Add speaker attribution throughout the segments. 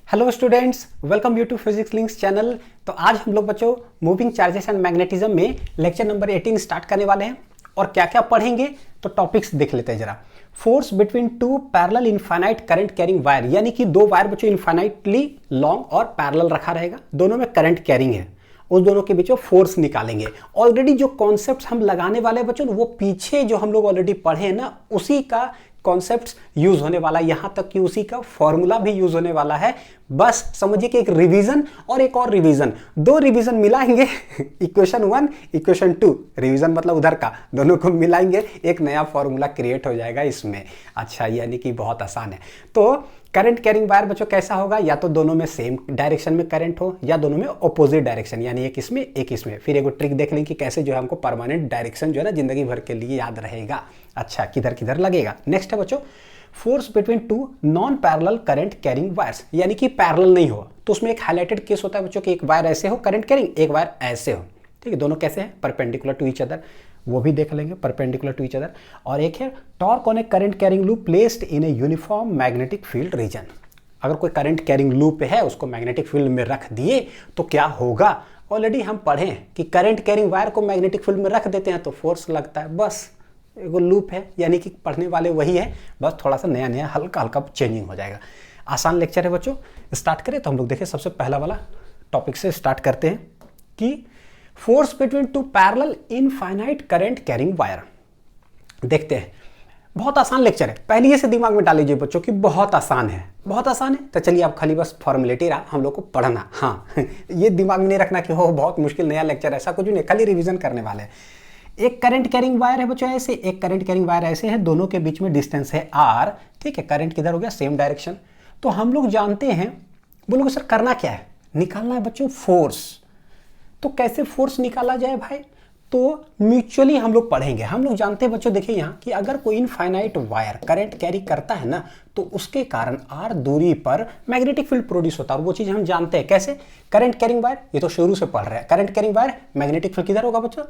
Speaker 1: Hello students, welcome you to physics links channel. तो आज हम लोग बच्चों मूविंग चार्जेस एंड मैग्नेटिज्म में लेक्चर नंबर 18 स्टार्ट करने वाले हैं। और क्या क्या पढ़ेंगे तो टॉपिक्स देख लेते हैं जरा। Force between two parallel infinite current carrying wire, यानी कि दो वायर बच्चों इनफाइनाइटली लॉन्ग और पैरेलल रखा रहेगा, दोनों में करंट कैरिंग है, उस दोनों के बीच में फोर्स निकालेंगे। ऑलरेडी जो कॉन्सेप्ट्स हम लगाने वाले हैं बच्चों, वो पीछे जो हम लोग ऑलरेडी पढ़े हैं ना, उसी का कॉन्सेप्ट्स यूज होने वाला है, यहां तक कि उसी का फॉर्मूला भी यूज होने वाला है। बस समझिए कि एक रिवीजन और एक और रिवीजन, दो रिवीजन मिलाएंगे इक्वेशन 1 इक्वेशन 2, रिवीजन मतलब उधर का, दोनों को मिलाएंगे, एक नया फॉर्मूला क्रिएट हो जाएगा इसमें। अच्छा, यानी कि बहुत आसान है। तो करंट कैरिंग वायर बच्चों कैसा होगा, या तो दोनों में सेम डायरेक्शन में करंट हो या दोनों में ऑपोजिट डायरेक्शन, यानी एक इसमें एक इसमें। फिर एक ट्रिक देख लें कि कैसे जो है हमको परमानेंट डायरेक्शन जो है ना जिंदगी भर के लिए याद रहेगा। अच्छा, किधर किधर लगेगा। नेक्स्ट है बच्चों force between two non parallel current carrying wires, यानी कि पैरेलल नहीं हो तो उसमें एक हाईलाइटेड केस होता है बच्चों कि एक वायर ऐसे हो करंट कैरिंग, एक वायर ऐसे हो। ठीक है, दोनों कैसे हैं, परपेंडिकुलर टू ईच अदर, वो भी देख लेंगे, परपेंडिकुलर टू ईच अदर। और एक है torque on a current carrying loop placed in a uniform magnetic field reason. अगर कोई करंट कैरिंग लूप है उसको मैग्नेटिक फील्ड में रख दिए तो क्या होगा। ऑलरेडी हम पढ़े कि करंट कैरिंग वायर को मैग्नेटिक फील्ड में रख देते हैं तो फोर्स लगता है। बस एगो लूप है, यानी कि पढ़ने वाले वही है, बस थोड़ा सा नया नया हल्का हल्का चेंजिंग हो जाएगा। आसान लेक्चर है बच्चों। स्टार्ट करें तो हम लोग देखें, सबसे पहला वाला टॉपिक से स्टार्ट करते हैं कि force between two parallel infinite current carrying wire. देखते हैं, बहुत आसान लेक्चर है, पहले से दिमाग में डाल लीजिए बच्चों कि बहुत आसान है, बहुत आसान है। तो चलिए आप खाली बस फॉर्मेलिटी रहा, हम लोग को पढ़ना। हाँ ये दिमाग में नहीं रखना कि हो बहुत मुश्किल नया लेक्चर, ऐसा कुछ नहीं, खाली रिवीजन करने वाले हैं। एक करंट कैरिंग वायर है बच्चों ऐसे, एक करंट कैरिंग वायर ऐसे है, दोनों के बीच में डिस्टेंस है r। ठीक है, करंट किधर हो गया, सेम डायरेक्शन। तो हम लोग जानते हैं, बोलोगे सर करना क्या है, निकालना है बच्चों फोर्स। तो कैसे फोर्स निकाला जाए भाई, तो म्यूचुअली हम लोग पढ़ेंगे। हम लोग जानते हैं बच्चों, देखिए यहाँ कि अगर कोई इनफाइनाइट वायर करंट कैरी करता है ना, तो उसके कारण r दूरी पर मैग्नेटिक फील्ड प्रोड्यूस होता है। और वो चीज हम जानते हैं कैसे, करंट कैरिंग वायर, ये तो शुरू से पढ़ रहे हैं। Current carrying wire magnetic field किधर होगा बच्चों,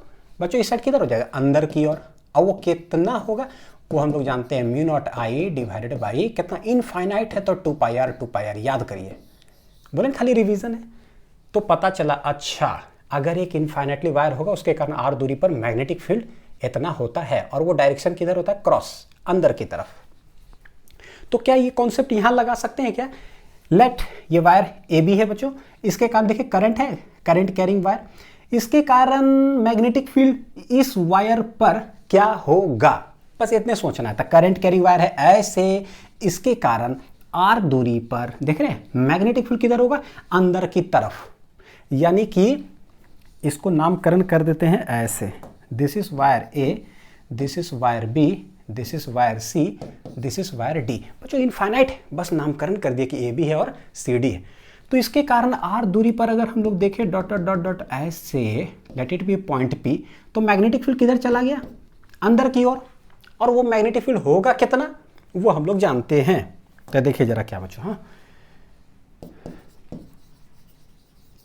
Speaker 1: इस साइड किधर हो जाएगा, अंदर की ओर। और वो कितना होगा, वो हम लोग जानते हैं mu naught I divided by कितना, इनफाइनाइट है तो 2 पाई आर, याद करिए, बोले खाली रिवीजन है। तो पता चला, अच्छा अगर एक इनफाइनाइटली वायर होगा उसके कारण आर दूरी पर मैग्नेटिक फील्ड इतना होता है, और वो डायरेक्शन किधर होता है, क्रॉस, अंदर की तरफ। तो क्या ये कॉन्सेप्ट यहां लगा सकते हैं क्या, लेट ये वायर ए बी है बच्चों, इसके कारण देखिए करंट है, करंट कैरिंग वायर, इसके कारण मैग्नेटिक फील्ड इस वायर पर क्या होगा, बस इतने सोचना है। तो करंट कैरिंग वायर है ऐसे, इसके कारण आर दूरी पर देख रहे हैं मैग्नेटिक फील्ड किधर होगा, अंदर की तरफ। यानी कि इसको नामकरण कर देते हैं ऐसे, this is wire A, this is wire B, this is wire C, this is wire D. बच्चों इनफाइनाइट है, बस नामकरण कर दिया कि ए बी है और सी डी है। तो इसके कारण आर दूरी पर अगर हम लोग देखें डॉट डॉट डॉट डॉट ऐसे, late it B point P, तो मैग्नेटिक फील्ड किधर चला गया, अंदर की ओर। और वो मैग्नेटिक फील्ड होगा कितना, वो हम लोग जानते हैं। तो देखिए जरा क्या बच्चों, हाँ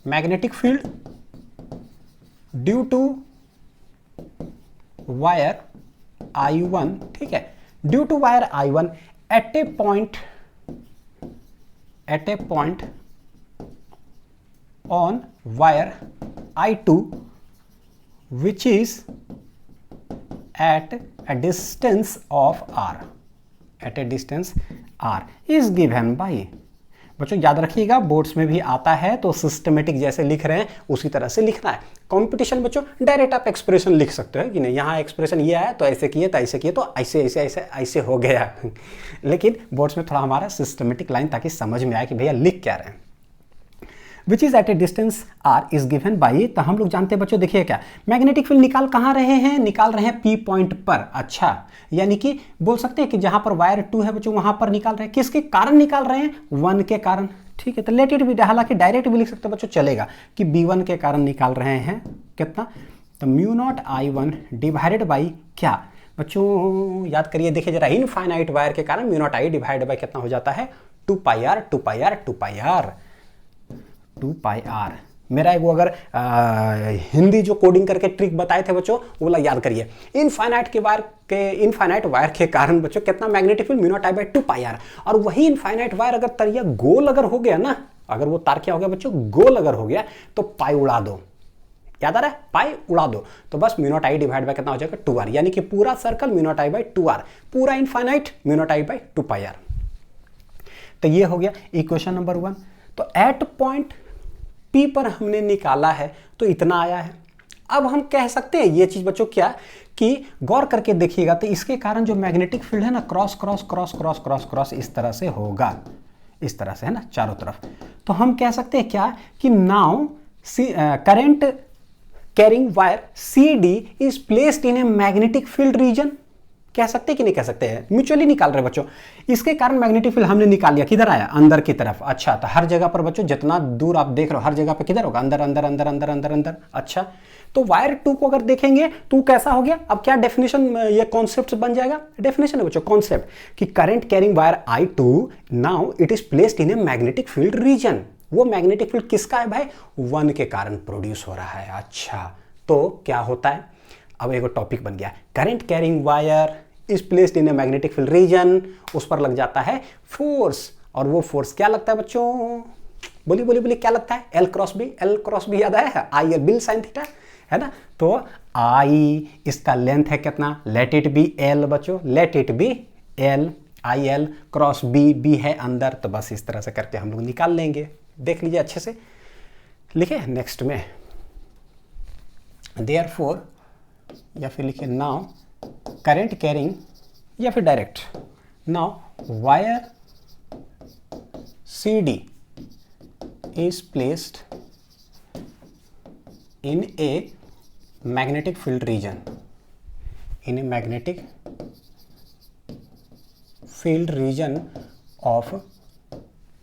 Speaker 1: magnetic field due to wire I1, ठीक है, due to wire I1 at a point on wire I2 which is at a distance of r, at a distance r is given by, बच्चों याद रखिएगा बोर्ड्स में भी आता है, तो सिस्टमेटिक जैसे लिख रहे हैं उसी तरह से लिखना है। कंपटीशन बच्चों डायरेक्ट आप एक्सप्रेशन लिख सकते हो कि नहीं, यहाँ एक्सप्रेशन ये आया तो ऐसे किए तो ऐसे किए तो ऐसे ऐसे ऐसे ऐसे हो गया लेकिन बोर्ड्स में थोड़ा हमारा सिस्टमेटिक लाइन, ताकि समझ में आए कि भैया लिख क्या रहे हैं। Which is at a distance r is given by, तो हम लोग जानते हैं बच्चों, देखिए क्या मैग्नेटिक फील्ड निकाल कहाँ रहे हैं, निकाल रहे हैं पी पॉइंट पर। अच्छा, यानी कि बोल सकते हैं कि जहां पर वायर 2 है बच्चों वहां पर निकाल रहे हैं, किसके कारण निकाल रहे हैं, 1 के कारण। ठीक है, तो लेट इट बी, हालांकि डायरेक्ट भी लिख सकते हैं बच्चों, चलेगा कि B1 के कारण निकाल रहे हैं कितना, तो mu naught I1 divided by क्या बच्चों, याद करिए, देखिए जरा, इनफाइनाइट वायर के कारण mu naught I divided by कितना हो जाता है, 2 pi R, 2 pi R, 2 pi R, 2 pi R. मेरा एक वो अगर हिंदी जो कोडिंग करके ट्रिक बताए थे बच्चों, वो वाला याद करिए। इनफाइनाइट वायर के कारण बच्चों कितना magnetic field, mu naught I by 2 pi r. और वही इनफाइनाइट वायर अगर तरिया गोल अगर हो गया ना, अगर वो तार क्या हो गया बच्चों, गोल अगर हो गया, तो पाई उड़ा दो। याद आ रहा है, पाई उड़ा दो, तो बस mu naught I divide by कितना हो जाएगा, 2r, यानी कि पूरा circle mu naught I by 2r, पूरा infinite mu naught I by 2 pi r. तो ये हो गया इक्वेशन नंबर 1। तो एट पॉइंट P पर हमने निकाला है तो इतना आया है। अब हम कह सकते हैं ये चीज बच्चों क्या, कि गौर करके देखिएगा तो इसके कारण जो मैग्नेटिक फील्ड है ना, cross cross cross cross cross cross इस तरह से होगा, इस तरह से है ना, चारों तरफ। तो हम कह सकते हैं क्या कि now current carrying wire CD is placed in a magnetic field reason. कह सकते कि नहीं कह सकते हैं, म्यूचुअली निकाल रहे बच्चों। इसके कारण मैग्नेटिक फील्ड हमने निकाल लिया, किधर आया, अंदर की तरफ। अच्छा, तो हर जगह पर बच्चों जितना दूर आप देख रहे हो, हर जगह पे किधर होगा, अंदर अंदर अंदर अंदर अंदर अंदर। अच्छा, तो वायर 2 को अगर देखेंगे तो कैसा हो गया, अब क्या डेफिनेशन, ये कॉन्सेप्ट बन जाएगा। डेफिनेशन है बच्चों, कॉन्सेप्ट, कि current carrying wire I2 now it is placed in a magnetic field reason. वो मैग्नेटिक फील्ड किसका है भाई, 1 के कारण प्रोड्यूस हो रहा है। अच्छा, तो क्या होता है, अब एक टॉपिक बन गया, current carrying wire is placed in a magnetic field reason, उस पर लग जाता है फोर्स, और वो फोर्स क्या लगता है बच्चों, बोलिए बोलिए बोलिए, क्या लगता है, एल क्रॉस बी याद आया, आई बिल साइन थीटा, है ना। तो आई, इसका लेंथ है कितना, लेट इट बी एल बच्चों, let it be L, I L cross B है अंदर। तो बस इस तरह से करके हम लोग निकाल लेंगे, देख लीजिए अच्छे से। लिखे नेक्स्ट में, देयरफॉर, या फिर लिखिए नाउ करंट कैरिंग, या फिर direct, now wire CD is placed in a magnetic field region, in a magnetic field region of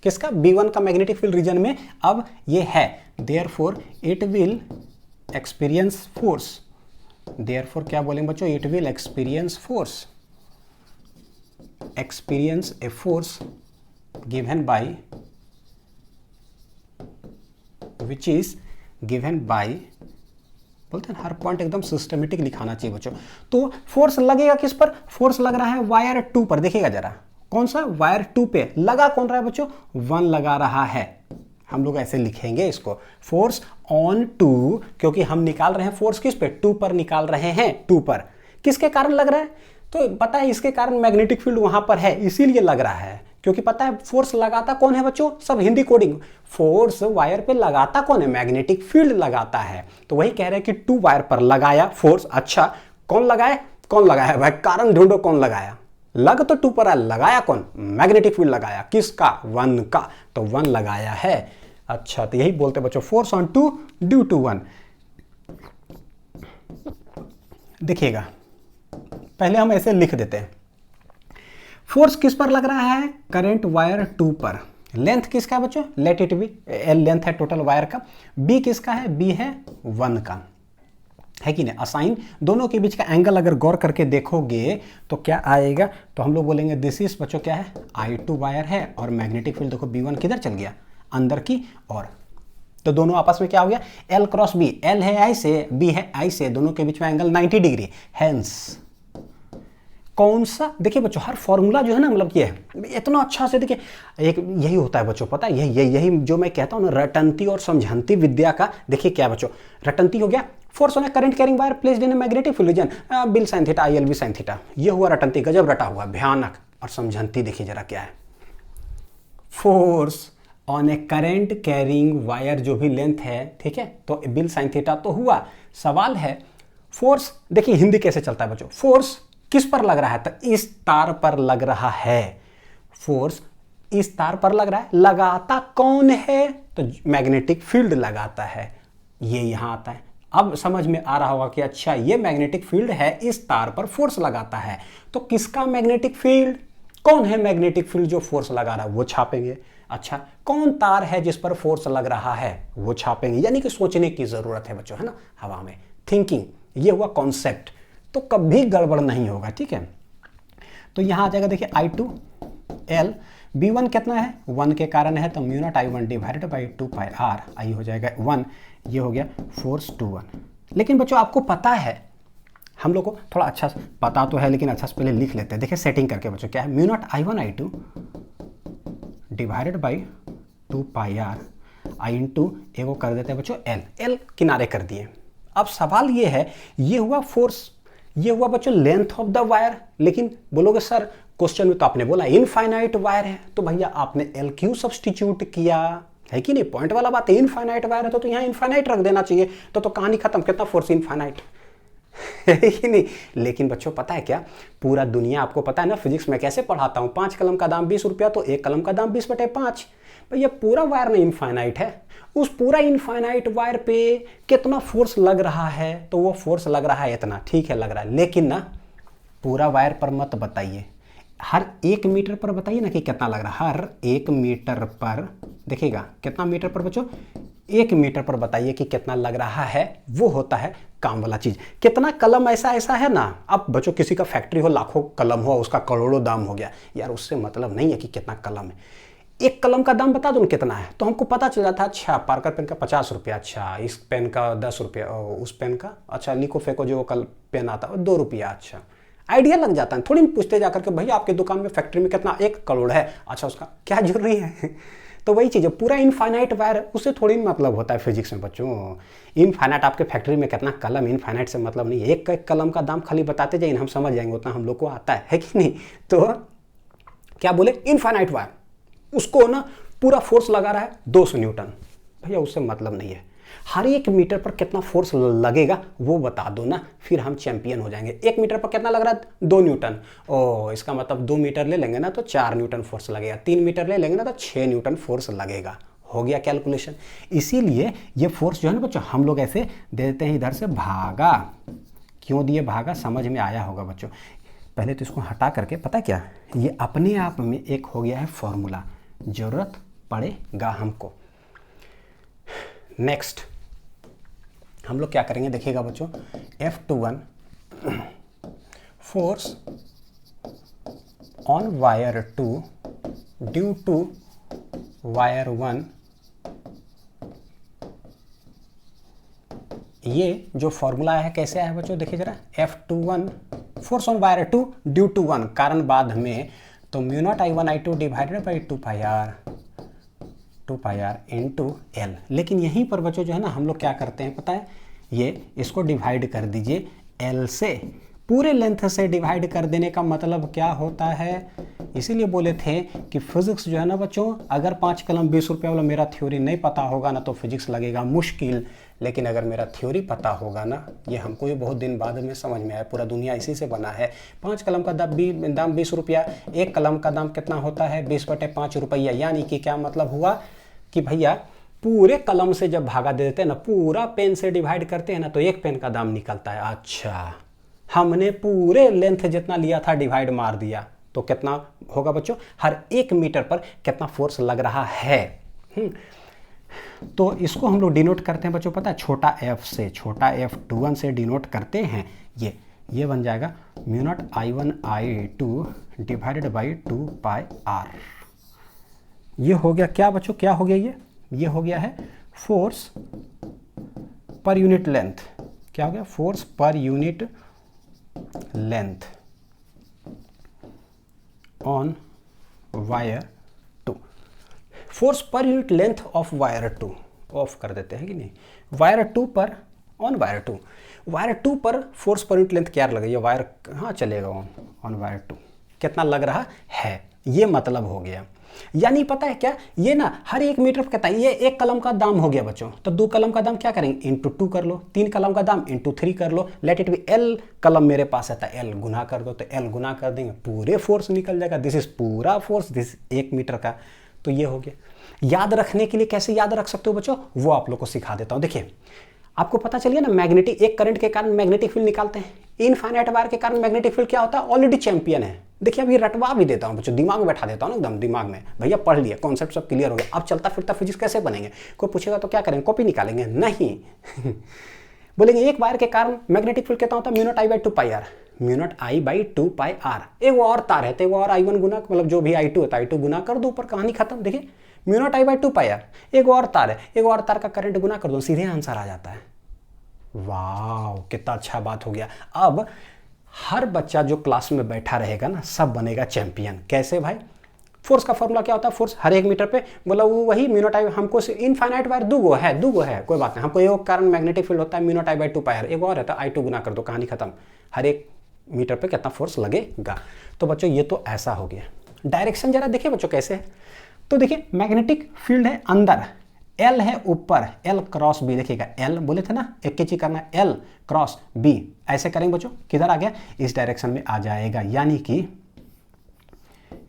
Speaker 1: किसका, B1 का मैग्नेटिक फील्ड रीजन में अब ये है। therefore it will experience force, therefore क्या बोलेंगे बच्चों, it will experience a force given by, which is given by, बोलते हैं हर पॉइंट एकदम सिस्टमेटिक लिखाना चाहिए बच्चों। तो फोर्स लगेगा किस पर, फोर्स लग रहा है वायर 2 पर, देखिएगा जरा, कौन सा, वायर 2 पे लगा कौन रहा है बच्चों, 1 लगा रहा है। हम लोग ऐसे लिखेंगे इसको, फोर्स ऑन 2, क्योंकि हम निकाल रहे हैं फोर्स किस पे, 2 पर निकाल रहे हैं, 2 पर। किसके कारण लग रहा है, तो पता है इसके कारण मैग्नेटिक फील्ड वहां पर है, इसीलिए लग रहा है। क्योंकि पता है फोर्स लगाता कौन है बच्चों, सब हिंदी कोडिंग, फोर्स वायर पे लगाता कौन है, मैग्नेटिक फील्ड लगाता है। तो वही कह रहे हैं कि 2 वायर पर लगाया फोर्स। अच्छा, कौन लगाया भाई, कारण ढूंढो कौन लगाया, लग तो 2 पर है, लगाया कौन, मैग्नेटिक फील्ड लगाया, किसका, 1 का, तो 1 लगाया है। अच्छा, तो यही बोलते बच्चों, फोर्स ऑन 2 ड्यू टू 1। देखिएगा, पहले हम ऐसे लिख देते हैं, फोर्स किस पर लग रहा है, करंट वायर 2 पर। लेंथ किसका है बच्चों, let it be, L length है टोटल वायर का। बी किसका है, बी है 1 का, है कि नहीं। असाइन दोनों के बीच का एंगल अगर गौर करके देखोगे तो क्या आएगा, तो हम लोग बोलेंगे दिस इज बच्चों क्या है, I2 वायर है, और मैग्नेटिक फील्ड देखो B1 किधर चल गया, अंदर की ओर। तो दोनों आपस में क्या हो गया, L क्रॉस B, L है I से, B है I से, दोनों के बीच में एंगल 90 डिग्री। हेंस कौन सा, देखिए बच्चों हर फॉर्मूला जो है ना, मतलब ये है इतना अच्छा से, देखिए एक यही होता है बच्चों, पता है यही जो मैं कहता हूँ ना, रटंती और समझंती विद्या का। देखिए क्या बच्चों, रटंती हो गया, force on a current carrying wire placed in a magnetic field region, BIL sine theta, IL B sine theta, ये हुआ रटंती, गजब रटा हुआ, भयानक। और समझंती देखिए जरा क्या है, force on a current carrying wire, जो भी लेंथ है, ठीक है, तो बिल साइन थीटा तो हुआ। सवाल है फोर्स, देखिए हिंदी कैसे चलता है बच्चों, फोर्स किस पर लग रहा है, तो इस तार पर लग रहा है, फोर्स इस तार पर लग रहा है, लगाता कौन है, तो मैग्नेटिक फील्ड लगाता है, ये यहां आता है। अब समझ में आ रहा होगा कि अच्छा ये मैग्नेटिक फील्ड है, इस तार पर फोर्स लगाता है, तो किसका मैग्नेटिक फील्ड, कौन है मैग्नेटिक फील्ड जो फोर्स लगा रहा है, वो छापेंगे। अच्छा, कौन तार है जिस पर फोर्स लग रहा है, वो छापेंगे। यानी कि सोचने की जरूरत है बच्चों, है ना, हवा में थिंकिंग, ये हुआ कॉन्सेप्ट, तो कभी गड़बड़ नहीं होगा, ठीक है। तो यहां आ जाएगा, देखिए I2 L, B1 कितना है, 1 के कारण है, तो mu naught I1 divided by 2 pi are, I हो जाएगा 1, ये हो गया फोर्स 2-1। लेकिन बच्चों आपको पता है, हम लोग को थोड़ा अच्छा पता तो है लेकिन अच्छा से पहले लिख लेते हैं। देखिए सेटिंग करके बच्चों क्या है, mu naught I1 I2 divided by 2 pi are, I into एगो कर देते हैं बच्चों एल किनारे कर दिए। अब सवाल ये है, ये हुआ फोर्स, ये हुआ बच्चों लेंथ ऑफ द वायर। लेकिन बोलोगे सर क्वेश्चन में तो आपने बोला इनफाइनाइट वायर है, तो भैया आपने एल क्यों सब्सटीट्यूट किया, है कि नहीं? पॉइंट वाला बात है, इनफाइनाइट वायर है तो यहाँ इनफाइनाइट रख देना चाहिए, तो कहानी खत्म, कितना फोर्स इनफाइनाइट है कि नहीं? लेकिन बच्चों पता है क्या, पूरा दुनिया आपको पता है ना फिजिक्स में कैसे पढ़ाता हूँ, 5 कलम का दाम 20 रुपया, तो 1 कलम का दाम 20/5। भैया पूरा वायर ना इनफाइनाइट है, उस पूरा इनफाइनाइट वायर पे कितना फोर्स लग रहा है, तो वो फोर्स लग रहा है इतना, ठीक है लग रहा है, लेकिन ना पूरा वायर पर मत बताइए, हर 1 मीटर पर बताइए ना कि कितना लग रहा है। हर 1 मीटर पर देखिएगा, कितना मीटर पर बच्चों, 1 मीटर पर बताइए कि कितना लग रहा है, वो होता है काम वाला चीज। कितना कलम ऐसा है ना, अब बच्चों किसी का फैक्ट्री हो, लाखों कलम हो, उसका करोड़ों दाम हो गया यार, उससे मतलब नहीं है कि कितना कलम है। 1 कलम का दाम बता दो ना कितना है, तो हमको पता चल जाता है, अच्छा पार्कर पेन का 50 रुपया, अच्छा इस पेन का 10 रुपया, उस पेन का, अच्छा लिखो फेंको जो कल पेन आता है 2 रुपया, अच्छा आइडिया लग जाता है। थोड़ी पूछते जाकर के भैया आपके दुकान में फैक्ट्री में कितना, 1 करोड़ है, अच्छा उसका क्या जरूरी है तो वही चीज़ है, पूरा इनफाइनाइट वायर, उससे थोड़ी मतलब होता है फिजिक्स में बच्चों। इनफाइनाइट आपके फैक्ट्री में कितना कलम, इनफाइनाइट से मतलब नहीं, एक कलम का दाम खाली बताते जाइए, हम समझ जाएंगे, उतना हम लोग को आता है कि नहीं? तो क्या बोले, इनफाइनाइट वायर, उसको ना पूरा फोर्स लगा रहा है 200 न्यूटन, भैया उससे मतलब नहीं है, हर 1 मीटर पर कितना फोर्स लगेगा वो बता दो ना, फिर हम चैंपियन हो जाएंगे। 1 मीटर पर कितना लग रहा है, 2 न्यूटन, ओ इसका मतलब 2 मीटर ले लेंगे ना तो 4 न्यूटन फोर्स लगेगा, 3 मीटर ले लेंगे ना तो 6 न्यूटन फोर्स लगेगा, हो गया कैलकुलेशन। इसीलिए ये फोर्स जो है ना बच्चों, हम लोग ऐसे दे देते हैं इधर से भागा, क्यों दिए भागा, समझ में आया होगा बच्चों। पहले तो इसको हटा करके, पता क्या, ये अपने आप में एक हो गया है फॉर्मूला, जरूरत पड़ेगा हमको। नेक्स्ट हम लोग क्या करेंगे, देखिएगा बच्चों, F21 force on wire 2 due to wire 1, ये जो फॉर्मूला है कैसे आया बच्चों, देखिए जरा, F21 force on wire 2 due to 1, कारण बाद में, तो mu naught I1 I2 divided by 2 pi r into L. लेकिन यहीं पर बच्चों जो है ना, हम लोग क्या करते हैं पता है, ये इसको डिवाइड कर दीजिए एल से, पूरे लेंथ से डिवाइड कर देने का मतलब क्या होता है, इसीलिए बोले थे कि फिजिक्स जो है ना बच्चों, अगर 5 कलम 20 रुपये वाला मेरा थ्योरी नहीं पता होगा ना तो फिजिक्स लगेगा मुश्किल, लेकिन अगर मेरा थ्योरी पता होगा ना, ये हमको भी बहुत दिन बाद में समझ में आया, पूरा दुनिया इसी से बना है। 5 कलम का दाम 20 रुपया, 1 कलम का दाम कितना होता है, 20/5 रुपया, यानी कि क्या मतलब हुआ कि भैया पूरे कलम से जब भागा दे देते हैं ना, पूरा पेन से डिवाइड करते हैं ना, तो 1 पेन का दाम निकलता है। अच्छा, हमने पूरे लेंथ जितना लिया था डिवाइड मार दिया, तो कितना होगा बच्चों, हर 1 मीटर पर कितना फोर्स लग रहा है। तो इसको हम लोग डिनोट करते हैं बच्चों, पता है, छोटा f से, छोटा F21 से डिनोट करते हैं, ये बन जाएगा mu naught I1 I2 divided by 2 pi r. ये हो गया क्या बच्चों, क्या हो गया, ये हो गया है फोर्स पर यूनिट लेंथ, क्या हो गया, force per unit length on wire 2, force per unit length of wire 2, of कर देते हैं कि नहीं, वायर 2 पर, ऑन वायर 2, वायर 2 पर फोर्स पर यूनिट लेंथ क्या लग रही है, वायर, हाँ चलेगा, ऑन वायर 2 कितना लग रहा है, ये मतलब हो गया। यानी पता है क्या, ये ना हर 1 मीटर पर कहता है, ये 1 कलम का दाम हो गया बच्चों, तो 2 कलम का दाम क्या करेंगे, इंटू 2 कर लो, 3 कलम का दाम इंटू 3 कर लो, लेट इट बी L कलम मेरे पास है, L गुना कर दो, तो L गुना कर देंगे, पूरे फोर्स निकल जाएगा, दिस इज पूरा फोर्स, दिस 1 मीटर का, तो ये हो गया। याद रखने के लिए कैसे याद रख सकते हो बच्चों, वो आप लोग को सिखा देता हूँ। देखिए आपको पता चलिए ना, मैग्नेटिक, एक करंट के कारण मैग्नेटिक फील्ड निकालते हैं, इनफाइनाइट वायर के कारण मैग्नेटिक फील्ड क्या होता है, ऑलरेडी चैंपियन है। देखिए अभी रटवा भी देता हूँ बच्चों, दिमाग में बैठा देता हूँ ना एकदम दिमाग में, भैया पढ़ लिया, कॉन्सेप्ट सब क्लियर हो गया, अब चलता फिरता फिजिक्स कैसे बनेंगे, कोई पूछेगा तो क्या करेंगे, कॉपी निकालेंगे, नहीं बोलेंगे एक वायर के कारण मैग्नेटिक फील्ड कितना होता है, mu naught I/2 pi r, mu naught I by 2 pi r. एक वो और तार है तो वो और I1 गुना, मतलब जो भी I2 होता है I2 गुना कर दो, ऊपर कहानी खत्म। देखिए mu naught I by 2 pi r, एक और तार है, एक और तार का करंट गुना कर दो, सीधे आंसर आ जाता है। वाह कितना अच्छा बात हो गया। अब हर बच्चा जो क्लास में बैठा रहेगा ना, सब बनेगा चैंपियन। कैसे भाई? फोर्स का फॉर्मूला क्या होता है? फोर्स हर 1 मीटर पे, बोला वो वही म्यू नॉट आई, हमको इनफाइनाइट वायर दो है कोई बात नहीं, हमको एक कारण मैग्नेटिक फील्ड होता है mu naught I by 2 pi r, एक और रहता है I2 गुना कर दो, कहानी खत्म। हर 1 मीटर पे कितना फोर्स लगेगा। तो बच्चों ये तो ऐसा हो गया। डायरेक्शन जरा देखिए बच्चों कैसे है। तो देखिए मैग्नेटिक फील्ड है अंदर, L है ऊपर, L क्रॉस B। देखिएगा L बोले थे ना, एक ही चीज करना है, L क्रॉस B। ऐसे करेंगे बच्चों, किधर आ गया? इस डायरेक्शन में आ जाएगा, यानी कि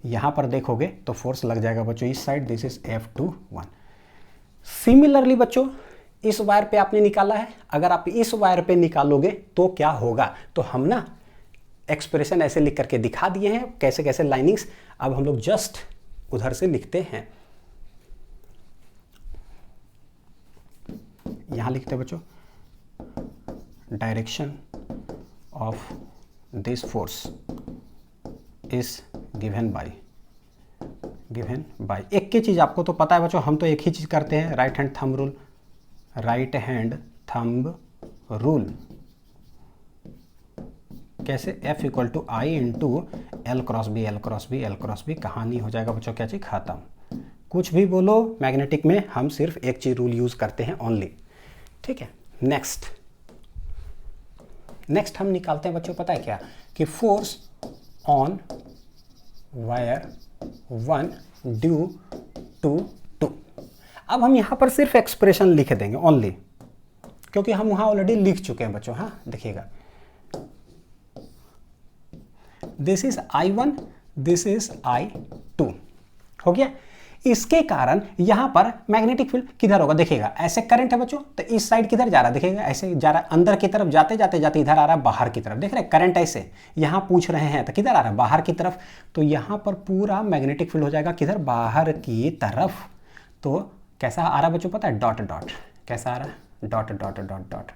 Speaker 1: यहां पर देखोगे तो फोर्स लग जाएगा बच्चों इस side, this is F21। Similarly बच्चों इस वायर पे आपने निकाला है, अगर आप इस वायर पे निकालोगे तो क्या होगा? तो हम ना एक्सप्रेशन ऐसे लिख करके दिखा दिए हैं, कैसे कैसे लाइनिंग्स। अब हम लोग जस्ट उधर से लिखते हैं, यहां लिखते हैं बच्चों, direction of this force is given bye एक ही चीज आपको तो पता है बच्चों, हम तो एक ही चीज करते हैं, राइट हैंड थंब रूल। कैसे? F equal to I into L cross B, कहानी हो जाएगा बच्चों क्या चीज खत्म। कुछ भी बोलो, मैग्नेटिक में हम सिर्फ एक चीज रूल यूज करते हैं ओनली, ठीक है। नेक्स्ट हम निकालते हैं बच्चों, पता है क्या, कि force on wire 1 due to 2। अब हम यहां पर सिर्फ एक्सप्रेशन लिख देंगे ओनली, क्योंकि हम वहां ऑलरेडी लिख चुके हैं बच्चों। हाँ देखिएगा, this is I1, this is I2, हो गया। इसके कारण यहां पर मैग्नेटिक फील्ड किधर होगा? देखिएगा ऐसे करंट है बच्चों, तो इस साइड किधर जा रहा है? देखिएगा ऐसे जा रहा है अंदर की तरफ, जाते जाते इधर आ रहा है बाहर की तरफ। देख रहे हैं करंट ऐसे, यहां पूछ रहे हैं तो किधर आ रहा है? बाहर की तरफ। तो यहां पर पूरा मैग्नेटिक फील्ड हो जाएगा किधर? बाहर की तरफ। तो कैसा आ रहा है बच्चों पता है? Dot dot. कैसा आ रहा है? Dot dot dot dot.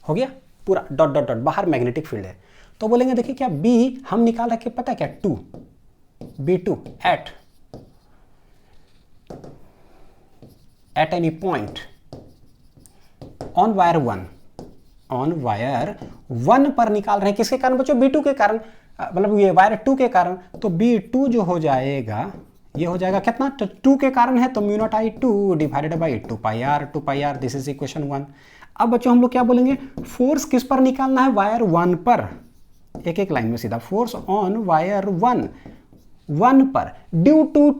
Speaker 1: हो गया पूरा डॉट डॉट डॉट, बाहर मैग्नेटिक फील्ड है। तो बोलेंगे देखिए क्या B हम निकाल रखे, पता है क्या? 2 B2 at any point on wire 1 पर निकाल रहे हैं। किसके कारण बच्चों? B2 के कारण, मतलब ये वायर 2 के कारण। तो B2 जो हो जाएगा, ये हो जाएगा कितना? तो 2 के कारण है तो mu naught I2 divided by 2 pi r. This is equation 1। अब बच्चों हम लोग क्या बोलेंगे? फोर्स किस पर निकालना है? वायर 1 पर। एक एक लाइन में सीधा, फोर्स ऑन वायर 1 पर ड्यू टू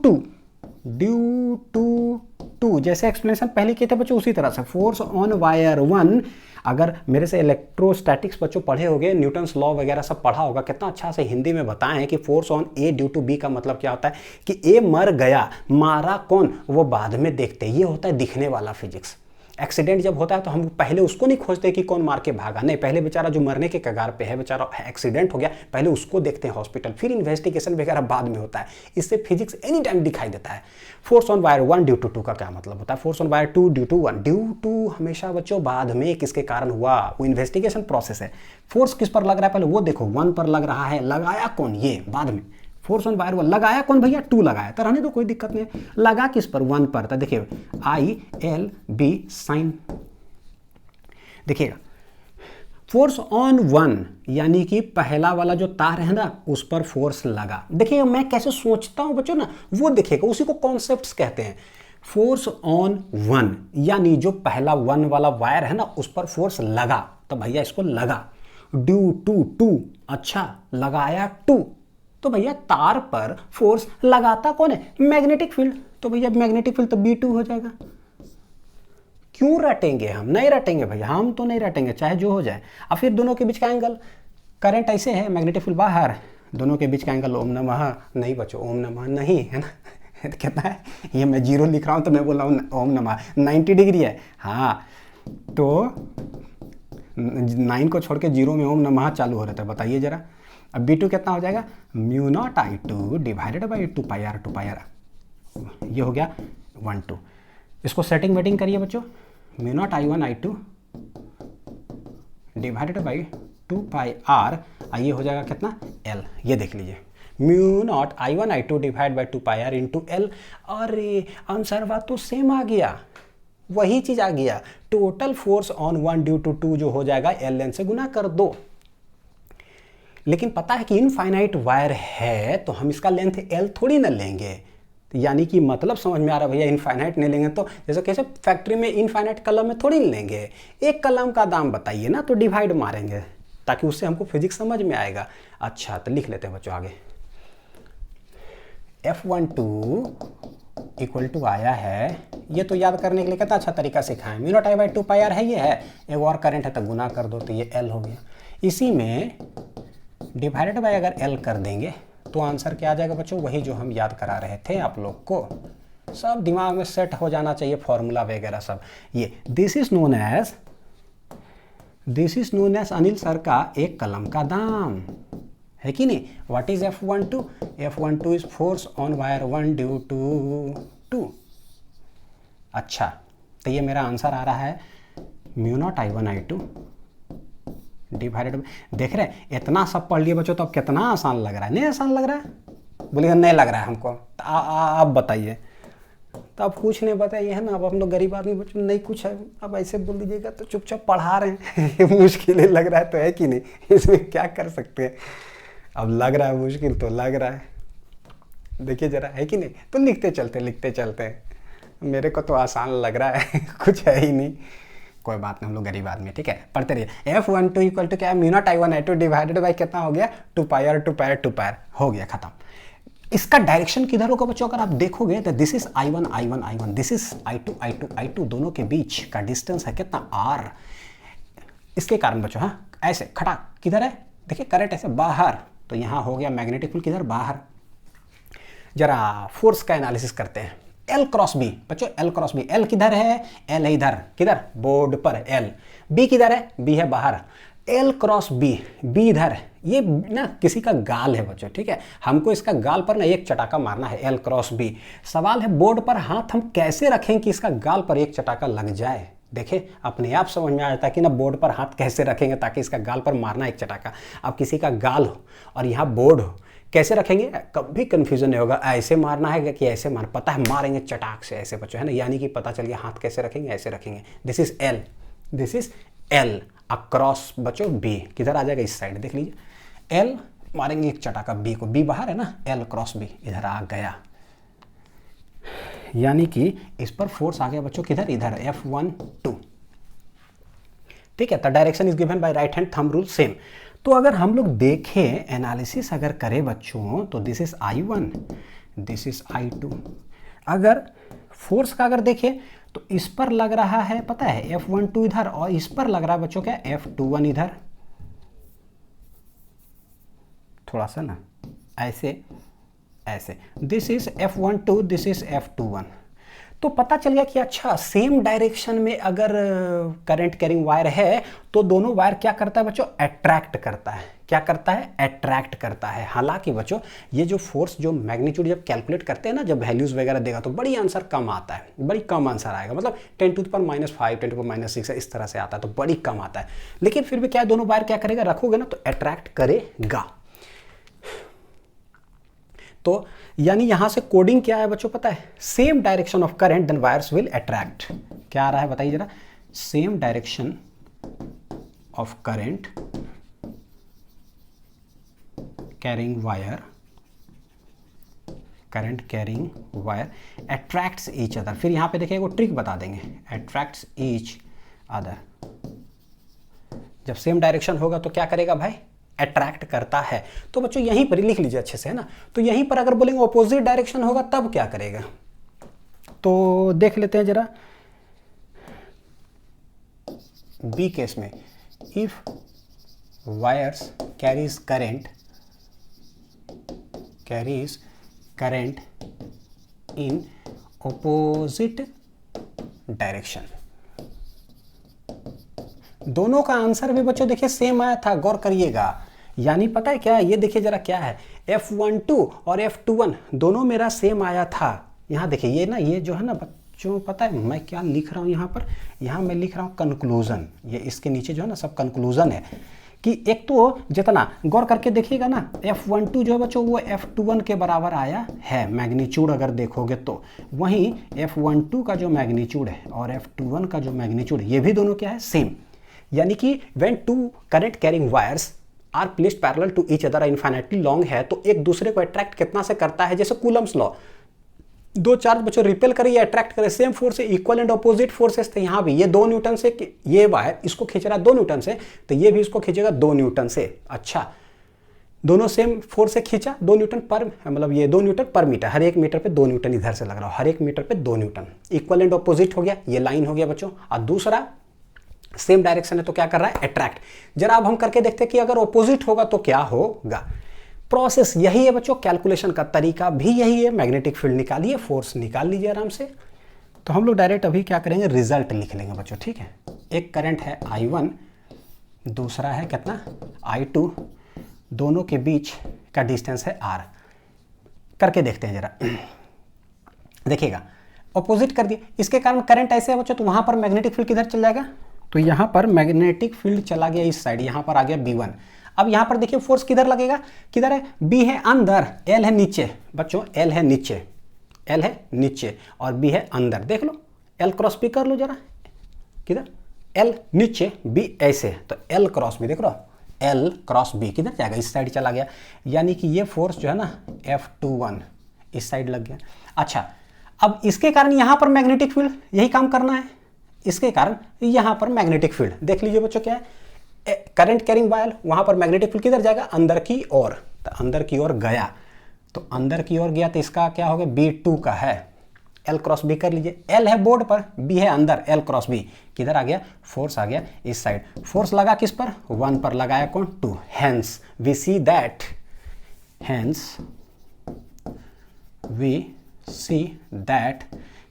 Speaker 1: 2। जैसे एक्सप्लेनेशन पहले किए थे बच्चों, उसी तरह से फोर्स ऑन वायर 1। अगर मेरे से इलेक्ट्रोस्टैटिक्स बच्चों पढ़े होंगे, न्यूटन्स लॉ वगैरह सब पढ़ा होगा, कितना अच्छा से हिंदी में बताएं हैं कि force on A due to B का मतलब क्या होता है, कि ए मर गया, मारा कौन वो बाद में देखते। ये होता है दिखने वाला फिजिक्स। एक्सीडेंट जब होता है तो हम पहले उसको नहीं खोजते कि कौन मार के भागा, नहीं, पहले बेचारा जो मरने के कगार पे है, बेचारा एक्सीडेंट हो गया, पहले उसको देखते हैं हॉस्पिटल, फिर इन्वेस्टिगेशन वगैरह बाद में होता है। इससे फिजिक्स एनी टाइम दिखाई देता है। Force on wire 1 due to 2 का क्या मतलब होता है? Force on wire 2 due to 1। Due to हमेशा बच्चों बाद में किसके कारण हुआ, वो इन्वेस्टिगेशन प्रोसेस है। फोर्स किस पर लग रहा है पहले वो देखो, 1 पर लग रहा है, लगाया कौन? ये बाद में। फोर्स ऑन वायर 1 लगाया कौन भैया? 2 लगाया, तो रहने दो, कोई दिक्कत नहीं। लगा किस पर? 1 पर। तो देखिए ILB साइन, देखिएगा फोर्स ऑन 1 यानी कि पहला वाला जो तार है ना, उस पर फोर्स लगा। देखिएगा मैं कैसे सोचता हूं बच्चों ना, वो देखिएगा, उसी को कॉन्सेप्ट्स कहते हैं। फोर्स ऑन 1 यानी जो पहला 1 वाला वायर है ना, उस पर फोर्स लगा, तो भैया इसको लगा। ड्यू टू 2, अच्छा लगाया 2, तो भैया तार पर फोर्स लगाता कौन है? Magnetic field. तो भैया मैग्नेटिक फील्ड तो B2 हो जाएगा। क्यों रटेंगे हम? नहीं रटेंगे भैया, हम तो नहीं रटेंगे, चाहे जो हो जाए। अब फिर दोनों के बीच का एंगल, करंट ऐसे है, मैग्नेटिक फील्ड बाहर, दोनों के बीच का एंगल ओम नमः नहीं बच्चों, ओम नमः नहीं है ना कितना है ये? मैं 0 लिख रहा हूं तो मैं बोल रहा हूँ ओम नमः, 90 डिग्री है। हाँ तो 9 को छोड़ के 0 में ओम नमः चालू हो रहा था, बताइए जरा। अब B2 कितना हो जाएगा? Mu naught I2 divided by 2 pi r. ये हो गया 1 2। इसको सेटिंग वेटिंग करिए बच्चों। Mu naught I1 I2 divided by 2πr, ये हो जाएगा कितना l, ये देख लीजिए mu naught I1 I2 divide by 2πr into L. अरे आंसर बात तो सेम आ गया, वही चीज आ गया, total force on 1 due to 2 जो हो जाएगा एल लेंथ से गुना कर दो। लेकिन पता है कि इनफाइनाइट वायर है तो हम इसका लेंथ एल थोड़ी ना लेंगे, यानी कि मतलब समझ में आ रहा भैया, इनफाइनाइट नहीं लेंगे तो जैसे कैसे फैक्ट्री में इनफाइनाइट कलम में थोड़ी नहीं लेंगे, एक कलम का दाम बताइए ना तो डिवाइड मारेंगे ताकि उससे हमको फिजिक्स समझ में आएगा। अच्छा तो लिख लेते हैं बच्चों आगे, F12 इक्वल टू आया है, ये तो याद करने के लिए कितना अच्छा तरीका सिखाएं, mu naught I by 2πr है, ये है, एक और करंट है तो गुना कर दो तो ये L हो गया, इसी में डिवाइडेड बाय अगर L कर देंगे तो आंसर क्या आ जाएगा बच्चों, वही जो हम याद करा रहे थे आप लोग को, सब दिमाग में सेट हो जाना चाहिए फॉर्मूला वगैरह सब। ये this is known as Anil sir का एक कलम का दाम है कि नहीं। What is F12? F12 is force on wire 1 due to 2। अच्छा तो ये मेरा आंसर आ रहा है mu naught I1 I2 divided, देख रहे हैं इतना सब पढ़ लिए बच्चों तो अब कितना आसान लग रहा है, नहीं आसान लग रहा है, बोलिएगा नहीं लग रहा है हमको, तो आप बताइए, तो अब कुछ नहीं बताइए है ना, अब हम लोग गरीब आदमी बच्चों नहीं कुछ है, अब ऐसे बोल दीजिएगा तो चुपचाप पढ़ा रहे हैं मुश्किल लग रहा है तो है कि नहीं, इसमें क्या कर सकते हैं, अब लग रहा है मुश्किल तो लग रहा है, देखिए जरा है कि नहीं, तो लिखते चलते मेरे को तो आसान लग रहा है कुछ है ही नहीं, कोई बात नहीं, हम लोग गरीब आदमी, ठीक है पढ़ते रहिए। F12 इक्वल टू क्या है, mu naught I1 I2 divided by कितना हो गया 2πr हो गया खत्म। इसका डायरेक्शन किधर होगा बच्चों, अगर आप देखोगे तो this is I1 this is I2 दोनों के बीच का डिस्टेंस है कितना r, इसके कारण बच्चों हाँ ऐसे खटा किधर है, देखिए करंट ऐसे बाहर, तो यहाँ हो गया मैग्नेटिक फील्ड किधर बाहर। जरा फोर्स का एनालिसिस करते हैं, L क्रॉस बी बच्चों, L क्रॉस बी, L किधर है, L है इधर, किधर बोर्ड पर L, B किधर है, B है बाहर, L क्रॉस B, B इधर, ये ना किसी का गाल है बच्चों, ठीक है, हमको इसका गाल पर ना एक चटाका मारना है, L क्रॉस B। सवाल है बोर्ड पर हाथ हम कैसे रखें कि इसका गाल पर एक चटाका लग जाए, देखिए अपने आप समझ में आ जाता है कि ना बोर्ड पर हाथ कैसे रखेंगे ताकि इसका गाल पर मारना एक चटाका। अब किसी का गाल हो और यहाँ बोर्ड हो, कैसे रखेंगे, कभी कंफ्यूजन नहीं होगा, ऐसे मारना है कि ऐसे मार, पता है मारेंगे चटाक से ऐसे बच्चों है ना, यानी कि पता चल गया हाथ कैसे रखेंगे, ऐसे रखेंगे, दिस इज L अक्रॉस बच्चों B, किधर आ जाएगा इस साइड, देख लीजिए L मारेंगे एक चटाका B को, B बाहर है ना, L क्रॉस B इधर आ गया, यानी कि इस पर फोर्स आ गया बच्चों किधर, इधर F12, ठीक है। तो direction is given bye right hand thumb rule same. तो अगर हम लोग देखें एनालिसिस अगर करें बच्चों तो this is I1 this is I2, अगर फोर्स का अगर देखें तो इस पर लग रहा है पता है F12 इधर, और इस पर लग रहा है बच्चों क्या F21 इधर, थोड़ा सा ना ऐसे ऐसे, this is F12 this is F21, तो पता चल गया कि अच्छा सेम डायरेक्शन में अगर करंट कैरिंग वायर है तो दोनों वायर क्या करता है बच्चों, अट्रैक्ट करता है, क्या करता है, अट्रैक्ट करता है। हालांकि बच्चों ये जो फोर्स जो मैग्नीट्यूड जब कैलकुलेट करते हैं ना, जब वैल्यूज वगैरह देगा तो बड़ी आंसर कम आता है, बड़ी कम आंसर आएगा, मतलब 10⁻⁵ 10⁻⁻6 इस तरह से आता है, तो बड़ी कम आता है, लेकिन फिर भी क्या दोनों वायर क्या करेगा, रखोगे ना तो अट्रैक्ट करेगा। तो यानी यहां से कोडिंग क्या है बच्चों पता है, same direction of current then wires will attract, क्या आ रहा है बताइए जरा, same direction of current carrying wire, current carrying wire attracts each other, फिर यहां पे देखिए वो ट्रिक बता देंगे, अट्रैक्ट्स ईच अदर, जब सेम डायरेक्शन होगा तो क्या करेगा भाई, अट्रैक्ट करता है। तो बच्चों यहीं पर ही लिख लीजिए अच्छे से है ना, तो यहीं पर अगर बोलेंगे ऑपोजिट डायरेक्शन होगा तब क्या करेगा, तो देख लेते हैं जरा बी केस में, if wires carries current in opposite direction, दोनों का आंसर भी बच्चों देखिए सेम आया था, गौर करिएगा, यानी पता है क्या, ये देखिए जरा क्या है, F12 और F21 दोनों मेरा सेम आया था। यहाँ देखिए ये ना, ये जो है ना बच्चों पता है मैं क्या लिख रहा हूँ यहाँ पर, यहाँ मैं लिख रहा हूँ कंक्लूजन, ये इसके नीचे जो है ना सब कंक्लूजन है, कि एक तो जितना गौर करके देखिएगा ना, F12 जो है बच्चों वो F21 के बराबर आया है मैग्नीट्यूड अगर देखोगे तो, वहीं F12 का जो मैग्नीट्यूड है और F21 का जो मैग्नीट्यूड ये भी दोनों क्या है, सेम। यानी कि when two current carrying wires are placed parallel to each other infinitely long है तो एक दूसरे को अट्रैक्ट कितना से करता है, जैसे कूलम्स लॉ, दो चार्ज बच्चों रिपेल करे या अट्रैक्ट करे, सेम फोर्स से इक्वल एंड अपोजिट फोर्सेस थे। यहाँ भी ये 2 न्यूटन से, ये वायर इसको खींच रहा है 2 न्यूटन से, तो ये भी इसको खींचेगा 2 न्यूटन से। अच्छा, दोनों सेम फोर्स से खींचा 2 न्यूटन पर, मतलब ये 2 न्यूटन पर मीटर, हर एक मीटर पे 2 न्यूटन इधर से लग रहा हो, हर एक मीटर पे 2 न्यूटन। इक्वल एंड अपोजिट हो गया, ये लाइन हो गया बच्चों। और दूसरा सेम डायरेक्शन है तो क्या कर रहा है, अट्रैक्ट। जरा अब हम करके देखते हैं कि अगर अपोजिट होगा तो क्या होगा। प्रोसेस यही है बच्चों, कैलकुलेशन का तरीका भी यही है। मैग्नेटिक फील्ड निकालिए, फोर्स निकाल लीजिए आराम से। तो हम लोग डायरेक्ट अभी क्या करेंगे, रिजल्ट लिख लेंगे बच्चों, ठीक है। एक करंट है I1, दूसरा है कितना I2, दोनों के बीच का डिस्टेंस है R। करके देखते हैं जरा, देखिएगा अपोजिट कर दिए, इसके कारण करंट ऐसे है बच्चों, तो वहां पर मैग्नेटिक फील्ड किधर चल जाएगा, तो यहां पर मैग्नेटिक फील्ड चला गया इस साइड, यहां पर आ गया B1। अब यहां पर देखिए फोर्स किधर लगेगा, किधर है, B है अंदर, L है नीचे बच्चों, L है नीचे, L है नीचे और B है अंदर। देख लो L क्रॉस B कर लो जरा, किधर L नीचे B ऐसे, तो L क्रॉस B देख लो, L क्रॉस B किधर जाएगा, इस साइड चला गया। यानी कि ये फोर्स जो है ना F21 इस साइड लग गया। अच्छा, अब इसके कारण यहां पर मैग्नेटिक फील्ड, यही काम करना है, इसके कारण यहां पर मैग्नेटिक फील्ड देख लीजिए बच्चों क्या है, करंट कैरिंग वायर, वहां पर मैग्नेटिक फील्ड किधर जाएगा, अंदर की ओर, तो अंदर की ओर गया, तो अंदर की ओर गया तो इसका क्या हो गया, B2 का है, L क्रॉस B कर लीजिए, L है बोर्ड पर, B है अंदर, L क्रॉस B किधर आ गया, फोर्स आ गया इस साइड। फोर्स लगा किस पर, 1 पर लगाया, कौन, 2। Hence we see that, hence we see that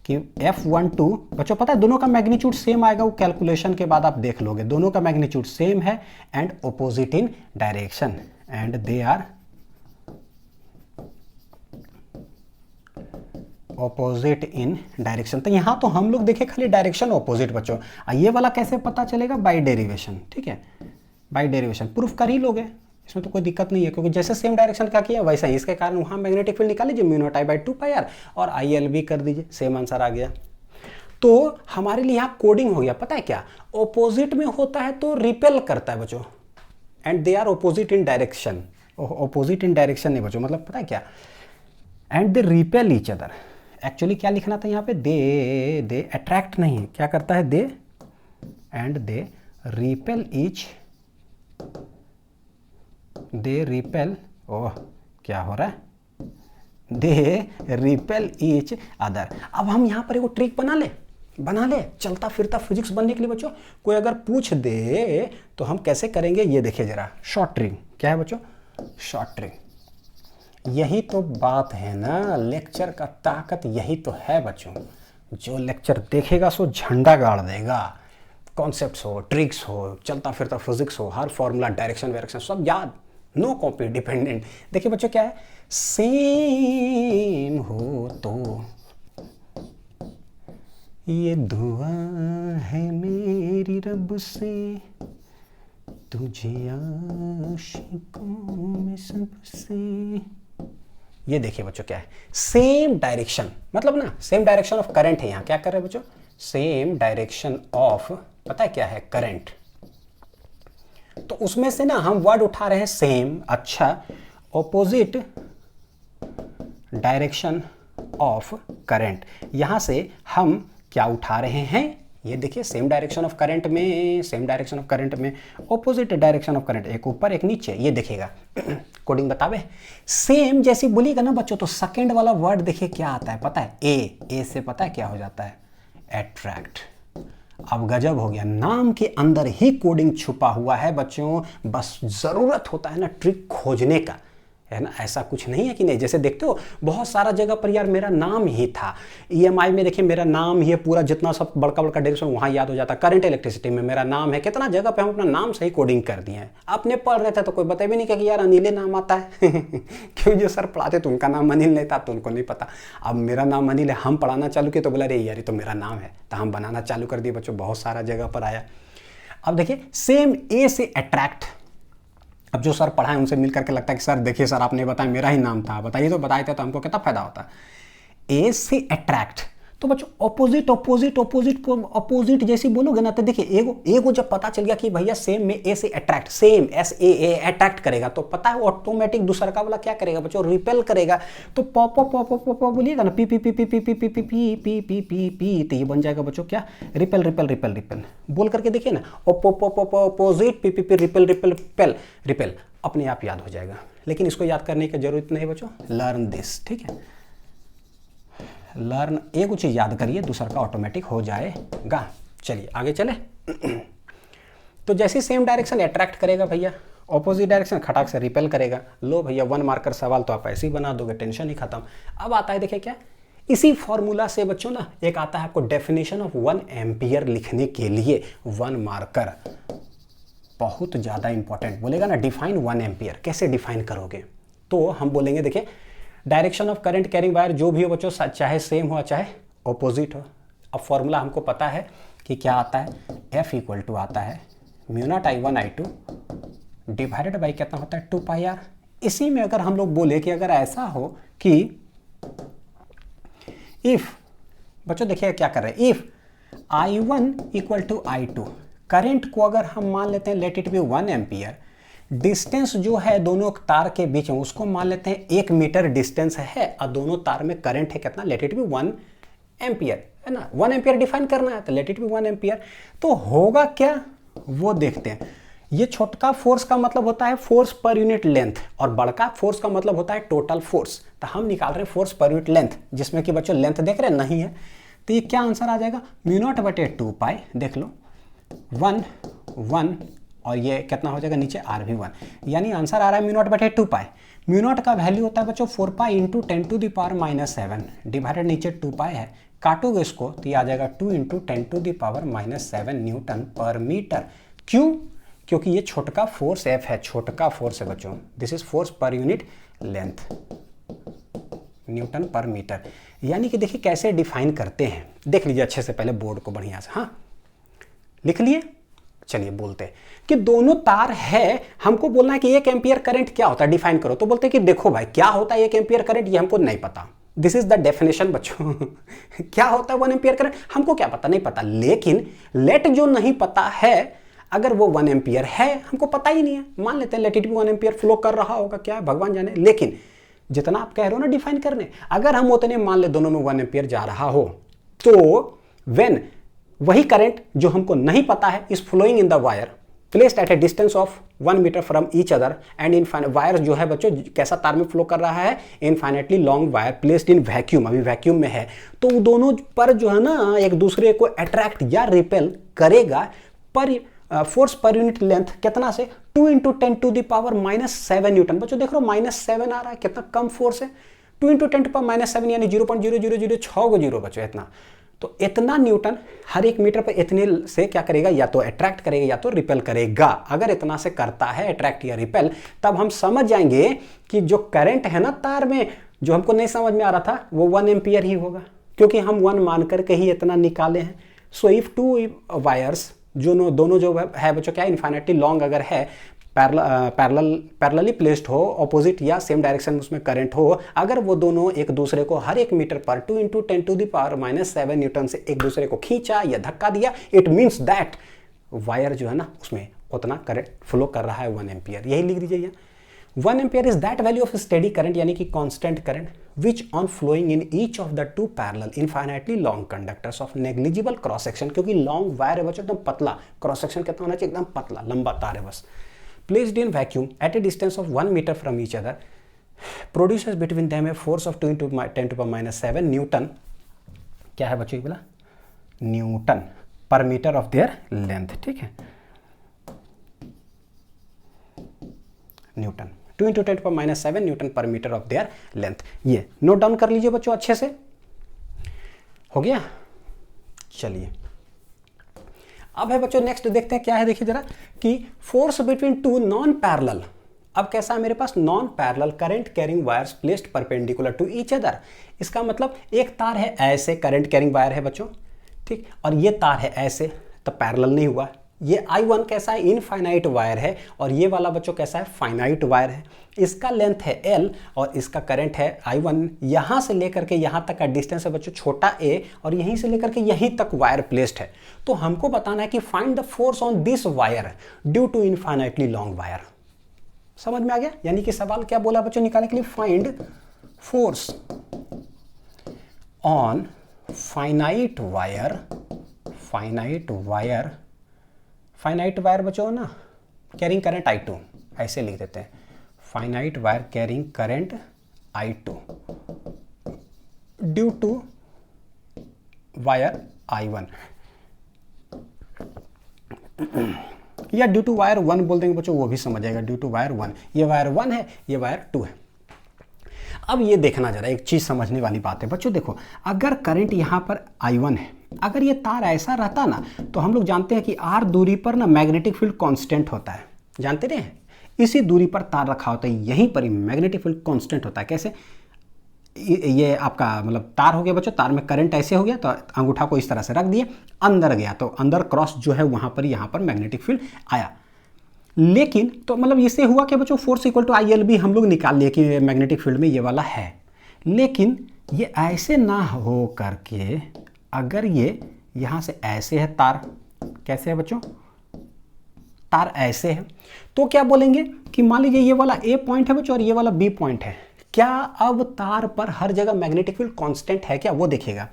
Speaker 1: कि F12 बच्चों पता है दोनों का मैग्नीट्यूड सेम आएगा, वो कैलकुलेशन के बाद आप देख लोगे, दोनों का मैग्नीट्यूड सेम है and opposite in direction, and they are opposite in direction. तो यहां तो हम लोग देखे खाली डायरेक्शन ऑपोजिट बच्चों, ये वाला कैसे पता चलेगा, बाय डेरिवेशन, ठीक है, बाय डेरिवेशन प्रूफ कर ही लोगे, इसमें तो कोई दिक्कत नहीं है, क्योंकि जैसे सेम डायरेक्शन का किया वैसा ही इसके कारण वहाँ मैग्नेटिक फील्ड निकाल लीजिए, mu naught I by 2 pi r और IL भी कर दीजिए, सेम आंसर आ गया। तो हमारे लिए यहाँ कोडिंग हो गया, पता है क्या, ऑपोजिट में होता है तो रिपेल करता है बच्चों, and they are opposite in direction, opposite in direction नहीं बच्चों, मतलब पता है क्या, and they repel each other. Actually क्या लिखना था यहाँ पे, दे अट्रैक्ट नहीं, क्या करता है, they and they repel each, they repel, oh क्या हो रहा है, दे रिपेल ईच अदर। अब हम यहां पर एक ट्रिक बना ले चलता फिरता फिजिक्स बनने के लिए बच्चों। कोई अगर पूछ दे तो हम कैसे करेंगे, ये देखिए जरा, शॉर्ट ट्रिक। क्या है बच्चों, शॉर्ट ट्रिक। यही तो बात है ना, लेक्चर का ताकत यही तो है बच्चों, जो लेक्चर देखेगा सो झंडा गाड़ देगा। कॉन्सेप्ट्स हो, ट्रिक्स हो, चलता फिरता फिजिक्स हो, हर फॉर्मूला, डायरेक्शन वायरेक्शन सब याद, नो कॉपी डिपेंडेंट। देखिए बच्चों क्या है, सेम हो तो ये दुआ है मेरी रब से, तुझे आशिकों में सबसे। ये देखिए बच्चों क्या है, सेम डायरेक्शन, मतलब ना सेम डायरेक्शन ऑफ करंट है। यहाँ क्या कर रहे हैं बच्चों, सेम डायरेक्शन ऑफ, पता है क्या है, करंट। तो उसमें से ना हम वर्ड उठा रहे हैं सेम। अच्छा, ऑपोजिट डायरेक्शन ऑफ करंट, यहां से हम क्या उठा रहे हैं, ये देखिए, सेम डायरेक्शन ऑफ करंट में, सेम डायरेक्शन ऑफ करंट में ऑपोजिट डायरेक्शन ऑफ करंट, एक ऊपर एक नीचे, ये देखिएगा कोडिंग बतावे। सेम जैसी बोलिएगा ना बच्चों तो सेकंड वाला वर्ड देखिए क्या आता है, पता है, ए से पता है क्या हो जाता है, अट्रैक्ट। अब गजब हो गया, नाम के अंदर ही कोडिंग छुपा हुआ है बच्चों, बस जरूरत होता है ना ट्रिक खोजने का, है ना। ऐसा कुछ नहीं है कि नहीं, जैसे देखते हो बहुत सारा जगह पर यार मेरा नाम ही था, EMI में देखिए मेरा नाम ही है, पूरा जितना सब बड़का बड़का डायरेक्शन वहाँ याद हो जाता। करंट इलेक्ट्रिसिटी में मेरा नाम है, कितना जगह पे हम अपना नाम सही कोडिंग कर दिए हैं। अपने पढ़ रहे थे तो कोई बता भी नहीं कि यार अनिल नाम आता है क्यों, जो सर पढ़ाते तो उनका नाम अनिल नहीं था तो उनको नहीं पता। अब मेरा नाम अनिल है, हम पढ़ाना चालू किए तो बोला रे यार ये तो मेरा नाम है, तो हम बनाना चालू कर दिए बच्चों, बहुत सारा जगह पर आया। अब देखिए सेम ए से अट्रैक्ट, अब जो सर पढ़ाए उनसे मिल करके लगता है कि सर देखिए सर आपने बताया, मेरा ही नाम था, बताइए तो बताए थे तो हमको कितना फायदा होता। ए से अट्रैक्ट, तो बच्चों ऑपोजिट ऑपोजिट ऑपोजिट को ऑपोजिट जैसे बोलोगे ना, तो देखिए एगो जब पता चल गया कि भैया सेम में ए से अट्रैक्ट, सेम SAA अट्रैक्ट करेगा, तो पता है ऑटोमेटिक दूसरा का वाला क्या करेगा बच्चों, रिपेल करेगा। तो pop pop pop pop pop बोलिएगा ना, P P P P P P P P P P P P P, तो ये बन जाएगा बच्चों क्या, रिपेल रिपेल रिपेल रिपेल। बोल करके देखिए ना, opposite P P P repel repel repel repel, अपने आप याद हो जाएगा। लेकिन इसको याद करने की जरूरत नहीं बच्चों, लर्न दिस, ठीक है। लर्न, एक चीज याद करिए, दूसरा का ऑटोमेटिक हो जाएगा। चलिए आगे चले। तो जैसे सेम डायरेक्शन अट्रैक्ट करेगा भैया, ऑपोजिट डायरेक्शन खटाक से रिपेल करेगा। लो भैया 1 मार्कर सवाल तो आप ऐसे ही बना दोगे, टेंशन ही खत्म। अब आता है देखिए क्या, इसी फॉर्मूला से बच्चों ना एक आता है आपको डेफिनेशन ऑफ 1 एम्पियर लिखने के लिए 1 मार्कर, बहुत ज्यादा इंपॉर्टेंट। बोलेगा ना डिफाइन 1 एम्पियर, कैसे डिफाइन करोगे, तो हम बोलेंगे देखिए direction of current carrying wire जो भी हो बच्चों, चाहे सेम हो चाहे ऑपोजिट हो। अब फॉर्मूला हमको पता है कि क्या आता है, F इक्वल टू आता है μ0I1I2 डिवाइडेड बाई कितना होता है 2πr। इसी में अगर हम लोग बोले कि अगर ऐसा हो कि इफ, बच्चों देखिए क्या कर रहे हैं, if I1 equal to I2, current को अगर हम मान लेते हैं late it B 1 ampere, distance जो है दोनों तार के बीच में उसको मान लेते हैं 1 मीटर डिस्टेंस है, और दोनों तार में करंट है कितना, लेट इट बी 1 एम्पियर, है ना। 1 एम्पियर डिफाइन करना है तो लेट इट बी 1 एम्पियर। तो होगा क्या वो देखते हैं। ये छोटका फोर्स का मतलब होता है फोर्स पर यूनिट लेंथ, और बड़का फोर्स का मतलब होता है टोटल फोर्स। तो हम निकाल रहे हैं फोर्स पर यूनिट लेंथ, जिसमें कि बच्चों लेंथ देख रहे हैं नहीं है, तो ये क्या आंसर आ जाएगा, μ0/2π, देख लो 1 1, और ये कितना हो जाएगा नीचे R भी 1, यानी आंसर आ रहा है μ0/2π। μ0 का वैल्यू होता है बच्चों 4π × 10⁻⁻7 डिवाइडेड नीचे 2π है, काटोगे इसको तो ये आ जाएगा 2 × 10⁻⁷ न्यूटन पर मीटर। क्यों, क्योंकि ये छोटका फोर्स F है, छोटका फोर्स है बच्चों, this is force per unit length, Newton पर मीटर। यानी कि देखिए कैसे डिफाइन करते हैं, देख लीजिए अच्छे से पहले बोर्ड को बढ़िया से, हाँ लिख लिए। चलिए बोलते हैं कि दोनों तार है, हमको बोलना है कि 1 एम्पियर करंट क्या होता है, डिफाइन करो। तो बोलते हैं कि देखो भाई क्या होता है 1 एम्पियर करंट, ये हमको नहीं पता, दिस इज द डेफिनेशन बच्चों। क्या होता है 1 एम्पियर करंट, हमको क्या पता, नहीं पता। लेकिन लेट जो नहीं पता है, अगर वो 1 एम्पियर है, हमको पता ही नहीं है, मान लेते हैं लेट इट भी 1 एम्पियर फ्लो कर रहा होगा, क्या है भगवान जाने। लेकिन जितना आप कह रहे हो ना डिफाइन करने, अगर हम उतने मान ले दोनों में 1 एम्पियर जा रहा हो, तो व्हेन वही करंट जो हमको नहीं पता है is flowing in the wire placed at a distance of 1 metre from each other and in wire जो है बच्चों कैसा तार में फ्लो कर रहा है, infinitely long wire placed in vacuum, अभी वैक्यूम में है, तो दोनों पर जो है ना एक दूसरे को अट्रैक्ट या रिपेल करेगा। पर फोर्स पर यूनिट लेंथ कितना से 2 × 10⁻⁷ न्यूटन। बच्चों देख रहे हो -7 आ रहा है, कितना कम फोर्स है, 2 × 10⁻⁷ यानी 0.0006 को जीरो बच्चों, इतना। तो इतना न्यूटन हर 1 मीटर पर इतने से क्या करेगा, या तो अट्रैक्ट करेगा या तो रिपेल करेगा। अगर इतना से करता है अट्रैक्ट या रिपेल, तब हम समझ जाएंगे कि जो करंट है ना तार में, जो हमको नहीं समझ में आ रहा था, वो 1 एम्पियर ही होगा, क्योंकि हम 1 मान करके ही इतना निकाले हैं। सो इफ 2 वायर्स जो दोनों जो है बच्चों क्या इनफाइनेटली लॉन्ग अगर है, पैरेलली प्लेस्ड हो, ऑपोजिट या सेम डायरेक्शन में उसमें करंट हो, अगर वो दोनों एक दूसरे को हर 1 मीटर पर 2 × 10⁻⁷ न्यूटन से एक दूसरे को खींचा या धक्का दिया, इट मीन्स दैट वायर जो है ना उसमें उतना करंट फ्लो कर रहा है 1 एम्पियर। यही लिख दीजिए 1 ampere is that value of steady current, यानी कि constant current which on flowing in each of the 2 parallel infinitely long conductors of negligible cross section, क्योंकि लॉन्ग वायर है बच्चों एकदम पतला, क्रॉस सेक्शन कितना होना चाहिए, एकदम पतला लंबा तार है बस, placed in vacuum at a distance of 1 meter from each other, produces between them a force of 2 × 10⁻⁷ Newton. क्या है बच्चों ये बोला, न्यूटन पर मीटर ऑफ देयर लेंथ, ठीक है, न्यूटन 2 × 10⁻⁷ न्यूटन पर मीटर ऑफ देयर लेंथ। ये नोट डाउन कर लीजिए बच्चों अच्छे से, हो गया। चलिए अब है बच्चों नेक्स्ट देखते हैं क्या है, देखिए जरा कि फोर्स बिटवीन 2 नॉन पैरेलल। अब कैसा है मेरे पास, non parallel current carrying wires placed perpendicular to each other. इसका मतलब एक तार है ऐसे, करंट कैरिंग वायर है बच्चों, ठीक, और ये तार है ऐसे, तो पैरेलल नहीं हुआ, ये I1 कैसा है, इनफाइनाइट वायर है, और ये वाला बच्चों कैसा है, फाइनाइट वायर है। इसका लेंथ है L और इसका करंट है I1। यहां से लेकर के यहां तक का डिस्टेंस है बच्चों छोटा a, और यहीं से लेकर के यहीं तक वायर प्लेस्ड है। तो हमको बताना है कि find the force on this wire due to infinitely long wire. समझ में आ गया? यानी कि सवाल क्या बोला बच्चों निकालने के लिए, find force on finite wire. Finite wire बच्चों ना कैरिंग करंट I2, ऐसे लिख देते हैं, finite wire carrying current I2 due to wire I1 या ड्यू टू वायर 1 बोल देंगे बच्चों, वो भी समझ जाएगा। ड्यू टू वायर 1, ये वायर 1 है, ये वायर 2 है। अब ये देखना जरा, एक चीज समझने वाली बात है बच्चों। देखो, अगर करंट यहां पर I1 है, अगर ये तार ऐसा रहता ना, तो हम लोग जानते हैं कि r दूरी पर ना मैग्नेटिक फील्ड कांस्टेंट होता है, जानते रहे हैं। इसी दूरी पर तार रखा होता है, यहीं पर ही मैग्नेटिक फील्ड कांस्टेंट होता है। कैसे? ये आपका मतलब तार हो गया बच्चों, तार में करंट ऐसे हो गया, तो अंगूठा को इस तरह से रख दिए, अंदर गया तो अंदर क्रॉस जो है वहां पर यहाँ पर मैग्नेटिक फील्ड आया। लेकिन तो मतलब इससे हुआ कि बच्चों फोर्स इक्वल टू ILB हम लोग निकाल लिए कि मैग्नेटिक फील्ड में ये वाला है। लेकिन ये ऐसे ना हो करके, अगर ये यहाँ से ऐसे है तार, कैसे है बच्चों, तार ऐसे है, तो क्या बोलेंगे कि मान लीजिए ये वाला A पॉइंट है बच्चों और ये वाला B पॉइंट है, क्या अब तार पर हर जगह मैग्नेटिक फील्ड कांस्टेंट है क्या, वो देखिएगा।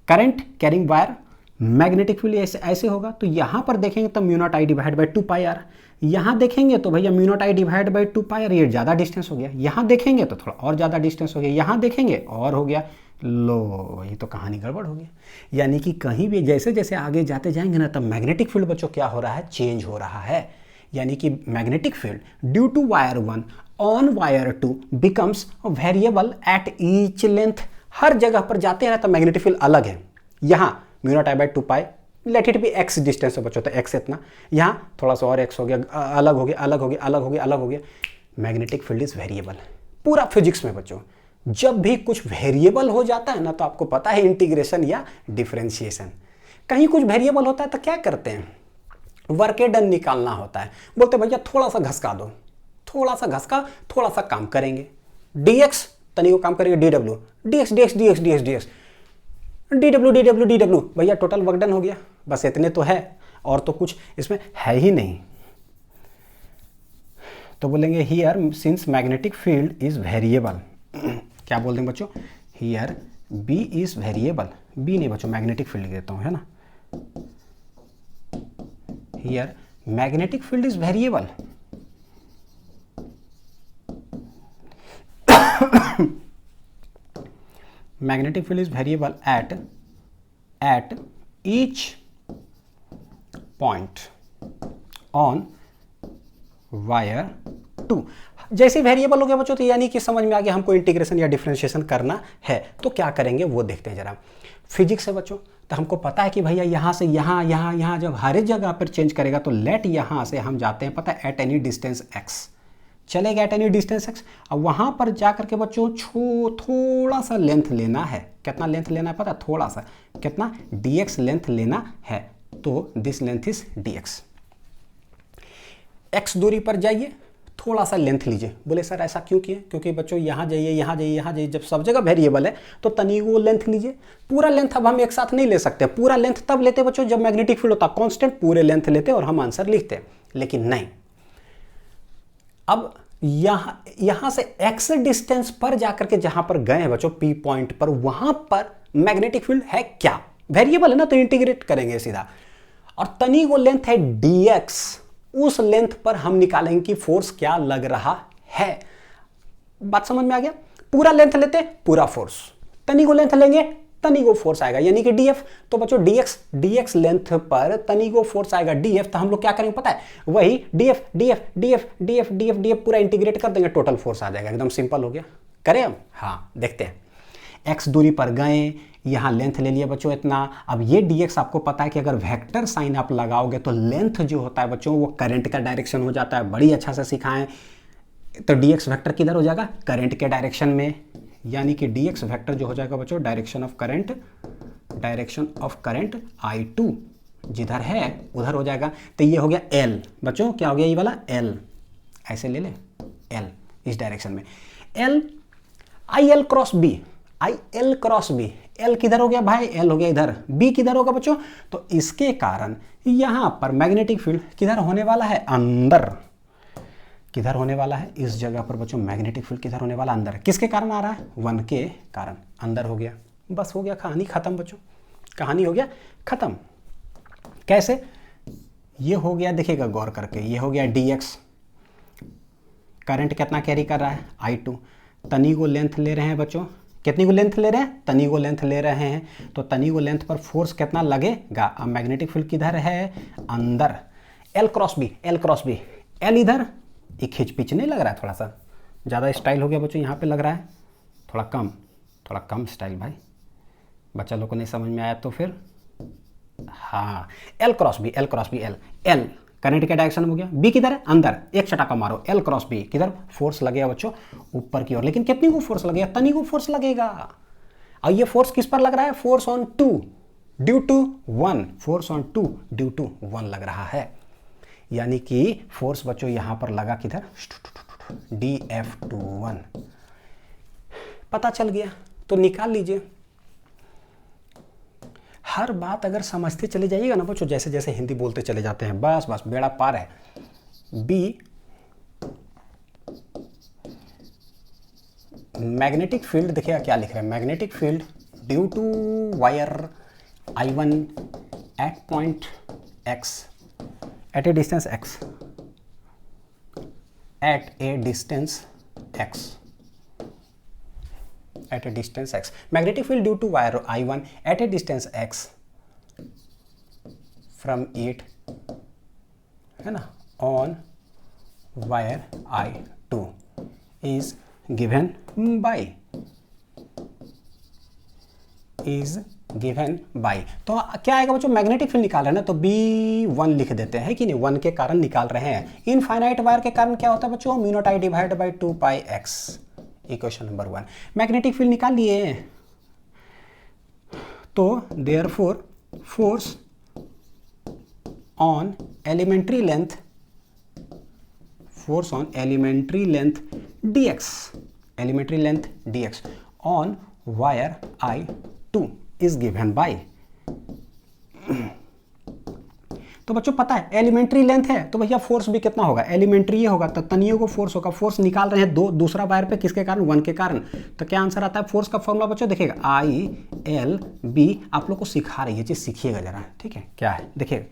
Speaker 1: Current carrying wire, magnetic field ऐसे होगा, तो यहां पर देखेंगे तो mu naught I divide by 2πr, यहां देखेंगे तो भैया mu naught I divide by 2πr, ये ज्यादा डिस्टेंस हो गया, यहां देखेंगे तो थोड़ा और ज्यादा डिस्टेंस हो गया, यहां देखेंगे और हो गया। लो, ये तो कहानी गड़बड़ हो गया। यानी कि कहीं भी जैसे जैसे आगे जाते जाएंगे ना, तब मैग्नेटिक फील्ड बच्चों क्या हो रहा है, चेंज हो रहा है। यानी कि magnetic field due to wire 1 on wire 2 becomes variable at each length. हर जगह पर जाते हैं ना तो मैग्नेटिक फील्ड अलग है। यहाँ mu naught I by 2π, let it be x distance है बच्चों, तो x इतना, यहाँ थोड़ा सा और x हो गया, अलग हो गया, अलग हो गया, अलग हो गया, अलग हो गया। Magnetic field is variable. पूरा फिजिक्स में बच्चों जब भी कुछ वेरिएबल हो जाता है ना, तो आपको पता है इंटीग्रेशन या डिफरेंशिएशन। कहीं कुछ वेरिएबल होता है तो क्या करते हैं, वर्क डन निकालना होता है, बोलते भैया थोड़ा सा घसका दो, थोड़ा सा घसका, थोड़ा सा काम करेंगे, dx तनी को काम करेंगे, dw dx dx dx dx dx dw dw dw, भैया टोटल वर्क डन हो गया। बस इतने तो है, और तो कुछ इसमें है ही नहीं। तो बोलेंगे here since magnetic field is variable, क्या बोल देंगे बच्चों, here b is variable, b नहीं बच्चों मैग्नेटिक फील्ड लिख देता हूं, है ना। Here magnetic field is variable, magnetic field is variable at each point on wire 2। जैसे वेरिएबल हो गया बच्चों, तो यानी कि समझ में आ गया हमको इंटीग्रेशन या डिफरेंशिएशन करना है। तो क्या करेंगे वो देखते हैं जरा। फिजिक्स है बच्चों, तो हमको पता है कि भैया यहाँ से यहाँ यहाँ यहाँ जब हर एक जगह पर चेंज करेगा, तो लेट यहाँ से हम जाते हैं, पता है, एट एनी डिस्टेंस x चलेगा, एट एनी डिस्टेंस x। अब वहाँ पर जा करके बच्चों थोड़ा सा लेंथ लेना है। कितना लेंथ लेना है पता है, थोड़ा सा, कितना, dx लेंथ लेना है। तो this length is dx। x दूरी पर जाइए, थोड़ा सा लेंथ लीजिए। बोले सर ऐसा क्यों किए, क्योंकि बच्चों यहाँ जाइए, यहाँ जाइए, यहाँ जाइए, जब सब जगह वेरिएबल है तो तनी वो लेंथ लीजिए। पूरा लेंथ अब हम एक साथ नहीं ले सकते। पूरा लेंथ तब लेते बच्चों जब मैग्नेटिक फील्ड होता कांस्टेंट, पूरे लेंथ लेते और हम आंसर लिखते, लेकिन नहीं। अब यहां से x डिस्टेंस पर जाकर के जहां पर गए हैं बच्चों P पॉइंट पर, वहां पर मैग्नेटिक फील्ड है क्या, वेरिएबल है ना, तो इंटीग्रेट करेंगे सीधा। और तनी वो लेंथ है dx, उस लेंथ पर हम निकालेंगे कि फोर्स क्या लग रहा है। बात समझ में आ गया। पूरा लेंथ लेते पूरा फोर्स, तनी को लेंथ लेंगे तनी को फोर्स आएगा, यानी कि df। तो बच्चों dx लेंथ पर तनी को फोर्स आएगा df। तो हम लोग क्या करेंगे पता है, वही df df df df df df पूरा इंटीग्रेट कर देंगे, टोटल फोर्स आ जाएगा। एकदम सिंपल हो गया। करें हम? हाँ, देखते हैं। x दूरी पर गए, यहाँ लेंथ ले लिया बच्चों इतना। अब ये dx आपको पता है कि अगर वेक्टर साइन आप लगाओगे तो लेंथ जो होता है बच्चों वो करंट का डायरेक्शन हो जाता है। बड़ी अच्छा से सिखाएं। तो dx वेक्टर किधर हो जाएगा, करंट के डायरेक्शन में, यानी कि dx वेक्टर जो हो जाएगा बच्चों डायरेक्शन ऑफ करंट I2 जिधर है उधर हो जाएगा। तो ये हो गया एल बच्चों, क्या हो गया ये वाला एल, ऐसे ले ले एल इस डायरेक्शन में। L I L cross B, I L cross B, L किधर हो गया भाई, एल हो गया इधर, बी किधर होगा बच्चों, तो इसके कारण यहां पर मैग्नेटिक फील्ड किधर होने वाला है, अंदर। किधर होने वाला है इस जगह पर बच्चों, मैग्नेटिक फील्ड किधर होने वाला, अंदर। किसके कारण आ रहा है, 1 के कारण, अंदर हो गया। बस हो गया, कहानी खत्म बच्चों, कहानी हो गया खत्म। कैसे, ये हो गया देखिएगा गौर करके, ये हो गया dx, करंट कितना कैरी कर रहा है, I2, तनी को लेंथ ले रहे हैं बच्चों, कितनी को लेंथ ले रहे हैं, तनी को लेंथ ले रहे हैं, तो तनी को लेंथ पर फोर्स कितना लगेगा। अब मैग्नेटिक फील्ड किधर है, अंदर। L cross B, L cross B, L इधर, एक खिंच पिच नहीं लग रहा है, थोड़ा सा ज़्यादा स्टाइल हो गया बच्चों, यहाँ पे लग रहा है थोड़ा कम स्टाइल भाई, बच्चा लोग को नहीं समझ में आया तो फिर हाँ, L cross B, L cross B, L, L current के डायरेक्शन में हो गया, बी किधर है, अंदर, एक चटाका मारो, एल क्रॉस बी किधर, फोर्स लगेगा बच्चों ऊपर की ओर, लेकिन कितनी को फोर्स लगेगा, तनी को फोर्स लगेगा। और ये फोर्स किस पर लग रहा है, force on 2 due to 1, force on 2 due to 1 लग रहा है, यानी कि फोर्स बच्चों यहां पर लगा किधर, DF21, पता चल गया। तो निकाल लीजिए, हर बात अगर समझते चले जाइएगा ना बच्चों, जैसे जैसे हिंदी बोलते चले जाते हैं, बस बस बेड़ा पार है। बी मैग्नेटिक फील्ड, देखिएगा क्या लिख रहा है, magnetic field due to wire I1 at point x at a distance x, at a distance x, at a distance x, magnetic field due to wire I1 at a distance x from it, है ना, on wire I2 is given by, तो क्या आएगा बच्चों, magnetic field निकाल रहे हैं ना, तो B1 लिख देते हैं कि नहीं, 1 के कारण निकाल रहे हैं। इनफाइनाइट वायर के कारण क्या होता है बच्चों, mu naught I divide by 2 pi x, equation number 1। Magnetic field निकाल लिए, तो therefore force on elementary length, force on elementary length dx, elementary length dx on wire I2 is given by, तो बच्चों पता है एलिमेंट्री लेंथ है, तो भैया फोर्स भी कितना होगा, एलिमेंट्री ये होगा, तो तनियों को फोर्स होगा, फोर्स निकाल रहे हैं दूसरा वायर पे, किसके कारण, 1 के कारण। तो क्या आंसर आता है, फोर्स का फॉर्मूला बच्चों देखिएगा, ILB, आप लोग को सिखा रही है चीज, सीखिएगा जरा, ठीक है, क्या है देखिएगा,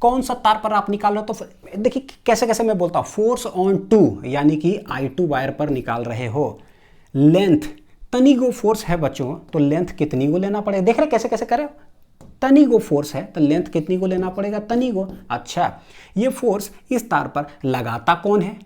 Speaker 1: कौन सा तार पर आप निकाल रहे हो, तो देखिए कैसे कैसे मैं बोलता हूँ, फोर्स ऑन 2 यानी कि I2 वायर पर निकाल रहे हो, लेंथ तनी को फोर्स है बच्चों, तो लेंथ कितनी को लेना पड़ेगा, देख रहे कैसे कैसे करे, तनी को फोर्स है तो लेंथ कितनी को लेना पड़ेगा, तनी को। अच्छा, ये फोर्स इस तार पर लगाता कौन है,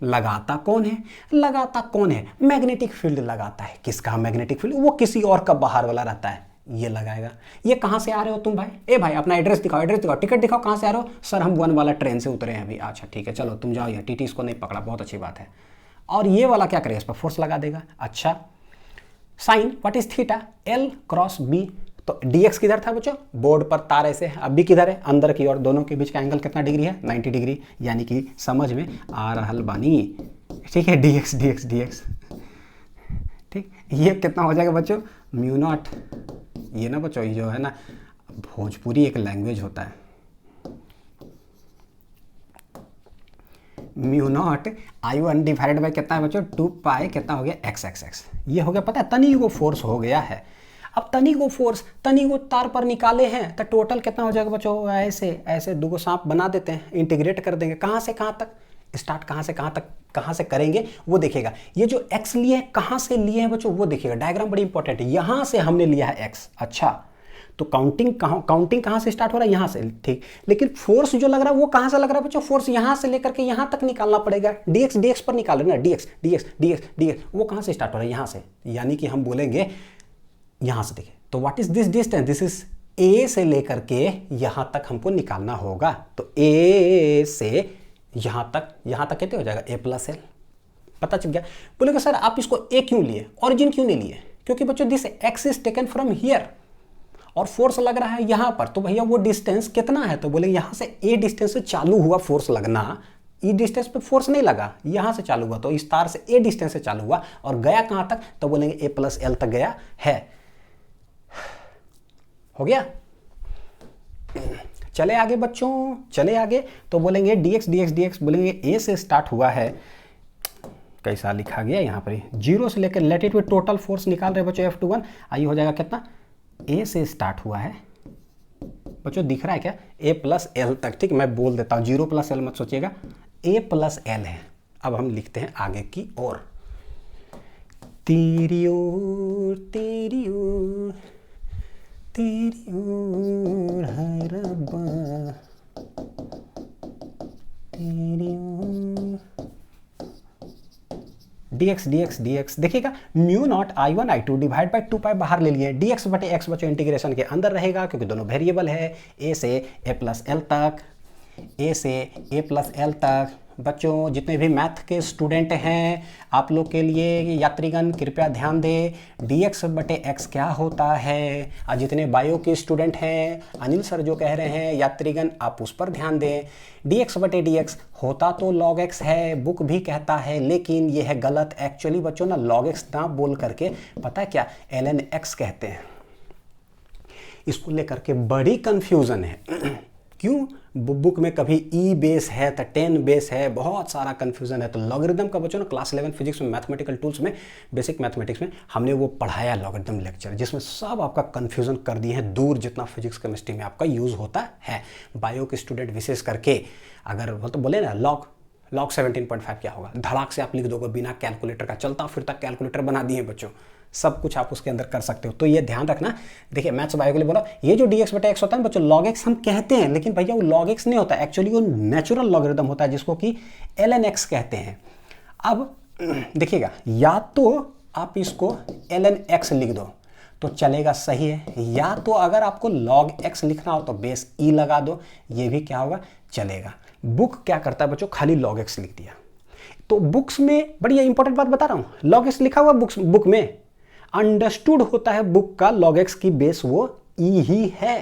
Speaker 1: लगाता कौन है, लगाता कौन है, मैग्नेटिक फील्ड लगाता है। किसका मैग्नेटिक फील्ड, वो किसी और का बाहर वाला रहता है, ये लगाएगा। ये कहाँ से आ रहे हो तुम भाई, ए भाई अपना एड्रेस दिखाओ, एड्रेस दिखाओ, टिकट दिखाओ, कहाँ से आ रहे हो, सर हम 1 वाला ट्रेन से उतरे हैं अभी। अच्छा ठीक है, चलो तुम जाओ, ये टीटी इसको नहीं पकड़ा, बहुत अच्छी बात है। और ये वाला क्या करेगा, इस पर फोर्स लगा देगा। अच्छा, sine what is theta, L cross B, तो dx किधर था बच्चों, बोर्ड पर तार ऐसे है, अब भी किधर है, अंदर की ओर, दोनों के बीच का एंगल कितना डिग्री है, 90 डिग्री, यानी कि समझ में आ रहल बानी, ठीक है, dx dx dx, ठीक। ये कितना हो जाएगा बच्चों, म्यू नॉट, ये ना बच्चों ये जो है ना, भोजपुरी एक लैंग्वेज होता है, mu naught I1 divided by कितना है बच्चों, 2 पाई कितना हो गया, x। ये हो गया, पता है तनी को फोर्स हो गया है। अब तनी को फोर्स, तनी को तार पर निकाले हैं, तो टोटल कितना हो जाएगा बच्चों, ऐसे ऐसे 2 सांप बना देते हैं, इंटीग्रेट कर देंगे, कहाँ से कहाँ तक, स्टार्ट कहाँ से कहाँ तक, कहाँ से करेंगे वो देखिएगा। ये जो x लिए हैं, कहाँ से लिए हैं बच्चों वो देखिएगा, डायग्राम बड़ी इंपॉर्टेंट है, यहाँ से हमने लिया है x। अच्छा, तो काउंटिंग कहाँ से स्टार्ट हो रहा है, यहाँ से, ठीक। लेकिन फोर्स जो लग रहा है वो कहाँ से लग रहा है बच्चों, फोर्स यहाँ से लेकर के यहाँ तक निकालना पड़ेगा, dx पर निकाल रहे ना, dx, वो कहाँ से स्टार्ट हो रहा है, यहाँ से, यानी कि हम बोलेंगे यहाँ से, देखिए, तो what is this distance, this is a से लेकर के यहाँ तक हमको निकालना होगा, तो a से यहाँ तक कितने हो जाएगा, a प्लस एल, पता चल गया। बोलेगा सर आप इसको a क्यों लिए, ओरिजिन क्यों नहीं लिए, क्योंकि बच्चों this x is taken from here, और फोर्स लग रहा है यहाँ पर, तो भैया वो डिस्टेंस कितना है, तो बोले यहाँ से ए डिस्टेंस से चालू हुआ फोर्स लगना, ई डिस्टेंस पे फोर्स नहीं लगा, यहाँ से चालू हुआ, तो इस तार से ए डिस्टेंस से चालू हुआ और गया कहाँ तक, तो बोलेंगे ए प्लस एल तक गया है। हो गया। चले आगे बच्चों, चले आगे, तो बोलेंगे dx dx dx, बोलेंगे ए से स्टार्ट हुआ है, कैसा लिखा गया यहाँ पर, 0 से लेकर let it with total force निकाल रहे बच्चों F21, आइए हो जाएगा कितना, ए से स्टार्ट हुआ है बच्चों, दिख रहा है क्या, ए प्लस एल तक, ठीक, मैं बोल देता हूँ, 0 प्लस एल मत सोचिएगा, ए प्लस एल है। अब हम लिखते हैं आगे की ओर, तेरी ओर तेरी ओर तेरी ओर है रब्बा तेरी ओर, dx dx dx देखिएगा, mu naught I1 I2 divide by 2 पाई बाहर ले लिए, dx बटे x बच्चों इंटीग्रेशन के अंदर रहेगा क्योंकि दोनों वेरिएबल है, a से a प्लस एल तक, a से a प्लस एल तक। बच्चों जितने भी मैथ के स्टूडेंट हैं आप लोग के लिए यात्रीगण कृपया ध्यान दें, dx बटे x क्या होता है, और जितने बायो के स्टूडेंट हैं अनिल सर जो कह रहे हैं यात्रीगण आप उस पर ध्यान दें, dx बटे dx होता तो log x है, बुक भी कहता है, लेकिन ये है गलत। एक्चुअली बच्चों ना log x ना बोल करके पता है क्या ln x कहते हैं, इसको लेकर के बड़ी कंफ्यूजन है। क्यों, बुक में कभी ई बेस है तो 10 बेस है, बहुत सारा कंफ्यूजन है। तो लॉगरिदम का बच्चों ना क्लास 11 फिजिक्स में मैथमेटिकल टूल्स में बेसिक मैथमेटिक्स में हमने वो पढ़ाया लॉगरिदम लेक्चर, जिसमें सब आपका कंफ्यूजन कर दिए हैं दूर, जितना फिजिक्स केमिस्ट्री में आपका यूज़ होता है। बायो के स्टूडेंट विशेष करके अगर तो बोले ना लॉग 17.5 क्या होगा, धड़ाक से आप लिख दोगे बिना कैलकुलेटर का, चलता फिरता कैलकुलेटर बना दिए बच्चों, सब कुछ आप उसके अंदर कर सकते हो। तो ये ध्यान रखना। देखिए मैथ्स बायो के लिए बोला, ये जो dx बटा x होता है ना बच्चों, log x हम कहते हैं, लेकिन भैया वो log x नहीं होता, एक्चुअली वो नेचुरल लॉगरिदम होता है जिसको कि ln x कहते हैं। अब देखिएगा, या तो आप इसको ln x लिख दो तो चलेगा, सही है, या तो अगर आपको log x लिखना हो तो बेस e लगा दो, ये भी क्या होगा, चलेगा। बुक क्या करता है बच्चों, खाली log x लिख दिया। तो बुक्स में बड़ी इंपॉर्टेंट बात बता रहा हूं, log x लिखा हुआ बुक में, अंडरस्टूड होता है बुक का log x की बेस वो e ही है,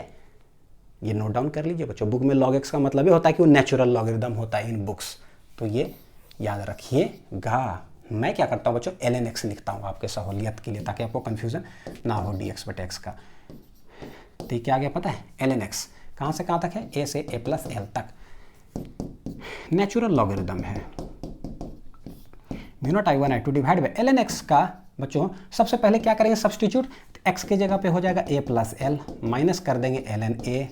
Speaker 1: ये नोट डाउन कर लीजिए बच्चों। बुक में log x का मतलब ये होता है कि वो नेचुरल लॉगरिदम होता है इन बुक्स, तो ये याद रखिएगा। मैं क्या करता हूँ बच्चों, ln x लिखता हूँ आपके सहूलियत के लिए, ताकि आपको कंफ्यूजन ना हो dx बटे x का। तो क्या आ गया पता है, ln x कहाँ से कहाँ तक है, a से a प्लस एल तक, नेचुरल लॉगरिदम है। Mu naught I1 I2 divide by ln x का बच्चों सबसे पहले क्या करेंगे, सब्स्टिट्यूट, x के जगह पे हो जाएगा a प्लस एल, माइनस कर देंगे ln a,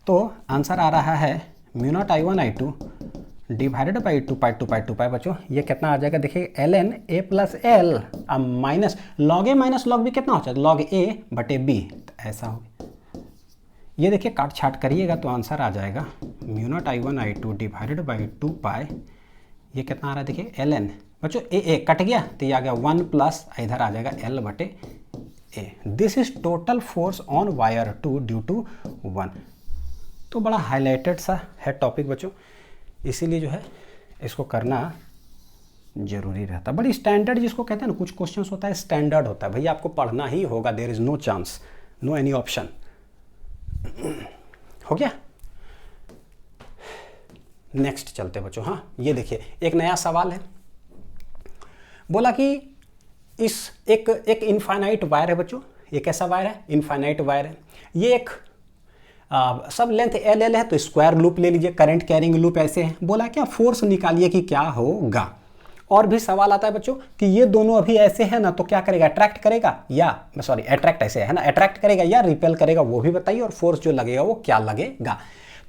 Speaker 1: तो आंसर आ रहा है mu naught I1 I2 divided by 2 पाई बच्चों, ये कितना आ जाएगा, देखिए ln a प्लस एल, अब माइनस लॉग ए माइनस लॉग बी कितना हो जाएगा, लॉग ए बटे बी, तो ऐसा हो। ये देखिए काट छाट करिएगा तो आंसर आ जाएगा mu naught I1 I2 divided by 2 पाई, ये कितना आ रहा है देखिए ln बच्चों ए कट गया तो ये आ गया 1 प्लस इधर आ जाएगा l बटे A. This is total force on wire 2 due to 1। तो बड़ा हाईलाइटेड सा है टॉपिक बच्चों, इसीलिए जो है इसको करना जरूरी रहता है। बड़ी स्टैंडर्ड जिसको कहते हैं ना, कुछ क्वेश्चंस होता है स्टैंडर्ड होता है, भैया आपको पढ़ना ही होगा, there is no chance, no any option. हो गया, नेक्स्ट चलते बच्चों। हाँ ये देखिए एक नया सवाल है, बोला कि इस एक इनफाइनाइट वायर है बच्चों, ये कैसा वायर है, इनफाइनाइट वायर है, ये एक सब लेंथ एल है, तो स्क्वायर लूप ले लीजिए, करंट कैरिंग लूप ऐसे है। बोला क्या, फोर्स निकालिए कि क्या होगा। और भी सवाल आता है बच्चों कि ये दोनों अभी ऐसे है ना, तो क्या करेगा, अट्रैक्ट करेगा या सॉरी अट्रैक्ट ऐसे है ना, अट्रैक्ट करेगा या रिपेल करेगा, वो भी बताइए, और फोर्स जो लगेगा वो क्या लगेगा।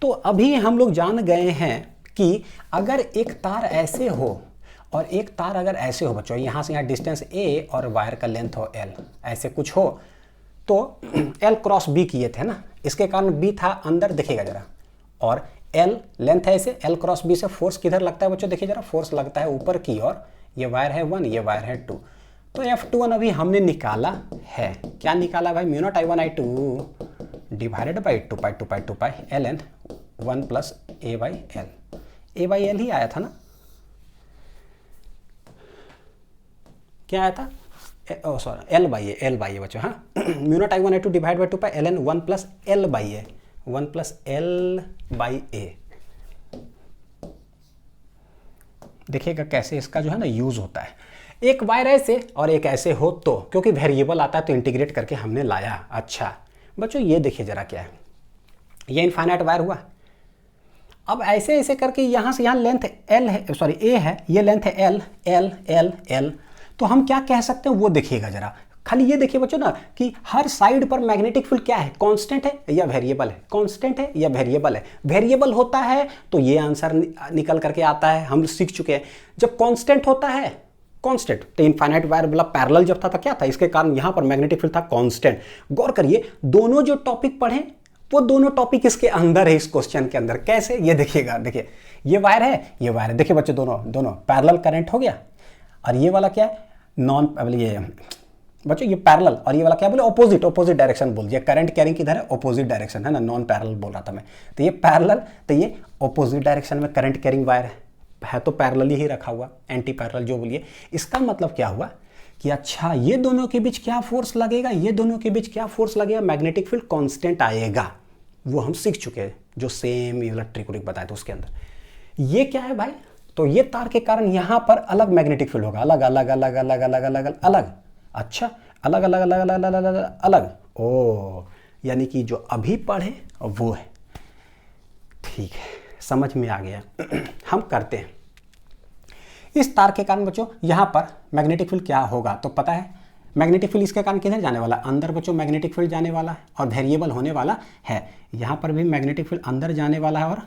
Speaker 1: तो अभी हम लोग जान गए हैं कि अगर एक तार ऐसे हो और एक तार अगर ऐसे हो बच्चों, यहाँ से यहाँ डिस्टेंस a और वायर का लेंथ हो l, ऐसे कुछ हो, तो l क्रॉस b किए थे ना, इसके कारण b था अंदर, देखिएगा जरा, और l लेंथ है ऐसे, l क्रॉस b से फोर्स किधर लगता है बच्चों, देखिए जरा, फोर्स लगता है ऊपर की ओर, ये वायर है 1, ये वायर है 2, तो F21 अभी हमने निकाला है। क्या निकाला भाई, mu naught I1 I2 divided by 2 pi ln 1 plus a by L ही आया था ना, क्या आया था, सॉरी एल बाई ए बच्चों, हाँ mu naught I1 I2 divide by 2 pi ln 1 plus L by A, 1 plus L by A. देखिएगा कैसे इसका जो है ना यूज होता है, एक वायर ऐसे और एक ऐसे हो तो, क्योंकि वेरिएबल आता है तो इंटीग्रेट करके हमने लाया। अच्छा बच्चों ये देखिए जरा क्या है, ये इनफाइनाइट वायर हुआ, अब ऐसे ऐसे करके यहाँ से यहाँ लेंथ एल है, सॉरी ए है, ये लेंथ है एल एल एल एल, तो हम क्या कह सकते हैं वो देखिएगा जरा, खाली ये देखिए बच्चों ना कि हर साइड पर मैग्नेटिक फील्ड क्या है, कांस्टेंट है या वेरिएबल है, कांस्टेंट है या वेरिएबल है। वेरिएबल होता है तो ये आंसर निकल करके आता है, हम सीख चुके हैं। जब कांस्टेंट होता है, कांस्टेंट, तो इनफाइनाइट वायर वाला पैरेलल जब था तो क्या था, इसके कारण यहां पर मैग्नेटिक फील्ड था कांस्टेंट। गौर करिए दोनों जो टॉपिक पढ़े वो दोनों टॉपिक इसके अंदर है, इस क्वेश्चन के अंदर। कैसे, ये देखिएगा, देखिए ये वायर है, ये वायर है, देखिए बच्चे दोनों पैरेलल करंट हो गया, और ये वाला क्या है नॉन, ये बच्चों ये पैरेलल, और ये वाला क्या बोले ऑपोजिट डायरेक्शन बोल दिया, करंट कैरिंग किधर है, ऑपोजिट डायरेक्शन है ना, नॉन पैरेलल बोल रहा था मैं, तो ये पैरेलल, तो ये ऑपोजिट डायरेक्शन में करंट कैरिंग वायर है तो पैरेलल ही रखा हुआ, एंटी पैरेलल जो बोलिए। इसका मतलब क्या हुआ कि अच्छा ये दोनों के बीच क्या फोर्स लगेगा, ये दोनों के बीच क्या फोर्स लगेगा, मैग्नेटिक फील्ड कांस्टेंट आएगा, वो हम सीख चुके हैं, जो सेम इलेक्ट्रिक बताया था उसके अंदर। ये क्या है भाई, तो ये तार के कारण यहां पर अलग मैग्नेटिक फील्ड होगा, अलग अलग अलग अलग अलग अलग अलग, अच्छा अलग अलग अलग अलग अलग अलग अलग, ओ यानी कि जो अभी पढ़े वो है, ठीक है समझ में आ गया। हम करते हैं, इस तार के कारण बच्चों यहां पर मैग्नेटिक फील्ड क्या होगा, तो पता है मैग्नेटिक फील्ड इसके कारण किधर जाने वाला, अंदर बच्चों मैग्नेटिक फील्ड जाने वाला है और वेरिएबल होने वाला है। यहां पर भी मैग्नेटिक फील्ड अंदर जाने वाला है और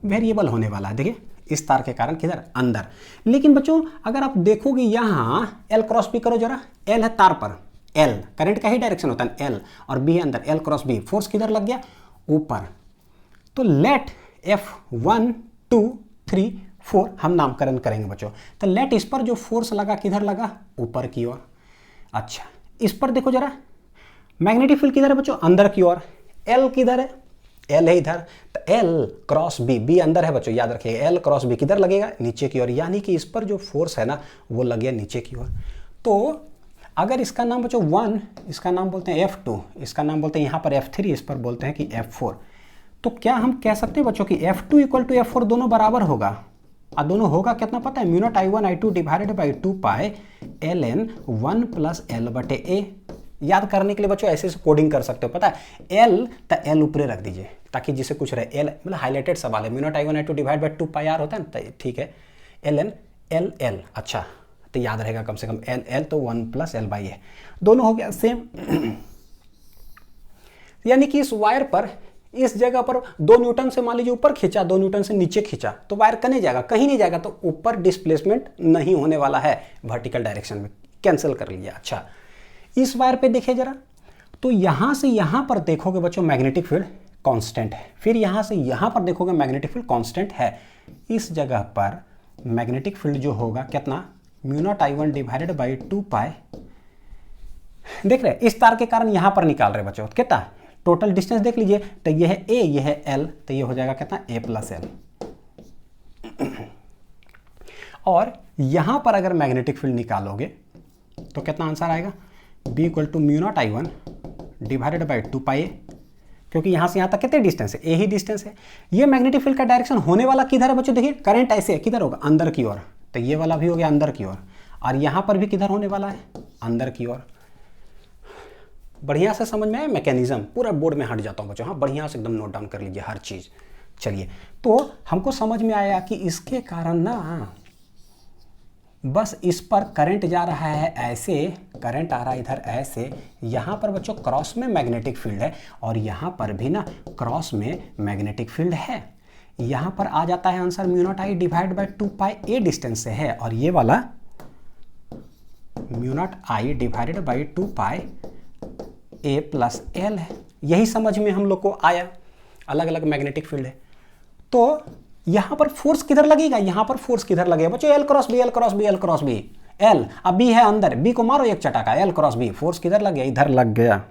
Speaker 1: वेरिएबल होने वाला है, देखिए इस तार के कारण किधर अंदर। लेकिन बच्चों अगर आप देखोगे यहां एल क्रॉस बी करो जरा, एल है तार पर, एल करंट का ही डायरेक्शन होता है एल, और बी है अंदर, एल क्रॉस बी, फोर्स किधर लग गया ऊपर, तो लेट F1 2 3 4 हम नामकरण करेंगे बच्चों, तो लेट इस पर जो फोर्स लगा किधर लगा, ऊपर की ओर। अच्छा इस पर देखो जरा मैग्नेटिक फील्ड किधर है बच्चों, अंदर की ओर, एल किधर है, एल है इधर, तो एल क्रॉस बी, बी अंदर है बच्चों याद रखिएगा, एल क्रॉस बी किधर लगेगा, नीचे की ओर, यानी कि इस पर जो फोर्स है ना वो लग गया नीचे की ओर। तो अगर इसका नाम बच्चों 1, इसका नाम बोलते हैं F2, इसका नाम बोलते हैं यहाँ पर F3, इस पर बोलते हैं कि F4, तो क्या हम कह सकते हैं बच्चों कि F2 इक्वल टू F4 दोनों बराबर होगा, और दोनों होगा कितना पता है, mu naught I1 I2 divided by 2 pi ln 1 plus L बटे ए। याद करने के लिए बच्चों ऐसे कोडिंग कर सकते हो, पता है एल तो एल ऊपरे रख दीजिए ताकि जिसे कुछ रहे, एल मतलब हाईलाइटेड सवाल है, mu naught I1 I2 divide by 2 pi R होता है ना, ठीक है ln एल एल, अच्छा तो याद रहेगा कम से कम, एल एल तो 1 प्लस एल बाई ए, दोनों हो गया सेम। यानी कि इस वायर पर इस जगह पर 2 न्यूटन से मान लीजिए ऊपर खींचा, 2 न्यूटन से नीचे खींचा, तो वायर कहीं जाएगा, कहीं नहीं जाएगा, तो ऊपर डिस्प्लेसमेंट नहीं होने वाला है वर्टिकल डायरेक्शन में, कैंसिल कर लीजिए। अच्छा इस वायर पे देखिए जरा, तो यहां से यहां पर देखोगे बच्चों मैग्नेटिक फील्ड कांस्टेंट है, फिर यहां से यहां पर देखोगे मैग्नेटिक फील्ड कांस्टेंट है, इस जगह पर मैग्नेटिक फील्ड जो होगा कितना, mu naught I1 divided by 2 पाई, देख रहे इस तार के कारण यहां पर निकाल रहे बच्चों कितना, टोटल डिस्टेंस देख लीजिए, तो ये है ए, ये है एल, तो ये हो जाएगा कितना ए प्लस एल। और यहां पर अगर मैग्नेटिक फील्ड निकालोगे तो कितना आंसर आएगा, B equal to mu naught I1 divided by 2 pi, क्योंकि यहां से यहां तक कितने डिस्टेंस है, ए ही डिस्टेंस है। ये मैग्नेटिक फील्ड का डायरेक्शन होने वाला किधर है बच्चों, देखिए करंट ऐसे किधर होगा, अंदर की ओर, तो ये वाला भी हो गया अंदर की ओर, और यहां पर भी किधर होने वाला है, अंदर की ओर। बढ़िया से समझ में आया मैकेनिज्म, पूरा बोर्ड में हट जाता हूं बच्चों, हाँ बढ़िया से एकदम नोट डाउन कर लीजिए हर चीज। चलिए तो हमको समझ में आया कि इसके कारण ना बस इस पर करंट जा रहा है ऐसे, करंट आ रहा है इधर ऐसे, यहां पर बच्चों क्रॉस में मैग्नेटिक फील्ड है, और यहां पर भी ना क्रॉस में मैग्नेटिक फील्ड है। यहां पर आ जाता है answer mu naught I divide by 2 pi A distance से है, और ये वाला mu naught I divided by 2 pi A plus L है। यही समझ में हम लोग को आया, अलग अलग मैग्नेटिक फील्ड है। तो यहां पर फोर्स किधर लगेगा, यहां पर फोर्स किधर लगेगा बच्चों, L cross B, L cross B, L cross B, L, अब बी है अंदर, बी को मारो एक चटाका, एल क्रॉस बी, फोर्स किधर लग गया, इधर लग गया,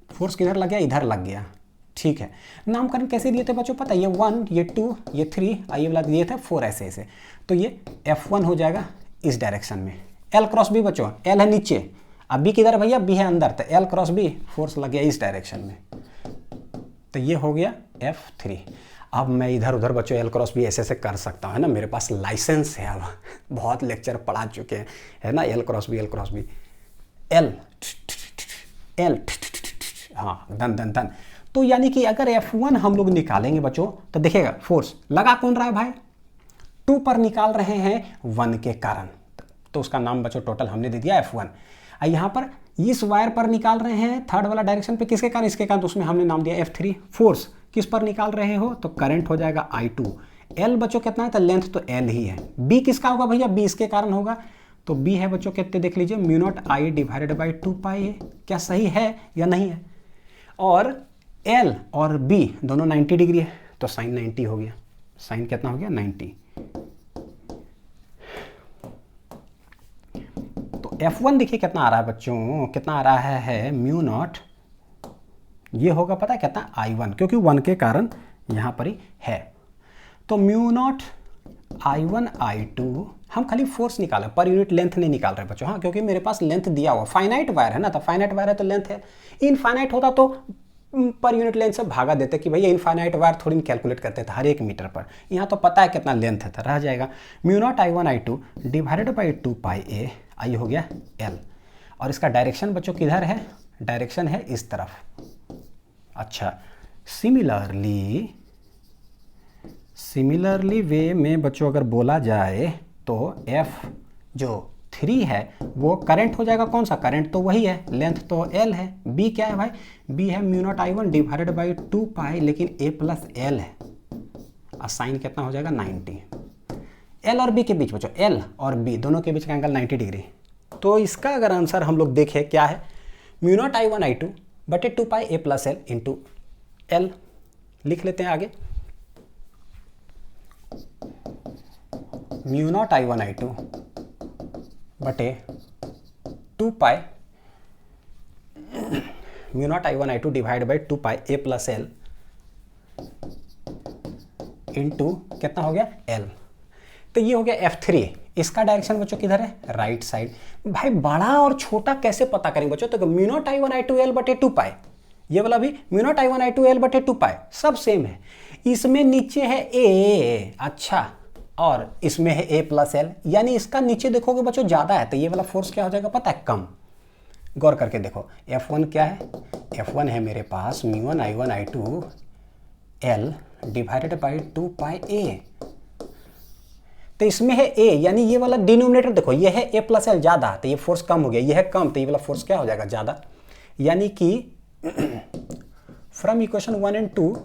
Speaker 1: फोर्स किधर लग गया, इधर लग गया, ठीक है। नामकरण कैसे दिए थे बच्चों पता है, ये 1, ये 2, ये 3, ये वाला दिए थे 4, ऐसे ऐसे, तो ये F1 हो जाएगा इस डायरेक्शन में, एल क्रॉस बी बच्चों, एल है नीचे, अब बी किधर है भैया, बी है अंदर, तो एल क्रॉस बी फोर्स लग गया इस डायरेक्शन में, तो ये हो गया F3। अब मैं इधर उधर बच्चों एल क्रॉस बी ऐसे ऐसे कर सकता हूँ, है ना, मेरे पास लाइसेंस है, अब बहुत लेक्चर पढ़ा चुके हैं, है ना, L cross B L L, हाँ डन डन डन। तो यानी कि अगर F1 हम लोग निकालेंगे बच्चों तो देखिएगा फोर्स लगा कौन रहा है भाई, 2 पर निकाल रहे हैं 1 के कारण, तो उसका नाम बच्चों टोटल हमने दे दिया F1। यहाँ पर इस वायर पर निकाल रहे हैं थर्ड वाला डायरेक्शन पे, किसके कारण, इसके कारण, तो उसमें हमने नाम दिया F3। फोर्स किस पर निकाल रहे हो, तो करंट हो जाएगा I2। L बच्चों कितना है, तो लेंथ तो L ही है। B किसका होगा भैया, B इसके कारण होगा, तो B है बच्चों कितने देख लीजिए, mu naught I divided by 2πa। क्या सही है या नहीं है, और L और B दोनों 90 डिग्री है, तो साइन 90 हो गया, साइन कितना हो गया 90। तो F1 देखिए कितना आ रहा है बच्चों, कितना आ रहा है म्यू नॉट, ये होगा पता है कितना I1, क्योंकि 1 के कारण यहाँ पर ही है, तो म्यू नॉट I1 I2। हम खाली फोर्स निकालें, पर यूनिट लेंथ नहीं निकाल रहे बच्चों, हाँ, क्योंकि मेरे पास लेंथ दिया हुआ, फाइनाइट वायर है ना, तो फाइनाइट वायर है तो लेंथ है, इनफाइनाइट होता तो पर यूनिट लेंथ से भागा देते कि भैया इनफाइनाइट वायर थोड़ी कैलकुलेट करते थे हर 1 मीटर पर, यहाँ तो पता है कितना लेंथ है, तो रह जाएगा mu naught I1 I2 divided by 2πa, आई हो गया L। और इसका डायरेक्शन बच्चों किधर है, डायरेक्शन है इस तरफ। अच्छा, सिमिलरली वे में बच्चों अगर बोला जाए तो F जो 3 है वो करंट हो जाएगा, कौन सा करंट, तो वही है, लेंथ तो L है। B क्या है भाई, B है mu naught I1 divided by 2π, लेकिन A प्लस L है, और साइन कितना हो जाएगा 90। L और B के बीच बच्चों, L और B दोनों के बीच का एंगल 90 डिग्री। तो इसका अगर आंसर हम लोग देखें क्या है, म्यू नॉट I1 I2 बटे 2π A plus L into L, लिख लेते हैं आगे, म्यू नॉट I1 I2 बटे 2π mu naught I1 I2 divide by 2π A plus L into कितना हो गया L। तो ये हो गया F3। इसका डायरेक्शन बच्चों किधर है, राइट साइड। भाई बड़ा और छोटा कैसे पता करेंगे बच्चों, तो mu naught I1 I2 L बटे 2π, ये वाला भी mu naught I1 I2 L बटे 2π, सब सेम है। इसमें नीचे है A, अच्छा, और इसमें है A प्लस L, यानी इसका नीचे देखोगे बच्चों ज़्यादा है, तो ये वाला फोर्स क्या हो जाएगा पता है, कम। गौर करके देखो, F1 क्या है, F1 है मेरे पास mu one I1 I2 L divided by 2πa, तो इसमें है A, यानी ये वाला डिनोमिनेटर देखो, ये है A प्लस L ज़्यादा, तो ये फोर्स कम हो गया, ये है कम, तो ये वाला फोर्स क्या हो जाएगा ज़्यादा। यानी कि from equation 1 and 2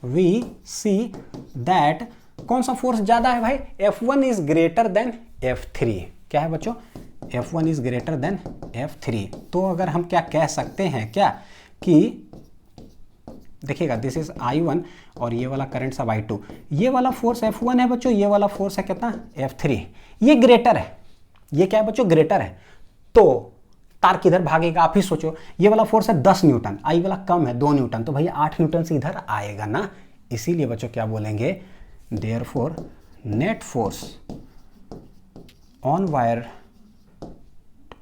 Speaker 1: we see that कौन सा फोर्स ज़्यादा है भाई, F1 is greater than F3। क्या है बच्चों, F1 is greater than F3। तो अगर हम क्या कह सकते हैं, क्या कि देखिएगा दिस इज I1 और ये वाला करंट सब I2, ये वाला फोर्स F1 है बच्चों, ये वाला फोर्स है कितना F3, ये ग्रेटर है, ये क्या है बच्चों ग्रेटर है, तो तार किधर भागेगा आप ही सोचो, ये वाला फोर्स है 10 न्यूटन, आई वाला कम है 2 न्यूटन, तो भैया 8 न्यूटन से इधर आएगा ना, इसीलिए बच्चों क्या बोलेंगे, therefore net force on wire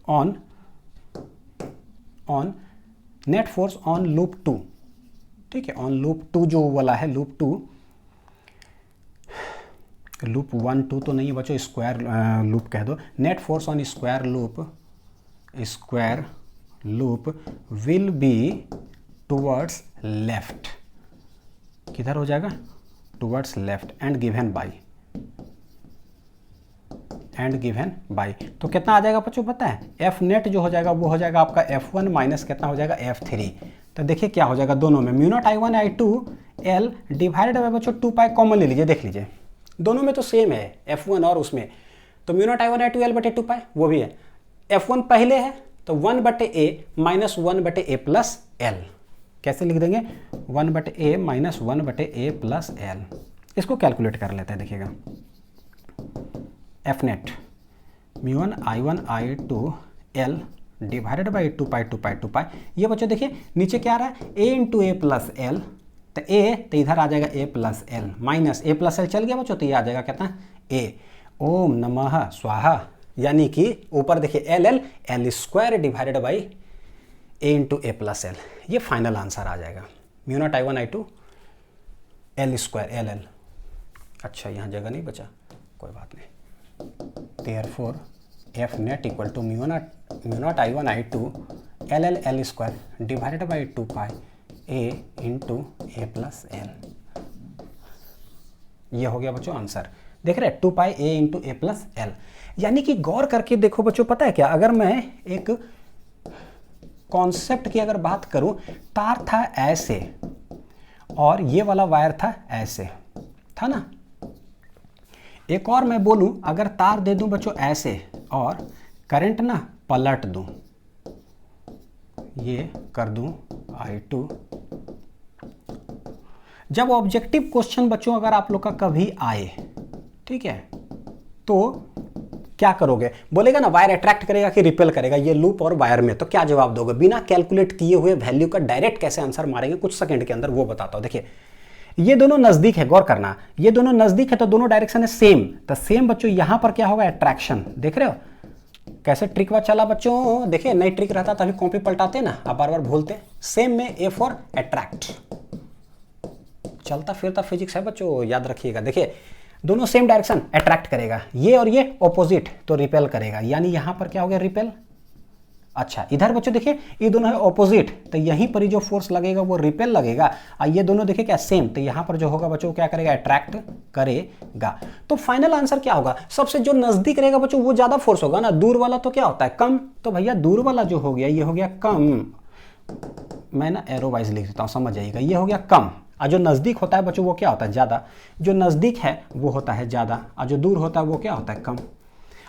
Speaker 1: on net force on loop 2, ठीक है, ऑन लूप 2 जो वाला है, लूप 1 2 तो नहीं है बच्चों, स्क्वायर लूप कह दो, net force on square loop will be towards left, किधर हो जाएगा, towards left, and given by, तो कितना आ जाएगा बच्चों पता है, एफ नेट जो हो जाएगा वो हो जाएगा आपका F1 माइनस कितना हो जाएगा F3। तो देखिए क्या हो जाएगा दोनों में, mu naught I1 I2 L divided by बच्चों 2π कॉमन ले लीजिए, देख लीजिए दोनों में तो सेम है F1 और उसमें, तो mu naught I1 I2 L बटे 2π वो भी है, F1 पहले है तो 1 बटे A माइनस 1 बटे A प्लस L, कैसे लिख देंगे 1 बटे A माइनस 1 बटे A प्लस L, इसको कैलकुलेट कर लेते हैं, देखिएगा F net mu one I1 I2 L divided by 2π, ये बच्चों देखिए नीचे क्या आ रहा है A into A plus L, तो A तो इधर आ जाएगा A plus L minus A plus L चल गया बच्चों, तो ये आ जाएगा कितना A, ओम नमः स्वाहा, यानी कि ऊपर देखिए L L L square divided by a into a plus L, ये फाइनल आंसर आ जाएगा। Mu naught I1 I2 L square L L. अच्छा यहाँ जगह नहीं बचा, कोई बात नहीं। Therefore F net equal to mu naught I1 I2 L L L square divided by 2 pi a into a plus L. ये हो गया बच्चों आंसर, देख रहे हैं 2 pi a into a plus L. यानी कि गौर करके देखो बच्चों, पता है क्या, अगर मैं एक कॉन्सेप्ट की अगर बात करूं, तार था ऐसे और ये वाला वायर था ऐसे, था ना। एक और मैं बोलूं, अगर तार दे दूं बच्चों ऐसे और करंट ना पलट दूं, ये कर दूं I2। जब ऑब्जेक्टिव क्वेश्चन बच्चों अगर आप लोग का कभी आए, ठीक है, तो क्या करोगे, बोलेगा ना वायर अट्रैक्ट करेगा कि रिपेल करेगा, ये लूप और वायर में, तो क्या जवाब दोगे? बिना कैलकुलेट किए हुए वैल्यू का डायरेक्ट कैसे आंसर मारेंगे कुछ सेकंड के अंदर, वो बताता हूं। देखिए ये दोनों नजदीक है, गौर करना, ये दोनों नजदीक है तो दोनों डायरेक्शन है सेम, तो सेम बच्चों यहां पर क्या होगा, अट्रैक्शन। देख रहे हो कैसे ट्रिक हुआ चला बच्चों, देखिए नई ट्रिक रहता तभी कॉपी पलटाते ना, आप बार बार भूलते। सेम में ए फॉर अट्रैक्ट, चलता फिरता फिजिक्स है बच्चों, याद रखिएगा। देखिए दोनों सेम डायरेक्शन, अट्रैक्ट करेगा, ये और ये ऑपोजिट तो रिपेल करेगा, यानी यहां पर क्या हो गया, रिपेल। अच्छा इधर बच्चों देखिए ये दोनों है ऑपोजिट, तो यहीं पर ही जो फोर्स लगेगा वो रिपेल लगेगा, और ये दोनों देखिए क्या सेम, तो यहां पर जो होगा बच्चों क्या करेगा, अट्रैक्ट करेगा। तो फाइनल आंसर क्या होगा, सबसे जो नजदीक रहेगा बच्चों वो ज्यादा फोर्स होगा ना, दूर वाला तो क्या होता है कम, तो भैया दूर वाला जो हो गया ये हो गया कम। मैं ना एरो वाइज लिख देता हूं, समझ जाइएगा, ये हो गया कम, और जो नज़दीक होता है बच्चों वो क्या होता है ज़्यादा, जो नज़दीक है वो होता है ज़्यादा, और जो दूर होता है वो क्या होता है कम।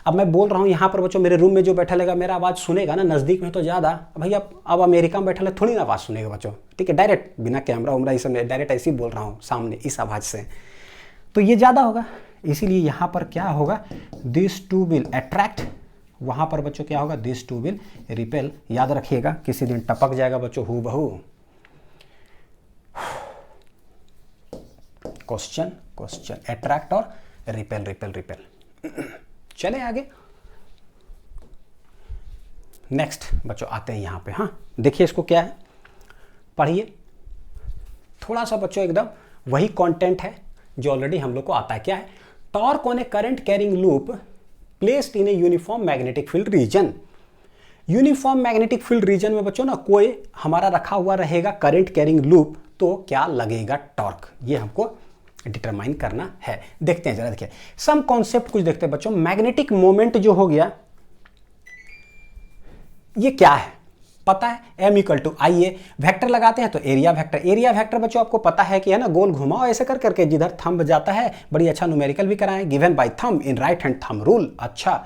Speaker 1: अब मैं बोल रहा हूँ यहाँ पर बच्चों, मेरे रूम में जो बैठा रहेगा मेरा आवाज़ सुनेगा ना, नज़दीक में तो ज़्यादा, भैया अब अमेरिका में बैठा है थोड़ी ना आवाज़ सुनेगा बच्चों, ठीक है, डायरेक्ट बिना कैमरा उमरा इस समय डायरेक्ट ऐसे ही बोल रहा हूँ सामने इस आवाज़ से, तो ये ज़्यादा होगा, इसीलिए यहाँ पर क्या होगा, दिस टू विल अट्रैक्ट, वहाँ पर बच्चों क्या होगा, दिस टू विल रिपेल। याद रखिएगा, किसी दिन टपक जाएगा बच्चों हूबहू क्वेश्चन अट्रैक्ट और रिपेल रिपेल रिपेल। चले आगे, नेक्स्ट बच्चों आते हैं यहां पे। हाँ देखिए इसको क्या है, पढ़िए थोड़ा सा बच्चों, एकदम वही कंटेंट है जो ऑलरेडी हम लोग को आता है। क्या है, torque on a current carrying loop placed in a uniform magnetic field reason. Uniform magnetic field region में बच्चों ना कोई हमारा रखा हुआ रहेगा करंट कैरिंग लूप, तो क्या लगेगा टॉर्क, ये हमको डिटरमाइन करना है। देखते हैं जरा, देखिए सम कॉन्सेप्ट कुछ देखते हैं बच्चों। मैग्नेटिक मोमेंट जो हो गया ये क्या है पता है, m इक्वल टू आइए वेक्टर लगाते हैं तो एरिया वेक्टर, एरिया वेक्टर बच्चों आपको पता है कि है ना, गोल घुमाओ ऐसे कर करके जिधर थंब जाता है, बड़ी अच्छा न्यूमेरिकल भी कराएं, given by thumb in right hand thumb rule. अच्छा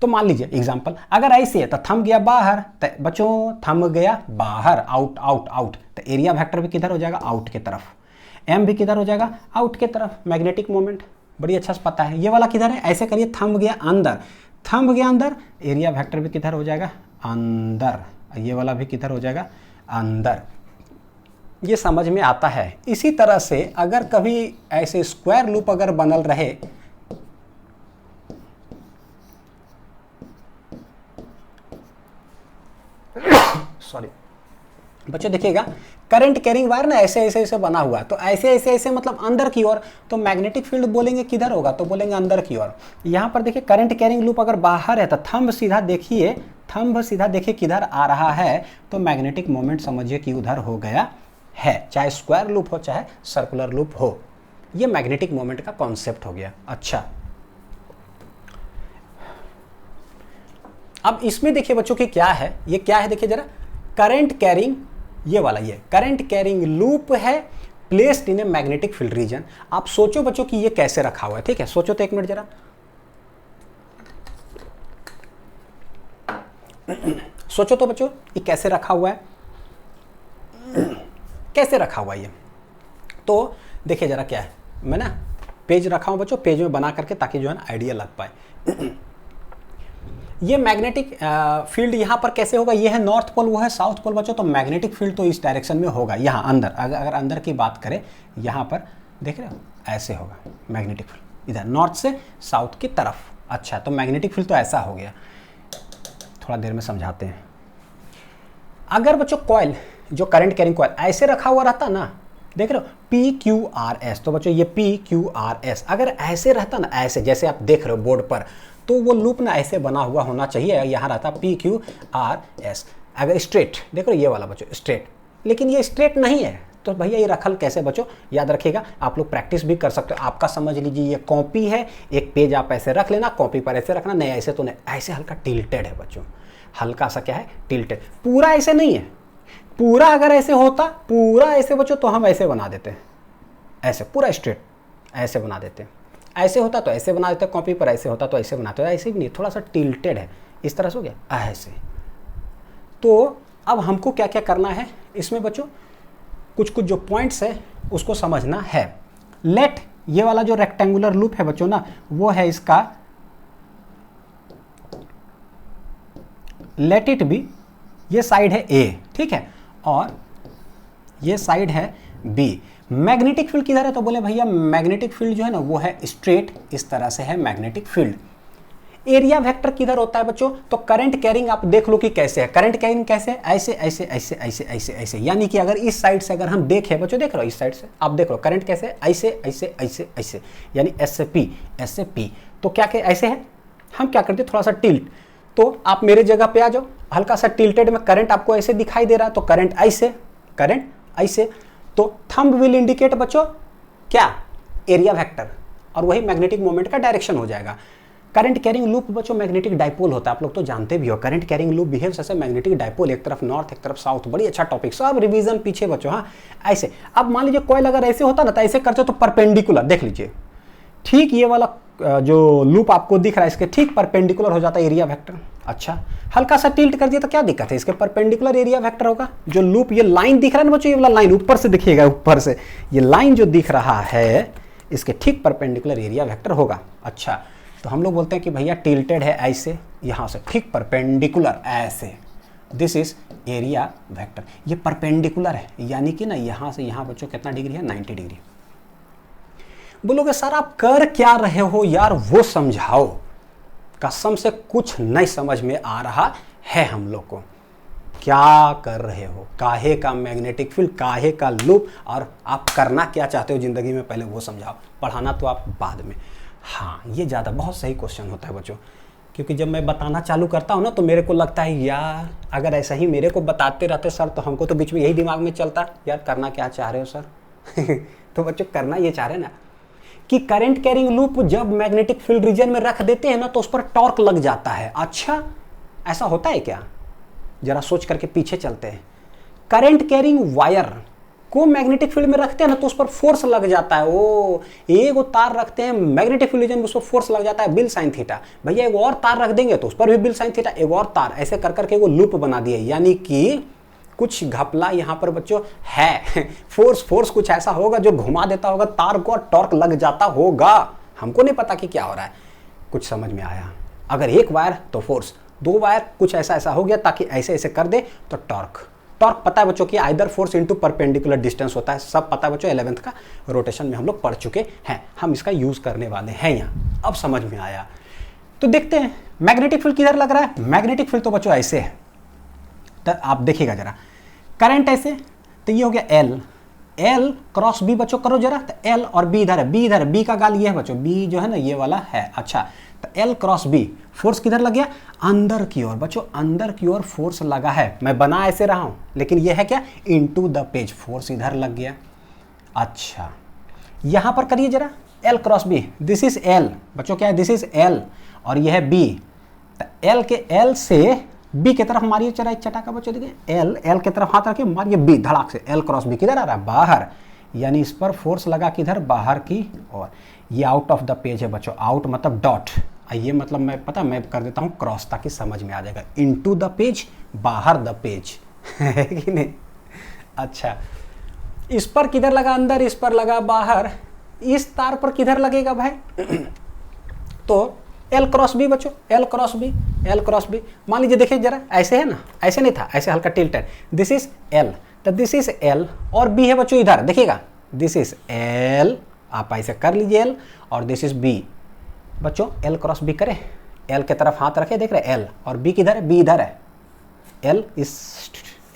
Speaker 1: तो मान लीजिए एग्जांपल, अगर ऐसे है तो थंब गया बाहर, तो बच्चों थंब गया बाहर, आउट आउट आउट, तो एरिया वेक्टर भी किधर हो जाएगा, आउट की तरफ, m भी किधर हो जाएगा, आउट की तरफ। मैग्नेटिक मोमेंट बड़ी अच्छा से पता है। ये वाला किधर है, ऐसे करिए, थंब गया अंदर, थंब गया अंदर, एरिया वेक्टर भी किधर हो जाएगा, अंदर, ये वाला भी किधर हो जाएगा, अंदर। ये समझ में आता है। इसी तरह से अगर कभी ऐसे स्क्वायर लूप अगर बनल रहे, सॉरी बच्चों देखिएगा, करंट कैरिंग वायर ना ऐसे ऐसे ऐसे बना हुआ है, तो ऐसे ऐसे ऐसे मतलब अंदर की ओर, तो मैग्नेटिक फील्ड बोलेंगे किधर होगा, तो बोलेंगे अंदर की ओर। यहाँ पर देखिए करंट कैरिंग लूप अगर बाहर है तो थंब सीधा देखिए, थंब सीधा देखिए किधर आ रहा है, तो मैग्नेटिक मोमेंट समझिए कि उधर हो गया है, चाहे स्क्वायर लूप हो चाहे सर्कुलर लूप हो। ये मैग्नेटिक मोमेंट का कॉन्सेप्ट हो गया। अच्छा अब इसमें देखिए बच्चों कि क्या है, ये क्या है देखिए जरा, करंट कैरिंग, ये वाला ये करंट कैरिंग लूप है placed in a magnetic field reason. आप सोचो बच्चों कि ये कैसे रखा हुआ है, ठीक है, सोचो तो एक मिनट जरा, सोचो तो बच्चों ये कैसे रखा हुआ है, कैसे रखा हुआ है ये, तो देखिए जरा क्या है, मैं ना पेज रखा हूं बच्चों, पेज में बना करके ताकि जो है ना आइडिया लग पाए। ये मैग्नेटिक फील्ड यहाँ पर कैसे होगा, ये है नॉर्थ पोल, वो है साउथ पोल बच्चों, तो मैग्नेटिक फील्ड तो इस डायरेक्शन में होगा, यहाँ अंदर, अगर अंदर की बात करें यहाँ पर देख रहे हो ऐसे होगा मैग्नेटिक फील्ड, इधर नॉर्थ से साउथ की तरफ। अच्छा, तो मैग्नेटिक फील्ड तो ऐसा हो गया, थोड़ा देर में समझाते हैं। अगर बच्चों कॉइल, जो करंट कैरिंग कॉइल ऐसे रखा हुआ रहता ना, देख रहे हो PQRS, तो बच्चों ये PQRS अगर ऐसे रहता ना, ऐसे जैसे आप देख रहे हो बोर्ड पर, तो वो लूप ना ऐसे बना हुआ होना चाहिए, यहाँ रहता PQRS। अगर स्ट्रेट, देखो ये वाला बच्चों स्ट्रेट, लेकिन ये स्ट्रेट नहीं है, तो भैया ये रखल कैसे बच्चों, याद रखिएगा, आप लोग प्रैक्टिस भी कर सकते हो। आपका समझ लीजिए ये कॉपी है, एक पेज आप ऐसे रख लेना, कॉपी पर ऐसे रखना, नहीं ऐसे तो नहीं, ऐसे हल्का टिल्टेड है बच्चों, हल्का सा क्या है टिल्टेड, पूरा ऐसे नहीं है। पूरा अगर ऐसे होता, पूरा ऐसे बच्चों, तो हम ऐसे बना देते हैं, ऐसे पूरा स्ट्रेट ऐसे बना देते हैं। ऐसे होता तो ऐसे बना देते, कॉपी पर ऐसे होता तो ऐसे बनाते, ऐसे भी नहीं, थोड़ा सा टिल्टेड है, इस तरह से हो गया ऐसे। तो अब हमको क्या क्या करना है इसमें बच्चों, कुछ कुछ जो पॉइंट्स है उसको समझना है। लेट, ये वाला जो रेक्टेंगुलर लूप है बच्चों ना, वो है इसका लेट इट बी, ये साइड है A, ठीक है, और ये साइड है B। मैग्नेटिक फील्ड किधर है, तो बोले भैया मैग्नेटिक फील्ड जो है ना वो है स्ट्रेट, इस तरह से है मैग्नेटिक फील्ड। एरिया वेक्टर किधर होता है बच्चों, तो करंट कैरिंग आप देख लो कि कैसे है, करंट कैरिंग कैसे है, ऐसे ऐसे ऐसे ऐसे ऐसे ऐसे, यानी कि अगर इस साइड से अगर हम देखें बच्चों, देख रहे हो इस साइड से आप देख लो करंट कैसे है, ऐसे ऐसे ऐसे ऐसे, यानी एस से पी। तो क्या क्या ऐसे है, हम क्या करते हैं थोड़ा सा टिल्ट, तो आप मेरे जगह पे आ जाओ, हल्का सा टिल्टेड में करंट आपको ऐसे दिखाई दे रहा है, तो करंट ऐसे, करंट ऐसे, तो थंब विल इंडिकेट बच्चों क्या, एरिया वेक्टर, और वही मैग्नेटिक मोमेंट का डायरेक्शन हो जाएगा। करंट कैरिंग लूप बच्चों मैग्नेटिक डाइपोल होता है, आप लोग तो जानते भी हो, current carrying loop behaves as a magnetic dipole, एक तरफ नॉर्थ एक तरफ साउथ, बड़ी अच्छा टॉपिक, सब रिवीजन पीछे बच्चों। हाँ ऐसे, अब मान लीजिए कॉइल अगर ऐसे होता ना, तो ऐसे करते तो परपेंडिकुलर, देख लीजिए ठीक ये वाला जो लूप आपको दिख रहा है इसके ठीक परपेंडिकुलर हो जाता है एरिया वेक्टर। अच्छा, हल्का सा टिल्ट कर दिया तो क्या दिक्कत है, इसके परपेंडिकुलर एरिया वेक्टर होगा। जो लूप ये लाइन दिख रहा है ना बच्चों, ये वाला लाइन ऊपर से दिखेगा, ऊपर से ये लाइन जो दिख रहा है इसके ठीक परपेंडिकुलर एरिया वेक्टर होगा। अच्छा, तो हम लोग बोलते हैं कि भैया टिल्टेड है ऐसे, यहाँ से ठीक परपेंडिकुलर ऐसे, दिस इज एरिया वेक्टर। ये परपेंडिकुलर है, यानी कि ना यहाँ से यहाँ बच्चों कितना डिग्री है, 90 डिग्री। बोलोगे सर आप कर क्या रहे हो यार, वो समझाओ, कसम से कुछ नहीं समझ में आ रहा है हम लोग को, क्या कर रहे हो, काहे का मैग्नेटिक फील्ड, काहे का लूप, और आप करना क्या चाहते हो जिंदगी में, पहले वो समझाओ, पढ़ाना तो आप बाद में। हाँ ये ज़्यादा बहुत सही क्वेश्चन होता है बच्चों, क्योंकि जब मैं बताना चालू करता हूँ ना तो मेरे को लगता है यार अगर ऐसा ही मेरे को बताते रहते सर, तो हमको तो बीच में यही दिमाग में चलता यार करना क्या चाह रहे हो सर तो बच्चों करना ये चाह रहे हैं ना कि करंट कैरिंग लूप जब मैग्नेटिक फील्ड रीजन में रख देते हैं ना तो उस पर टॉर्क लग जाता है। अच्छा ऐसा होता है क्या, जरा सोच करके पीछे चलते हैं। करंट कैरिंग वायर को मैग्नेटिक फील्ड में रखते हैं ना तो उस पर फोर्स लग जाता है, ओ एक तार रखते हैं मैग्नेटिक फील्ड रीजन में, उस पर फोर्स लग जाता है बिल साइन थीटा। भैया एक और तार रख देंगे तो उस पर भी बिल साइन थीटा, एक और तार, ऐसे कर करके वो लूप बना दिए, यानी कि कुछ घपला यहाँ पर बच्चों है फोर्स कुछ ऐसा होगा जो घुमा देता होगा तार को और टॉर्क लग जाता होगा, हमको नहीं पता कि क्या हो रहा है। कुछ समझ में आया, अगर एक वायर तो फोर्स, दो वायर कुछ ऐसा हो गया ताकि ऐसे ऐसे कर दे तो टॉर्क पता है बच्चों कि either force into perpendicular distance होता है, सब पता है बच्चों, 11th का रोटेशन में हम लोग पढ़ चुके हैं, हम इसका यूज करने वाले हैं यहाँ। अब समझ में आया, तो देखते हैं मैग्नेटिक फील्ड किधर लग रहा है। मैग्नेटिक फील्ड तो बच्चों ऐसे है, तो आप देखिएगा जरा, करंट ऐसे, तो ये हो गया L क्रॉस B बच्चों करो जरा, तो L और B इधर है, B इधर है, B का गाल ये है बच्चों, B जो है ना ये वाला है। अच्छा, तो L क्रॉस B, फोर्स किधर लग गया, अंदर की ओर बच्चों, अंदर की ओर फोर्स लगा है। मैं बना ऐसे रहा हूं लेकिन ये है क्या, इनटू द पेज, फोर्स इधर लग गया। अच्छा यहां पर करिए जरा, L cross B, this is L बच्चों, क्या है, दिस इज L और ये है B, तो L के L से B की तरफ मारिए चरा एक चटाका बच्चों, देखिए L की तरफ हाथ रखिए, मारिए B धड़ाक से, L क्रॉस B किधर आ रहा है, बाहर, यानी इस पर फोर्स लगा किधर, बाहर की ओर। ये आउट ऑफ द पेज है बच्चों, आउट मतलब डॉट, ये मतलब मैं कर देता हूँ क्रॉस ताकि समझ में आ जाएगा, इनटू द पेज, बाहर द पेज है कि नहीं। अच्छा इस पर किधर लगा, अंदर, इस पर लगा बाहर, इस तार पर किधर लगेगा भाई तो L क्रॉस B बच्चों, L क्रॉस B, मान लीजिए देखिए जरा, ऐसे है ना, ऐसे नहीं था, ऐसे हल्का टिल्टेड, दिस इज L, तो दिस इज L और B है बच्चों इधर, देखिएगा दिस इज L आप ऐसे कर लीजिए L, और दिस इज B। बच्चों L क्रॉस B करें, L के तरफ हाथ रखे, देख रहे L, और B किधर है, B इधर है, L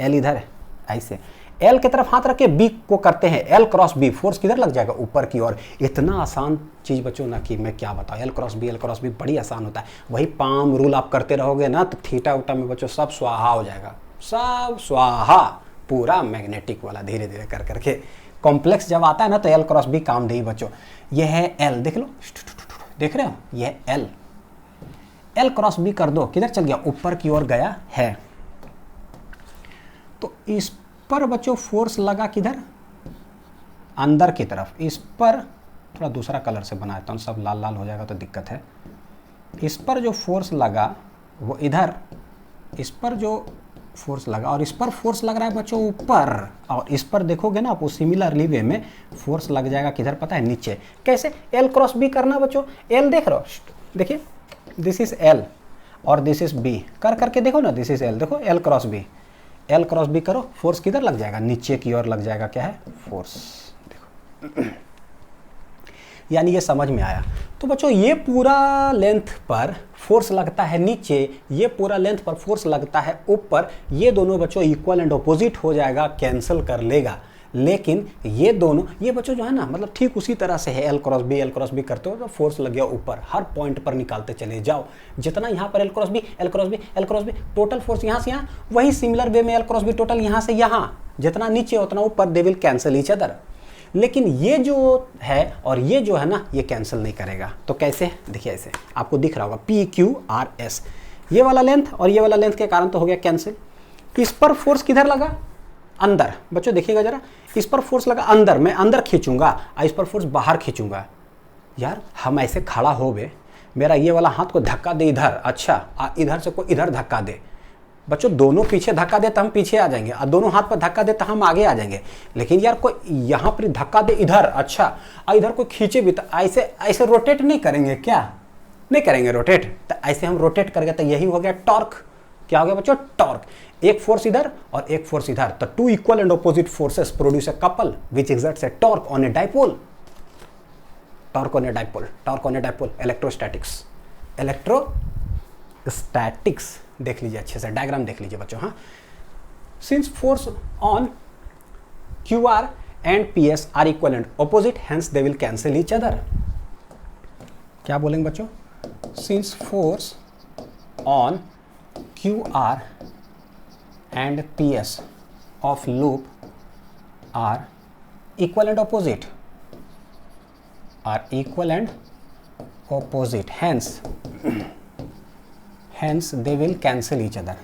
Speaker 1: इधर है, ऐसे L के तरफ हाथ रख के B को करते हैं L क्रॉस B, फोर्स किधर लग जाएगा, ऊपर की ओर। इतना आसान चीज़ बच्चों ना कि मैं क्या बताऊँ, L क्रॉस B बड़ी आसान होता है। वही पाम रूल आप करते रहोगे ना तो थीटा उटा में बच्चों सब स्वाहा हो जाएगा, सब स्वाहा, पूरा मैग्नेटिक वाला, धीरे धीरे कर करके। कॉम्प्लेक्स जब आता है ना तो L क्रॉस B काम नहीं बच्चों। ये है L, देख लो, देख रहे हो, ये है L क्रॉस B कर दो, किधर चल गया, ऊपर की ओर गया है। तो इस पर बच्चों फोर्स लगा किधर, अंदर की तरफ। इस पर थोड़ा दूसरा कलर से बनाता हूँ, सब लाल लाल हो जाएगा तो दिक्कत है। इस पर जो फोर्स लगा वो इधर, इस पर जो फोर्स लगा, और इस पर फोर्स लग रहा है बच्चों ऊपर, और इस पर देखोगे ना आप, सिमिलरली वे में फोर्स लग जाएगा किधर पता है, नीचे। कैसे, L क्रॉस B करना बच्चों। L देख रहे हो, देखिए दिस इज L और दिस इज B, कर करके देखो ना, दिस इज L, देखो L cross B, L cross B करो, फोर्स किधर लग जाएगा, नीचे की ओर लग जाएगा। क्या है, फोर्स, देखो यानी ये समझ में आया। तो बच्चों ये पूरा लेंथ पर फोर्स लगता है नीचे, ये पूरा लेंथ पर फोर्स लगता है ऊपर। ये दोनों बच्चों इक्वल एंड ऑपोजिट हो जाएगा, कैंसिल कर लेगा। लेकिन ये दोनों, ये बच्चों जो है ना, मतलब ठीक उसी तरह से है। L क्रॉस B करते हो तो फोर्स लग गया ऊपर, हर पॉइंट पर निकालते चले जाओ। जितना यहाँ पर L cross B total force यहाँ से यहाँ, वही सिमिलर वे में L क्रॉस B टोटल यहाँ से यहाँ, जितना नीचे उतना ऊपर, दे विल कैंसिल ईच अदर। लेकिन ये जो है और ये जो है ना, ये कैंसिल नहीं करेगा। तो कैसे, देखिए ऐसे आपको दिख रहा होगा PQRS, ये वाला लेंथ और ये वाला लेंथ के कारण तो हो गया कैंसिल। इस पर फोर्स किधर लगा, अंदर। बच्चों देखिएगा जरा, इस पर फोर्स लगा अंदर, मैं अंदर खींचूंगा और इस पर फोर्स बाहर खींचूंगा। यार हम ऐसे खड़ा हो गए, मेरा ये वाला हाथ को धक्का दे इधर, अच्छा इधर से कोई इधर धक्का दे, बच्चों दोनों पीछे धक्का दे तो हम पीछे आ जाएंगे, और दोनों हाथ पर धक्का दे तो हम आगे आ जाएंगे। लेकिन यार कोई यहाँ पर धक्का दे इधर, अच्छा और इधर कोई खींचे भी, तो ऐसे ऐसे रोटेट नहीं करेंगे क्या, नहीं करेंगे रोटेट। तो ऐसे हम रोटेट करेंगे तो यही हो गया टॉर्क। क्या हो गया बच्चों, टॉर्क। एक फोर्स इधर और एक फोर्स इधर, तो two equal and opposite forces produce a couple which exerts a torque on a dipole. Torque on a dipole, torque on a dipole, electrostatics. Electrostatics देख लीजिए अच्छे से, डायग्राम देख लीजिए बच्चों। हाँ, since force on QR and PS are equal and opposite, hence they will cancel each other. क्या बोलेंगे बच्चों, since force on QR and PS of loop are equal and opposite, hence they will cancel each other,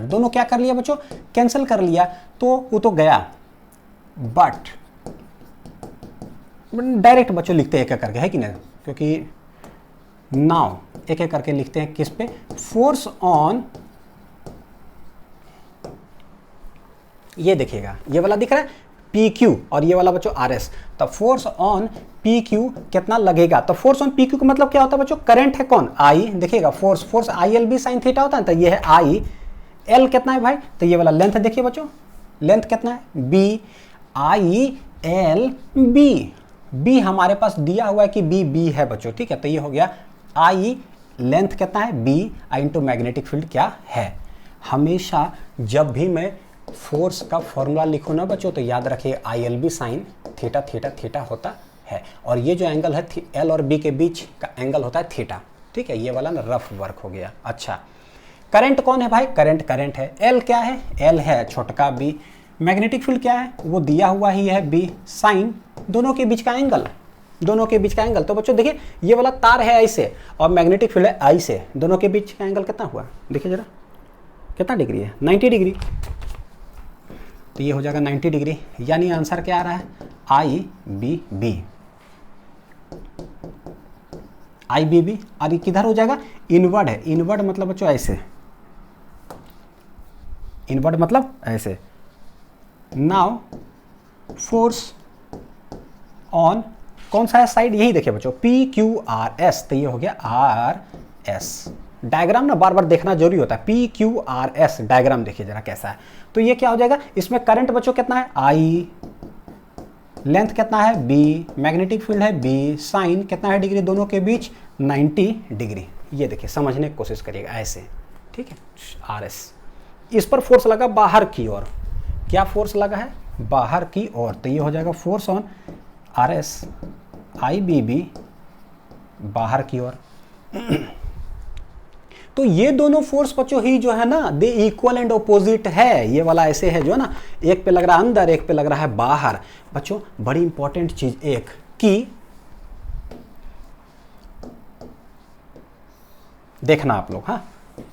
Speaker 1: दोनों क्या कर लिया बच्चों, cancel कर लिया। तो वो तो गया, बट डायरेक्ट बच्चों लिखते हैं एक एक करके, है कि नहीं, क्योंकि नाउ एक एक करके लिखते हैं किस पे, फोर्स ऑन, ये देखिएगा ये वाला दिख रहा है PQ और ये वाला बच्चों RS। तो फोर्स ऑन PQ कितना लगेगा, तो फोर्स ऑन PQ का मतलब क्या होता है बच्चों, करंट है कौन, I, देखिएगा फोर्स ILB sin थीटा होता है, तो ये है I। L कितना है भाई, तो ये वाला लेंथ देखिए बच्चों, लेंथ कितना है B, ILB। B हमारे पास दिया हुआ है कि B है बच्चों, ठीक है। तो ये हो गया I, लेंथ कितना है B, I into magnetic field क्या है। हमेशा जब भी मैं फोर्स का फॉर्मूला लिखूँ ना बच्चों, तो याद रखिए ILB साइन थीटा होता है, और ये जो एंगल है L और B के बीच का एंगल होता है थीटा, ठीक है। ये वाला ना रफ वर्क हो गया। अच्छा, करंट कौन है भाई, करंट है, L क्या है, L है छोटका B। मैग्नेटिक फील्ड क्या है, वो दिया हुआ ही है B, साइन दोनों के बीच का एंगल, तो बच्चों देखिए ये वाला तार है ऐसे और मैग्नेटिक फील्ड है I से, दोनों के बीच का एंगल कितना हुआ, देखिए जरा कितना डिग्री है, 90 डिग्री। तो ये हो जाएगा 90 डिग्री, यानी आंसर क्या आ रहा है, IBB। और ये किधर हो जाएगा, इनवर्ड है। इनवर्ड मतलब बच्चों ऐसे, इनवर्ड मतलब ऐसे। नाउ फोर्स ऑन कौन सा है साइड, यही देखिए बच्चों PQRS, तो ये हो गया RS। डायग्राम ना बार बार देखना जरूरी होता है। PQRS डायग्राम देखिए जरा कैसा है। तो ये क्या हो जाएगा, इसमें करंट बच्चों कितना है I, लेंथ कितना है B, मैग्नेटिक फील्ड है B, साइन कितना है डिग्री दोनों के बीच 90 डिग्री। ये देखिए समझने की कोशिश करिएगा ऐसे, ठीक है। RS, इस पर फोर्स लगा बाहर की ओर, क्या फोर्स लगा है बाहर की ओर, तो ये हो जाएगा फोर्स ऑन RS IBB बाहर की ओर। तो ये दोनों फोर्स बच्चों ही जो है ना दे इक्वल एंड ऑपोजिट है। ये वाला ऐसे है जो है ना, एक पे लग रहा है अंदर, एक पे लग रहा है बाहर। बच्चों बड़ी इंपॉर्टेंट चीज एक कि देखना आप लोग, हाँ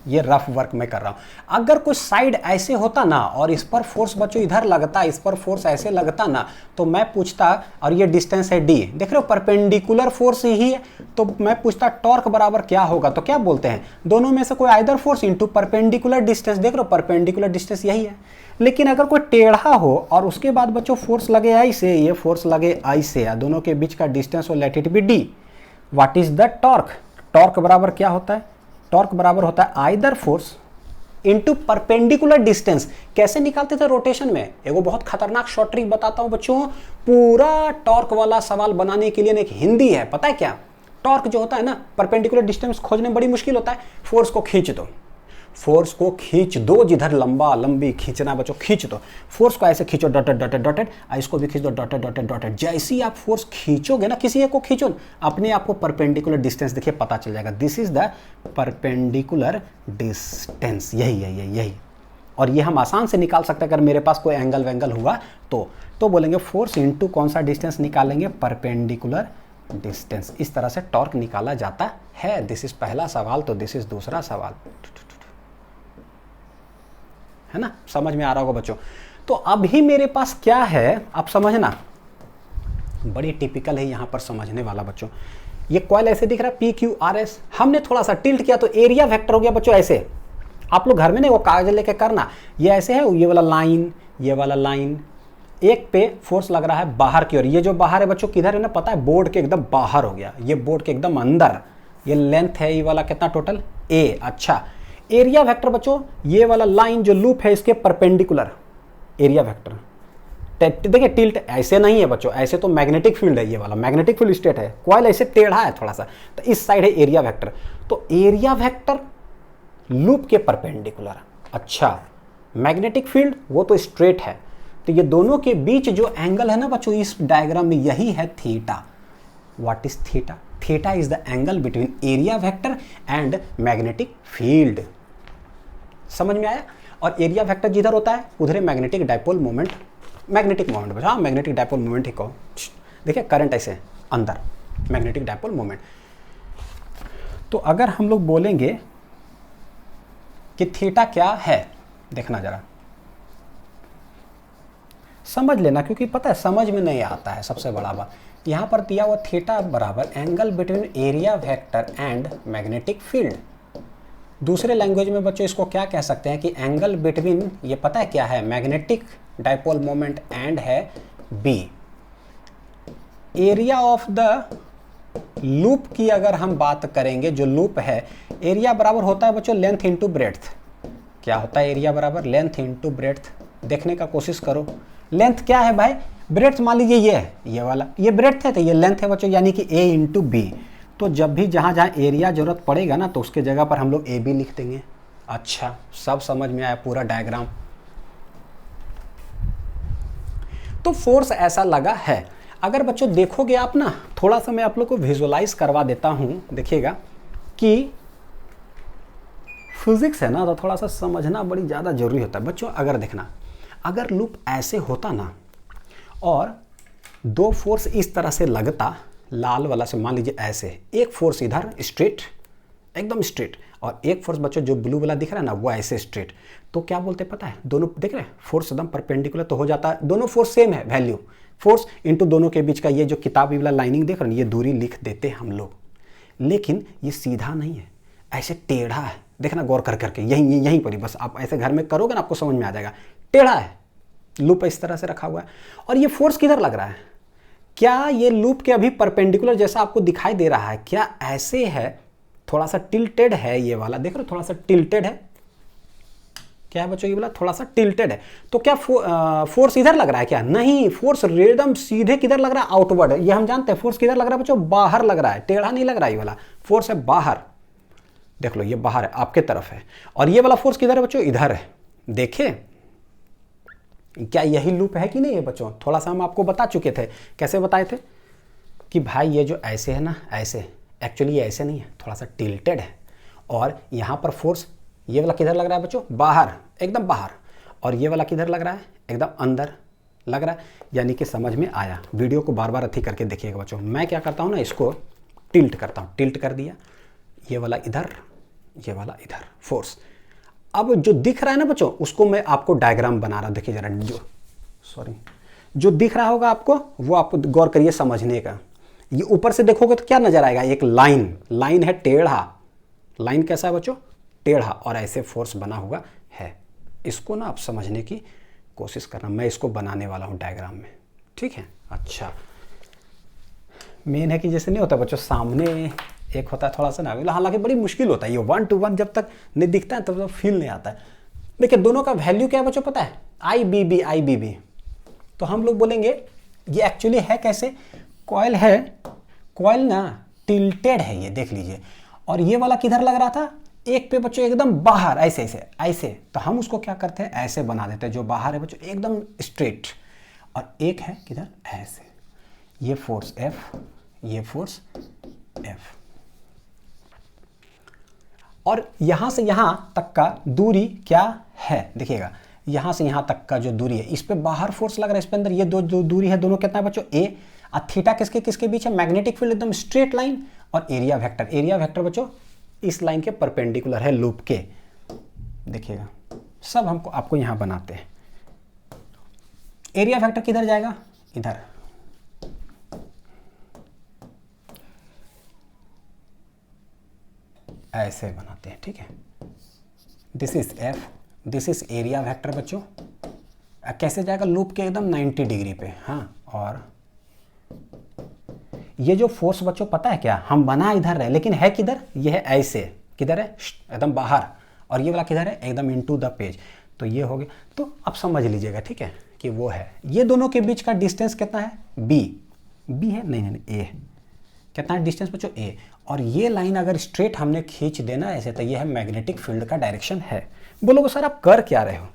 Speaker 1: ये रफ वर्क मैं कर रहा हूं। अगर कुछ साइड ऐसे होता ना और इस पर फोर्स बच्चों इधर लगता, इस पर फोर्स ऐसे लगता ना, तो मैं पूछता, और ये डिस्टेंस है D, देख रहे हो परपेंडिकुलर फोर्स ही है, तो मैं पूछता टॉर्क बराबर क्या होगा। तो क्या बोलते हैं, दोनों में से कोई either force into perpendicular distance. देख रहे हो परपेंडिकुलर डिस्टेंस यही है। लेकिन अगर कोई टेढ़ा हो और उसके बाद बच्चों फोर्स लगे I से, ये फोर्स लगे I से, दोनों के बीच का डिस्टेंस और late it B D, what is the torque. Torque बराबर क्या होता है, टॉर्क बराबर होता है either force into perpendicular distance. कैसे निकालते थे रोटेशन में, एगो बहुत खतरनाक शॉर्ट ट्रिक बताता हूं बच्चों। पूरा टॉर्क वाला सवाल बनाने के लिए एक हिंदी है, पता है क्या। टॉर्क जो होता है ना, परपेंडिकुलर डिस्टेंस खोजने में बड़ी मुश्किल होता है। फोर्स को खींच दो, फोर्स को खींच दो, जिधर लंबा लंबी खींचना बच्चों खींच दो। फोर्स को ऐसे खींचो डॉटेड डॉटेड डॉटेड, इसको भी खींच दो डॉटेड डॉटेड डॉटेड। जैसे ही आप फोर्स खींचोगे ना, किसी एक को खींचो, अपने आप को परपेंडिकुलर डिस्टेंस देखिए पता चल जाएगा। This is the perpendicular distance, यही है यही। और ये हम आसान से निकाल सकते हैं अगर मेरे पास कोई एंगल वेंगल हुआ तो बोलेंगे फोर्स इंटू कौन सा डिस्टेंस निकालेंगे, परपेंडिकुलर डिस्टेंस। इस तरह से टॉर्क निकाला जाता है। दिस इज पहला सवाल, तो दिस इज दूसरा सवाल, है ना, समझ में आ रहा होगा बच्चों। तो अभी मेरे पास क्या है आप समझना, बड़ी टिपिकल है यहां पर समझने वाला बच्चों। ये कॉइल ऐसे दिख रहा है PQRS, हमने थोड़ा सा टिल्ट किया तो एरिया वेक्टर हो गया बच्चों ऐसे। आप लोग घर में नहीं वो कागज लेके करना, ये ऐसे है, ये वाला लाइन, ये वाला लाइन, एक पे फोर्स लग रहा है बाहर की ओर। ये जो बाहर है बच्चों किधर है ना पता है, बोर्ड के एकदम बाहर हो गया, ये बोर्ड के एकदम अंदर। ये लेंथ है ये वाला कितना टोटल A। अच्छा, एरिया वेक्टर बच्चों ये वाला लाइन जो लूप है इसके परपेंडिकुलर एरिया वेक्टर। देखिए टिल्ट ऐसे नहीं है बच्चों, ऐसे तो मैग्नेटिक फील्ड है, ये वाला मैग्नेटिक फील्ड स्टेट है, कॉइल ऐसे टेढ़ा है थोड़ा सा, तो इस साइड है एरिया वेक्टर। तो एरिया वेक्टर लूप के परपेंडिकुलर। अच्छा, मैग्नेटिक फील्ड वो तो स्ट्रेट है। तो ये दोनों के बीच जो एंगल है ना बच्चों इस डायग्राम में, यही है theta. What is theta, theta is the angle between area vector and magnetic field. समझ में आया। और एरिया वेक्टर जिधर होता है उधर magnetic dipole moment, magnetic moment, हाँ मैग्नेटिक डाइपोल मोमेंट ही कहो। देखिए करंट ऐसे अंदर, मैग्नेटिक डाइपोल मोमेंट। तो अगर हम लोग बोलेंगे कि थीटा क्या है, देखना जरा समझ लेना, क्योंकि पता है समझ में नहीं आता है सबसे बड़ा बात। यहां पर दिया हुआ थीटा बराबर angle between area vector and magnetic field. दूसरे लैंग्वेज में बच्चों इसको क्या कह सकते हैं कि एंगल बिटवीन, ये पता है क्या है, मैग्नेटिक डाइपोल मोमेंट एंड है B। Area of the loop की अगर हम बात करेंगे, जो लूप है एरिया बराबर होता है बच्चों लेंथ इंटू ब्रेड्थ। क्या होता है एरिया बराबर लेंथ इंटू ब्रेड्थ, देखने का कोशिश करो। लेंथ क्या है भाई, ब्रेड्थ मान लीजिए ये है, ये वाला ये ब्रेड्थ है, तो ये लेंथ है बच्चों, यानी कि A इंटू B। तो जब भी जहां जहां एरिया जरूरत पड़ेगा ना तो उसके जगह पर हम लोग AB लिख देंगे। अच्छा, सब समझ में आया पूरा डायग्राम। तो फोर्स ऐसा लगा है। अगर बच्चों देखोगे आप ना, थोड़ा सा मैं आप लोग को विजुअलाइज करवा देता हूं, देखिएगा कि फिजिक्स है ना तो थोड़ा सा समझना बड़ी ज़्यादा जरूरी होता है बच्चों। अगर देखना, अगर लूप ऐसे होता ना और दो फोर्स इस तरह से लगता, लाल वाला से मान लीजिए ऐसे, एक फोर्स इधर स्ट्रेट एकदम स्ट्रेट, और एक फोर्स बच्चों जो ब्लू वाला दिख रहा है ना वो ऐसे स्ट्रेट, तो क्या बोलते पता है, दोनों देख रहे हैं फोर्स एकदम परपेंडिकुलर तो हो जाता है, दोनों फोर्स सेम है वैल्यू, फोर्स इनटू दोनों के बीच का ये जो किताब वाला लाइनिंग देख रहे हैं, ये दूरी लिख देते हम लोग। लेकिन ये सीधा नहीं है, ऐसे टेढ़ा है, देखना गौर कर करके, यहीं पर ही बस आप ऐसे घर में करोगे ना आपको समझ में आ जाएगा, टेढ़ा है, लूप इस तरह से रखा हुआ है। और ये फोर्स किधर लग रहा है, क्या ये लूप के अभी परपेंडिकुलर जैसा आपको दिखाई दे रहा है, क्या ऐसे है थोड़ा सा टिल्टेड है ये वाला, देख रहे हो थोड़ा सा टिल्टेड है। क्या है बच्चों ये वाला थोड़ा सा टिल्टेड है। तो क्या फोर्स इधर लग रहा है क्या? नहीं, फोर्स एकदम सीधे किधर लग रहा है? आउटवर्ड। ये हम जानते हैं फोर्स किधर लग रहा है बच्चों? बाहर लग रहा है, टेढ़ा नहीं लग रहा है। ये वाला फोर्स है बाहर, देख लो ये बाहर है, आपके तरफ है। और ये वाला फोर्स किधर है बच्चों? इधर है। देखे क्या यही लूप है कि नहीं है बच्चों? थोड़ा सा हम आपको बता चुके थे। कैसे बताए थे कि भाई ये जो ऐसे है ना, ऐसे, एक्चुअली ये ऐसे नहीं है, थोड़ा सा टिल्टेड है। और यहाँ पर फोर्स ये वाला किधर लग रहा है बच्चों? बाहर, एकदम बाहर। और ये वाला किधर लग रहा है? एकदम अंदर लग रहा है। यानी कि समझ में आया। वीडियो को बार बार अथी करके देखिएगा बच्चों। मैं क्या करता हूँ ना, इसको टिल्ट करता हूँ, टिल्ट कर दिया, ये वाला इधर, ये वाला इधर, फोर्स। अब जो दिख रहा है ना बच्चों, उसको मैं आपको डायग्राम बना रहा हूँ। देखिए जरा, जो दिख रहा होगा आपको, वो आपको गौर करिए समझने का। ये ऊपर से देखोगे तो क्या नजर आएगा? एक लाइन है टेढ़ा। लाइन कैसा है बच्चों? टेढ़ा। और ऐसे फोर्स बना हुआ है। इसको ना आप समझने की कोशिश करना। मैं इसको बनाने वाला हूँ डायग्राम में, ठीक है? अच्छा, मेन है कि जैसे नहीं होता बच्चों, सामने एक होता है थोड़ा सा ना, हालांकि बड़ी मुश्किल होता है ये 1 to 1 जब तक नहीं दिखता है तब तक फील नहीं आता है। देखिए दोनों का वैल्यू क्या है बच्चों पता है? IBB। तो हम लोग बोलेंगे ये एक्चुअली है कैसे? कॉइल है, कॉइल ना टिल्टेड है, ये देख लीजिए। और ये वाला किधर लग रहा था? एक पे बच्चों एकदम बाहर, ऐसे ऐसे ऐसे। तो हम उसको क्या करते हैं? ऐसे बना देते हैं। जो बाहर है बच्चों एकदम स्ट्रेट, और एक है किधर? ऐसे। ये फोर्स F, ये फोर्स F। और यहां से यहां तक का दूरी क्या है? देखिएगा, यहां से यहां तक का जो दूरी है, इस पे बाहर फोर्स लग रहा है, इस पे अंदर। ये दो दूरी है, दोनों कितना है बच्चों? A। और थीटा किसके किसके बीच है? मैग्नेटिक फील्ड एकदम स्ट्रेट लाइन। और एरिया वेक्टर बच्चों इस लाइन के परपेंडिकुलर है, लूप के। देखिएगा सब हमको आपको यहां बनाते हैं। एरिया वेक्टर किधर जाएगा? इधर। ऐसे बनाते हैं, ठीक है? This is F, this is area vector बच्चों। कैसे जाएगा? लूप के एकदम 90 डिग्री पे। हाँ, और ये जो फोर्स बच्चों पता है क्या? हम बना इधर रहे, लेकिन है किधर? ये है ऐसे, किधर है? एकदम बाहर। और ये वाला किधर है? एकदम इनटू द पेज। तो ये हो गया। तो अब समझ लीजिएगा, ठीक है, कि वो है। ये दोनों के बीच का डिस्टेंस कितना है? B है, नहीं A। कितना है डिस्टेंस बच्चों? A। और ये लाइन अगर स्ट्रेट हमने खींच देना ऐसे, तो ये है मैग्नेटिक फील्ड का डायरेक्शन है। बोलोगे सर आप कर क्या रहे हो?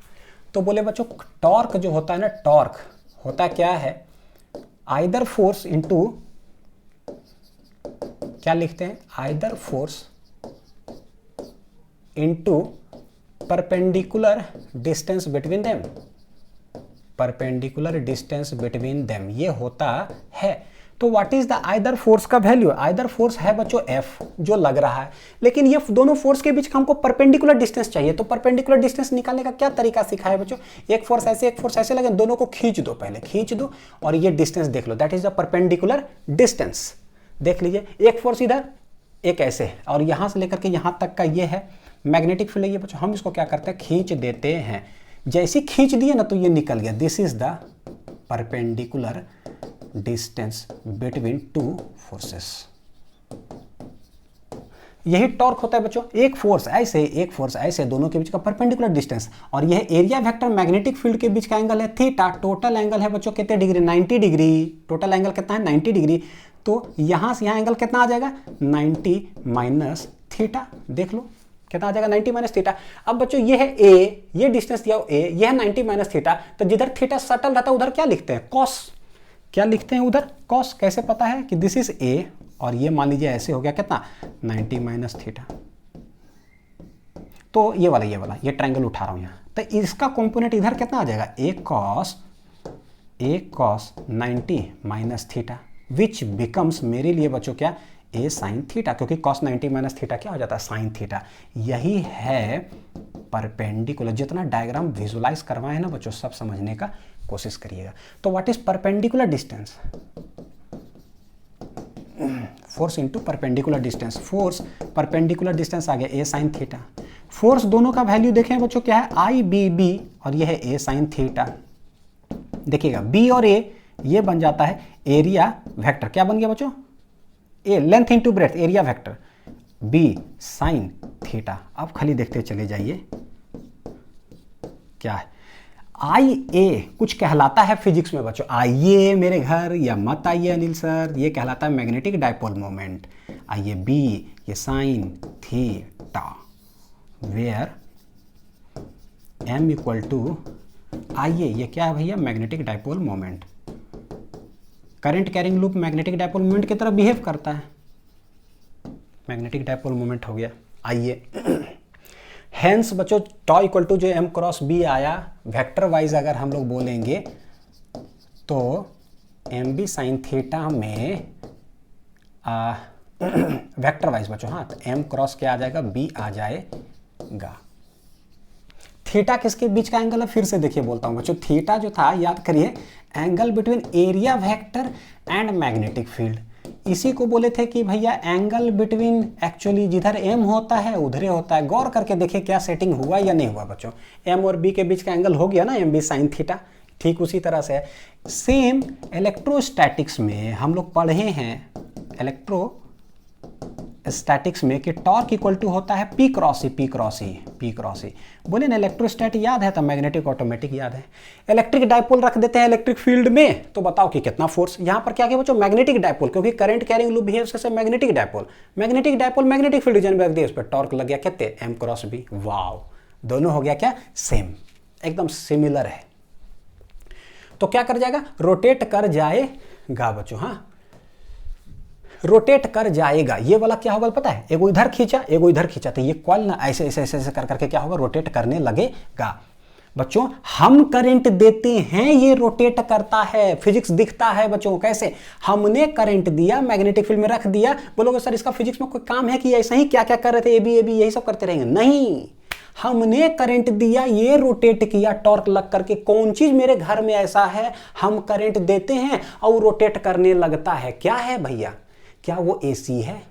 Speaker 1: तो बोले बच्चों टॉर्क जो होता है ना, टॉर्क होता क्या है? आइदर फोर्स इंटू, क्या लिखते हैं? Either force into perpendicular distance between them. Perpendicular distance between them ये होता है। तो what is the either force का वैल्यू? आइदर फोर्स है बच्चों F जो लग रहा है, लेकिन ये दोनों फोर्स के बीच का हमको परपेंडिकुलर डिस्टेंस चाहिए। तो परपेंडिकुलर डिस्टेंस निकालने का क्या तरीका सिखाया बच्चों? एक फोर्स ऐसे, एक फोर्स ऐसे लगे, दोनों को खींच दो, पहले खींच दो, और ये डिस्टेंस देख लो, that is the perpendicular distance. देख लीजिए, एक फोर्स इधर, एक ऐसे, और यहां से लेकर के यहां तक का ये है मैग्नेटिक फील्ड है ये बच्चों। हम इसको क्या करते हैं? खींच देते हैं। जैसे खींच दिए ना तो ये निकल गया। This is the perpendicular distance between two forces. यही टॉर्क होता है बच्चों। एक फोर्स ऐसे, एक फोर्स ऐसे, दोनों के बीच का परपेंडिकुलर डिस्टेंस। और यह एरिया वेक्टर मैग्नेटिक फील्ड के बीच का एंगल है थीटा। टोटल एंगल है बच्चों कितने डिग्री? 90 डिग्री। टोटल एंगल कितना है? 90 डिग्री। तो यहां से यहां एंगल कितना आ जाएगा? 90 माइनस थीटा। देख लो कितना आ जाएगा? 90 माइनस थीटा। अब बच्चों ये है A, ये डिस्टेंस दिया A, ये है 90 माइनस थीटा। तो जिधर थीटा सटल रहता है उधर क्या लिखते हैं? कॉस। क्या लिखते हैं उधर? कॉस। कैसे पता है कि दिस इज A, और ये मान लीजिए ऐसे हो गया कितना? 90 माइनस थीटा। तो ये वाला ये ट्रायंगल उठा रहा हूं यहां, तो इसका कंपोनेंट इधर कितना आ जाएगा? A cos 90 minus theta, which becomes मेरे लिए बच्चों क्या? A साइन थीटा, क्योंकि cos 90 माइनस थीटा क्या हो जाता है? Sine theta. यही है परपेंडिकुलर। जितना डायग्राम विजुलाइज करवाए ना बच्चों, सब समझने का कोशिश करिएगा। तो what is perpendicular distance? Force into perpendicular distance. Force perpendicular distance आ गया A साइन थीटा। फोर्स दोनों का वैल्यू देखें बच्चों क्या है? IBB, और ये है A साइन थीटा। देखिएगा B और A ये बन जाता है एरिया वेक्टर। क्या बन गया बच्चों? A length into breadth, area vector. B sine theta. अब खाली देखते चले जाइए क्या है। आई ए कुछ कहलाता है फिजिक्स में बच्चों, आइए मेरे घर या मत आइए अनिल सर, ये कहलाता है magnetic dipole moment. I A B ये sine theta where M equal to, I A ये क्या है भैया, magnetic dipole moment. Current carrying loop magnetic dipole moment की तरह बिहेव करता है, मैग्नेटिक डाइपोल मोमेंट हो गया। आइए हेंस बच्चों टॉ इक्वल टू जो एम क्रॉस बी आया, वेक्टर वाइज अगर हम लोग बोलेंगे तो एम बी साइन थीटा में वेक्टर वाइज बच्चों, हाँ तो एम क्रॉस क्या आ जाएगा, बी आ जाएगा। थीटा किसके बीच का एंगल है, फिर से देखिए बोलता हूं बच्चों, थीटा जो था याद करिए angle between area vector and magnetic field. इसी को बोले थे कि भैया एंगल बिटवीन, एक्चुअली जिधर एम होता है उधर होता है। गौर करके देखिए क्या सेटिंग हुआ या नहीं हुआ बच्चों, एम और बी के बीच का एंगल हो गया ना एम बी साइन थीटा। ठीक उसी तरह से सेम इलेक्ट्रोस्टैटिक्स में हम लोग पढ़े हैं, इलेक्ट्रोस्टैटिक्स में कि टॉर्क इक्वल टू होता है पी क्रॉस ई, पी क्रॉस ई, पी क्रॉस ई। बोले ना इलेक्ट्रोस्टैट याद है तो मैग्नेटिक ऑटोमेटिक याद है। इलेक्ट्रिक डाइपोल रख देते हैं इलेक्ट्रिक फील्ड में, तो बताओ कि कितना फोर्स। यहां पर क्या किया बच्चों, मैग्नेटिक डाइपोल, क्योंकि current carrying loop behaves as magnetic dipole. Magnetic dipole magnetic field region में रख दिया, उस पर टॉर्क लग गया कितने, एम क्रॉस बी। वाव, दोनों हो गया क्या, सेम, एकदम सिमिलर है। तो क्या कर जाएगा, रोटेट कर जाएगा बच्चों, हाँ रोटेट कर जाएगा। ये वाला क्या होगा पता है, एगो इधर खींचा एगो इधर खींचा, तो ये कॉइल ना ऐसे ऐसे ऐसे ऐसे कर करके क्या होगा, रोटेट करने लगेगा। बच्चों हम करंट देते हैं, ये रोटेट करता है। फिजिक्स दिखता है बच्चों कैसे, हमने करंट दिया मैग्नेटिक फील्ड में रख दिया। बोलोगे सर इसका फिजिक्स में कोई काम है कि ऐसा ही क्या क्या कर रहे थे, ए बी यही सब करते रहेंगे, नहीं। हमने करंट दिया, ये रोटेट किया टॉर्क लग करके। कौन चीज मेरे घर में ऐसा है, हम करंट देते हैं और रोटेट करने लगता है। क्या है भैया, क्या वो एसी है,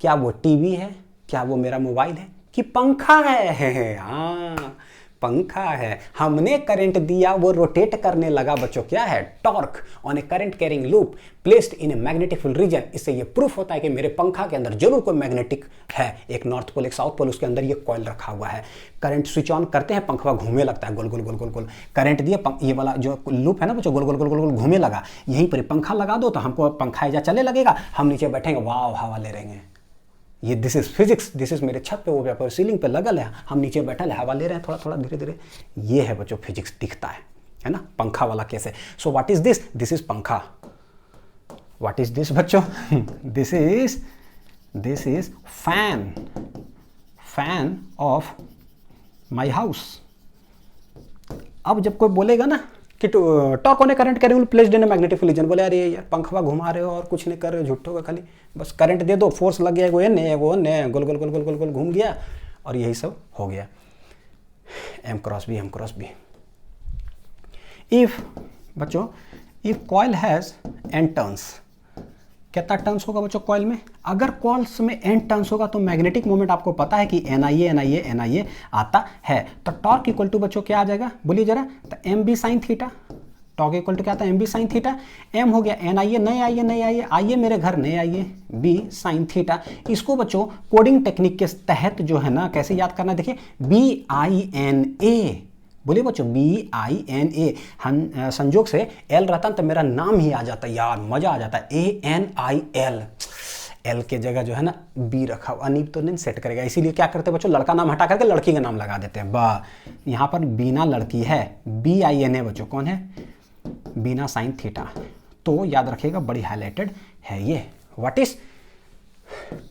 Speaker 1: क्या वो टीवी है, क्या वो मेरा मोबाइल है, कि पंखा है। हाँ पंखा है, हमने करंट दिया वो रोटेट करने लगा बच्चों। क्या है, torque on a current carrying loop placed in a magnetic field reason. इससे ये प्रूफ होता है कि मेरे पंखा के अंदर जरूर कोई मैग्नेटिक है, एक नॉर्थ पोल एक साउथ पोल, उसके अंदर ये कॉइल रखा हुआ है। करंट स्विच ऑन करते हैं, पंखा घूमने लगता है गोल गोल गोल गोल गोल। करंट दिए, ये वाला जो लूप है ना बच्चों, गोल गोल गोल गोल गोल घूमने लगा। यहीं पर पंखा लगा दो तो हमको पंखा ऐसा चले लगेगा, हम नीचे बैठेंगे, वाह हवा ले रहेंगे। ये this is physics, this is मेरे छत पे, वो व्यापार सीलिंग पे लगल है, हम नीचे बैठल है, हवा ले रहे हैं थोड़ा थोड़ा धीरे धीरे। ये है बच्चों फिजिक्स, दिखता है ना, पंखा वाला कैसे। सो what is this, this is पंखा। व्हाट इज दिस बच्चों, this is fan, fan of my house. अब जब कोई बोलेगा ना कि torque on a current carrying loop placed in a magnetic field reason, बोले अरे यार पंखवा घुमा रहे हो और कुछ नहीं कर रहे हो, झूठो का खाली बस करंट दे दो, फोर्स लग गया, एगो एने गोल गोल गोल गोल गोल गोल घूम गया और यही सब हो गया। M cross B, M cross B. If बच्चों, if coil has N turns, कितना टर्न्स होगा बच्चों कॉइल में, अगर कॉइल्स में एन टर्न्स होगा तो मैग्नेटिक मोमेंट आपको पता है कि NIA आता है। तो टॉर्क इक्वल टू बच्चों क्या आ जाएगा, बोलिए जरा, तो M B sine theta. Torque equal to क्या आता है, M B sine theta. M हो गया NIA, नहीं आइए मेरे घर नहीं आइए, बी साइन थीटा। इसको बच्चों कोडिंग टेक्निक के तहत जो है ना कैसे याद करना, देखिए BINA, बोलिए बच्चों BINA। हम संजोग से L रहता तो मेरा नाम ही आ जाता यार, मजा आ जाता। ANIL, L के जगह जो है ना B रखा, अनीब तो नहीं सेट करेगा, इसीलिए क्या करते हैं बच्चों, लड़का नाम हटा करके लड़की का नाम लगा देते हैं। यहाँ पर बीना लड़की है, BINA बच्चों कौन है, बीना साइन थीटा। तो याद रखिएगा, बड़ी हाईलाइटेड है ये। व्हाट इज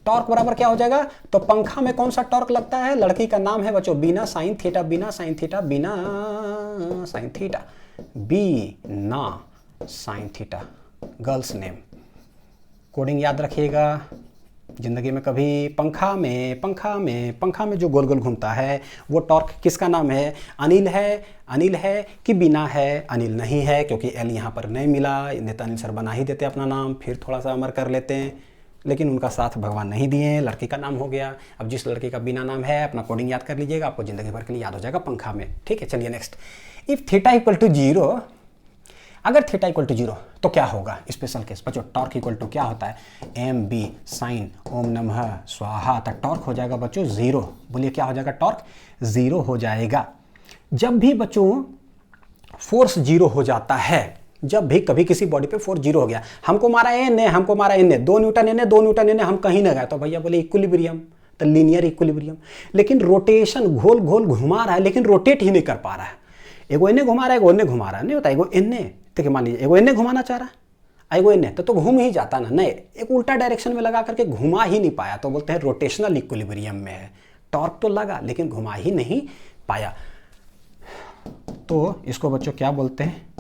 Speaker 1: टॉर्क बराबर क्या हो जाएगा, तो पंखा में कौन सा टॉर्क लगता है, लड़की का नाम है बच्चों Beena sine theta, Beena sine theta, Beena sine theta, Beena sine theta, girls name. Coding याद रखिएगा, जिंदगी में कभी पंखा में जो गोल गोल घूमता है वो टॉर्क किसका नाम है, अनिल है कि बीना है, अनिल नहीं है क्योंकि एल यहाँ पर नहीं मिला, नेता अनिल सर बना ही देते अपना नाम, फिर थोड़ा सा अमर कर लेते हैं, लेकिन उनका साथ भगवान नहीं दिए, लड़की का नाम हो गया। अब जिस लड़की का बिना नाम है, अपना कोडिंग याद कर लीजिएगा, आपको जिंदगी भर के लिए याद हो जाएगा पंखा में। ठीक है, चलिए next. If theta equal to 0, अगर थीटा इक्वल टू 0 तो क्या होगा स्पेशल केस बच्चों, टॉर्क इक्वल टू क्या होता है एम बी साइन ओम नमः स्वाहा, तो टॉर्क हो जाएगा बच्चों 0। बोलिए क्या हो जाएगा, टॉर्क 0 हो जाएगा। जब भी बच्चों फोर्स 0 हो जाता है, जब भी कभी किसी बॉडी पे फोर्स 0 हो गया, हमको मारा एन है, हमको मारा एन है, 2 न्यूटन एन है, 2 न्यूटन एन है, हम कहीं ना गए, तो भैया बोले इक्विलिब्रियम, तो लीनियर इक्विलिब्रियम। लेकिन रोटेशन घोल घोल घुमा रहा है, लेकिन रोटेट ही नहीं कर पा रहा है। एगो एने घुमा रहा है, एगो एने घुमा रहा है, नहीं होता एगो एने, देखिए मान लीजिए एगो एने घुमाना चाह रहा है, एगो एने, तो घूम ही जाता ना, नहीं एक उल्टा डायरेक्शन में लगा करके घुमा ही नहीं पाया, तो बोलते हैं रोटेशनल इक्विलिब्रियम में है। टॉर्क तो लगा लेकिन घुमा ही नहीं पाया, तो इसको बच्चों क्या बोलते हैं,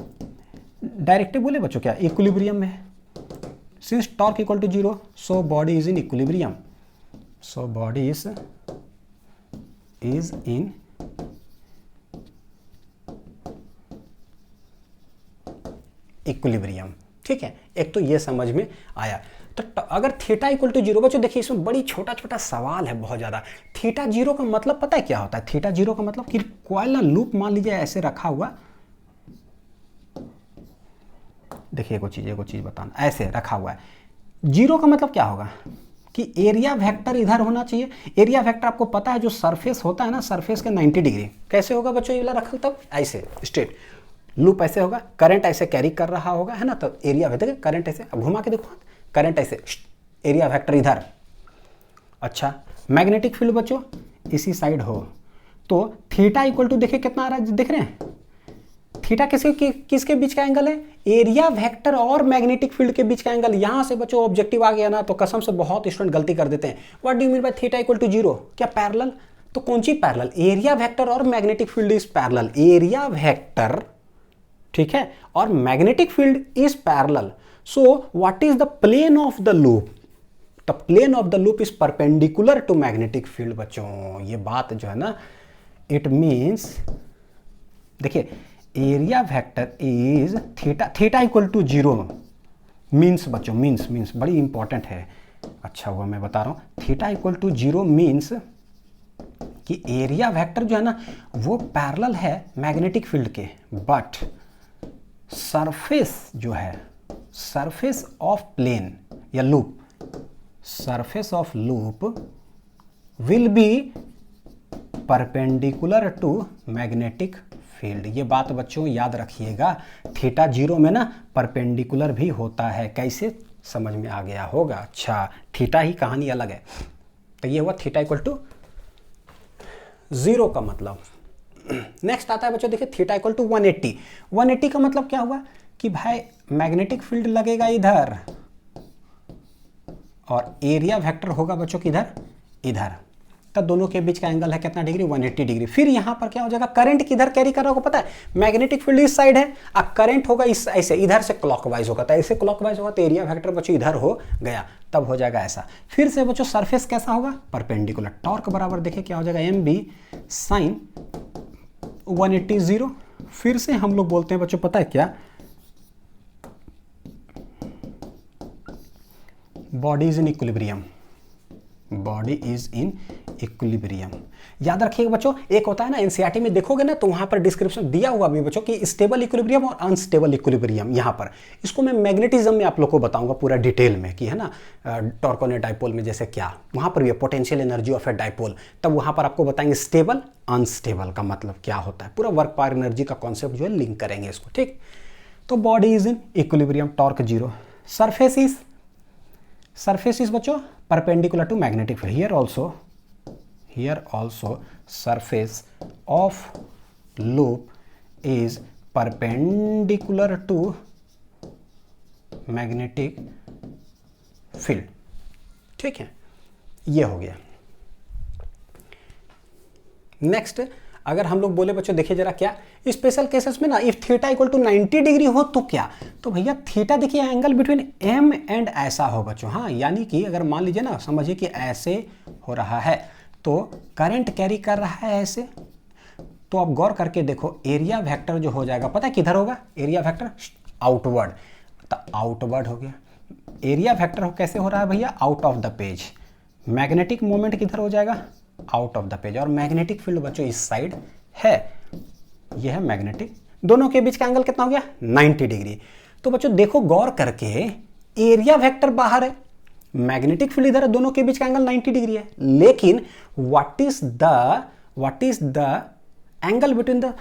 Speaker 1: डायरेक्टली बोले बच्चों क्या इक्विलिब्रियम में है। Since torque equal to 0 so body is in equilibrium, so body is in equilibrium. ठीक है, एक तो ये समझ में आया। तो अगर थीटा इक्वल टू 0 बच्चों देखिए इसमें बड़ी छोटा छोटा सवाल है बहुत ज़्यादा। थीटा 0 का मतलब पता है क्या होता है, थीटा 0 का मतलब कि कॉइल ना लूप मान लीजिए ऐसे रखा हुआ, देखिए एक चीज़ बताना, ऐसे रखा हुआ है। 0 का मतलब क्या होगा कि एरिया वेक्टर इधर होना चाहिए। एरिया वेक्टर आपको पता है जो सरफेस होता है ना, सरफेस के 90 डिग्री कैसे होगा बच्चों, ये वाला रखा तब ऐसे स्ट्रेट लूप ऐसे होगा, करंट ऐसे कैरी कर रहा होगा है ना, तो एरिया वेक्टर करंट ऐसे, अब घुमा के देखो करंट ऐसे, एरिया वेक्टर इधर। अच्छा मैग्नेटिक फील्ड बच्चों इसी साइड हो, तो थीटा इक्वल टू देखिए कितना आ रहा है, देख रहे हैं थीटा किसके बीच का एंगल है, एरिया वेक्टर और मैग्नेटिक फील्ड के बीच का एंगल। यहां से बच्चों ऑब्जेक्टिव आ गया ना, तो कसम से बहुत स्टूडेंट गलती कर देते हैं। What do you mean by theta equal to 0, क्या पैरेलल, तो कौन सी पैरेलल, एरिया वेक्टर और magnetic field is parallel, area vector ठीक है और magnetic field is parallel. So what is the plane of the loop, the plane of the loop is perpendicular to magnetic field. बच्चों ये बात जो है ना, इट मीन्स देखिए area vector is theta equal to 0 means बच्चों, means बड़ी important है। अच्छा हुआ मैं बता रहा हूं, थीटा इक्वल टू 0 मीन्स कि एरिया वेक्टर जो है ना वो पैरेलल है मैग्नेटिक फील्ड के, बट सरफेस जो है, सरफेस ऑफ प्लेन या loop, surface of loop will be perpendicular to magnetic field. ये बात बच्चों याद रखिएगा, थीटा 0 में ना परपेंडिकुलर भी होता है, कैसे समझ में आ गया होगा। अच्छा थीटा ही कहानी अलग है, तो ये हुआ थीटा इक्वल टू 0 का मतलब। नेक्स्ट आता है बच्चों देखिए थीटा इक्वल टू 180। 180 का मतलब क्या हुआ कि भाई मैग्नेटिक फील्ड लगेगा इधर और एरिया वेक्टर होगा बच्चों किधर, इधर, तो दोनों के बीच का एंगल है कितना डिग्री, 180 डिग्री। फिर यहां पर क्या हो जाएगा, करंट किधर कैरी कर रहा होगा पता है, मैग्नेटिक फील्ड इस साइड है, अब करंट होगा इस ऐसे इधर से क्लॉकवाइज होगा, तो ऐसे क्लॉकवाइज होगा तो एरिया वेक्टर बच्चों इधर हो गया, तब हो जाएगा ऐसा। फिर से बच्चों सरफेस कैसा होगा, परपेंडिकुलर। टॉर्क बराबर देखिए क्या हो जाएगा, एम बी साइन 180 0। फिर से हम लोग बोलते हैं बच्चों पता है क्या, body is in equilibrium, body is in equilibrium. याद रखिएगा बच्चों, एक होता है ना एनसीईआरटी में देखोगे ना तो वहां पर डिस्क्रिप्शन दिया हुआ भी बच्चों कि स्टेबल इक्विलिब्रियम और अनस्टेबल इक्विलिब्रियम। यहां पर इसको मैं मैग्नेटिज्म में आप लोग को बताऊंगा पूरा डिटेल में कि है ना, टॉर्क डाइपोल में जैसे क्या वहां पर भी potential energy of a dipole, तब वहां पर आपको बताएंगे स्टेबल अनस्टेबल का मतलब क्या होता है, पूरा वर्क पावर एनर्जी का कॉन्सेप्ट जो है लिंक करेंगे इसको। ठीक, तो body is in equilibrium, torque 0, surface is बच्चों perpendicular to magnetic field, here also surface of loop is perpendicular to magnetic field। ठीक है, ये हो गया। नेक्स्ट अगर हम लोग बोले बच्चों देखिए जरा क्या स्पेशल केसेस में ना, if theta equal to 90 degree हो तो क्या, तो भैया थीटा देखिए एंगल बिटवीन एम एंड ऐसा हो बच्चों। हाँ यानी कि अगर मान लीजिए ना, समझिए कि ऐसे हो रहा है तो करंट कैरी कर रहा है ऐसे, तो आप गौर करके देखो एरिया वेक्टर जो हो जाएगा पता है किधर होगा, एरिया वेक्टर आउटवर्ड, तो आउटवर्ड हो गया। एरिया वेक्टर कैसे हो रहा है भैया, out of the page. Magnetic moment किधर हो जाएगा, आउट ऑफ द पेज। और मैग्नेटिक फील्ड बच्चों इस साइड है, यह है मैग्नेटिक, दोनों के बीच का एंगल कितना हो गया 90 डिग्री। तो बच्चों देखो गौर करके, एरिया वेक्टर बाहर है, मैग्नेटिक फील्ड इधर है, दोनों के बीच का एंगल 90 डिग्री है, लेकिन what is the angle between the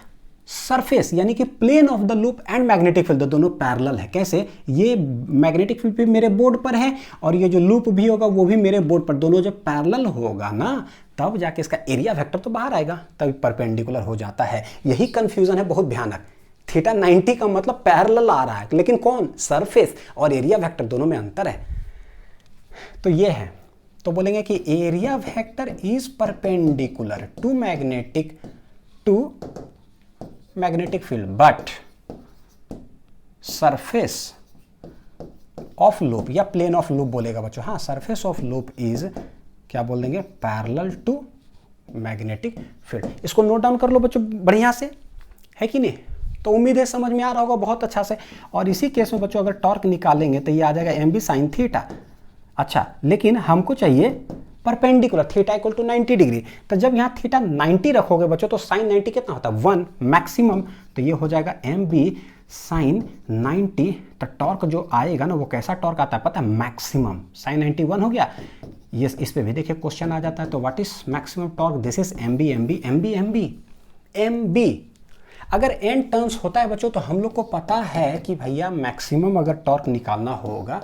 Speaker 1: surface यानी कि plane of the loop and magnetic field, दोनों पैरेलल है। कैसे? ये मैग्नेटिक फील्ड भी मेरे बोर्ड पर है और ये जो लूप भी होगा वो भी मेरे बोर्ड पर, दोनों जब पैरेलल होगा ना तब जाके इसका एरिया वेक्टर तो बाहर आएगा, तब परपेंडिकुलर हो जाता है। यही कंफ्यूजन है बहुत भयानक। थीटा 90 का मतलब पैरेलल आ रहा है, लेकिन कौन? सरफेस, और एरिया वेक्टर दोनों में अंतर है। तो ये है, तो बोलेंगे कि area vector is perpendicular to magnetic field but surface of loop या प्लेन ऑफ लूप बोलेगा बच्चों। हाँ, सरफेस ऑफ लूप इज क्या बोल देंगे? Parallel to magnetic field. इसको नोट डाउन कर लो बच्चों बढ़िया से, है कि नहीं? तो उम्मीद है समझ में आ रहा होगा बहुत अच्छा से। और इसी केस में बच्चों अगर टॉर्क निकालेंगे तो ये आ जाएगा mb sin थीटा। अच्छा, लेकिन हमको चाहिए perpendicular, theta equal to 90 degree. तो जब यहाँ थीटा 90 रखोगे बच्चों तो साइन 90 कितना होता है? 1 मैक्सिमम। तो ये हो जाएगा mb साइन 90। तो टॉर्क जो आएगा ना वो कैसा टॉर्क आता है पता है? मैक्सिमम। साइन 91 हो गया। ये इस पे भी देखिए क्वेश्चन आ जाता है। तो what is maximum torque? This is mb। अगर n टर्म्स होता है बच्चों तो हम लोग को पता है कि भैया मैक्सिमम अगर टॉर्क निकालना होगा,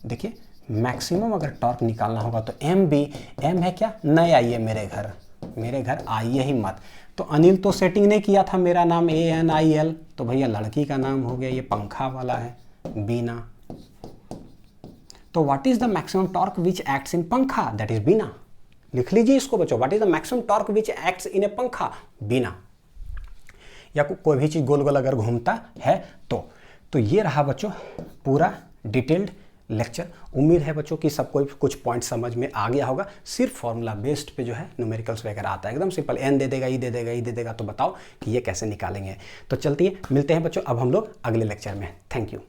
Speaker 1: देखिए मैक्सिमम अगर टॉर्क निकालना होगा तो m है क्या? नए आइए मेरे घर आइए ही मत। तो अनिल तो सेटिंग नहीं किया था, मेरा नाम ANIL, तो भैया लड़की का नाम हो गया, ये पंखा वाला है बीना। तो what is the maximum torque which acts in पंखा? That is Beena. लिख लीजिए इसको बच्चों, what is the maximum torque which acts in a पंखा? बीना। या कोई भी चीज गोल गोल अगर घूमता है तो ये रहा बच्चों पूरा डिटेल्ड लेक्चर। उम्मीद है बच्चों कि सबको कुछ पॉइंट समझ में आ गया होगा। सिर्फ फॉर्मूला बेस्ड पे जो है न्यूमेरिकल्स वगैरह आता है, एकदम सिंपल, n दे देगा, e दे देगा, e दे देगा, तो बताओ कि ये कैसे निकालेंगे। तो चलती है, मिलते हैं बच्चों अब हम लोग अगले लेक्चर में। Thank you.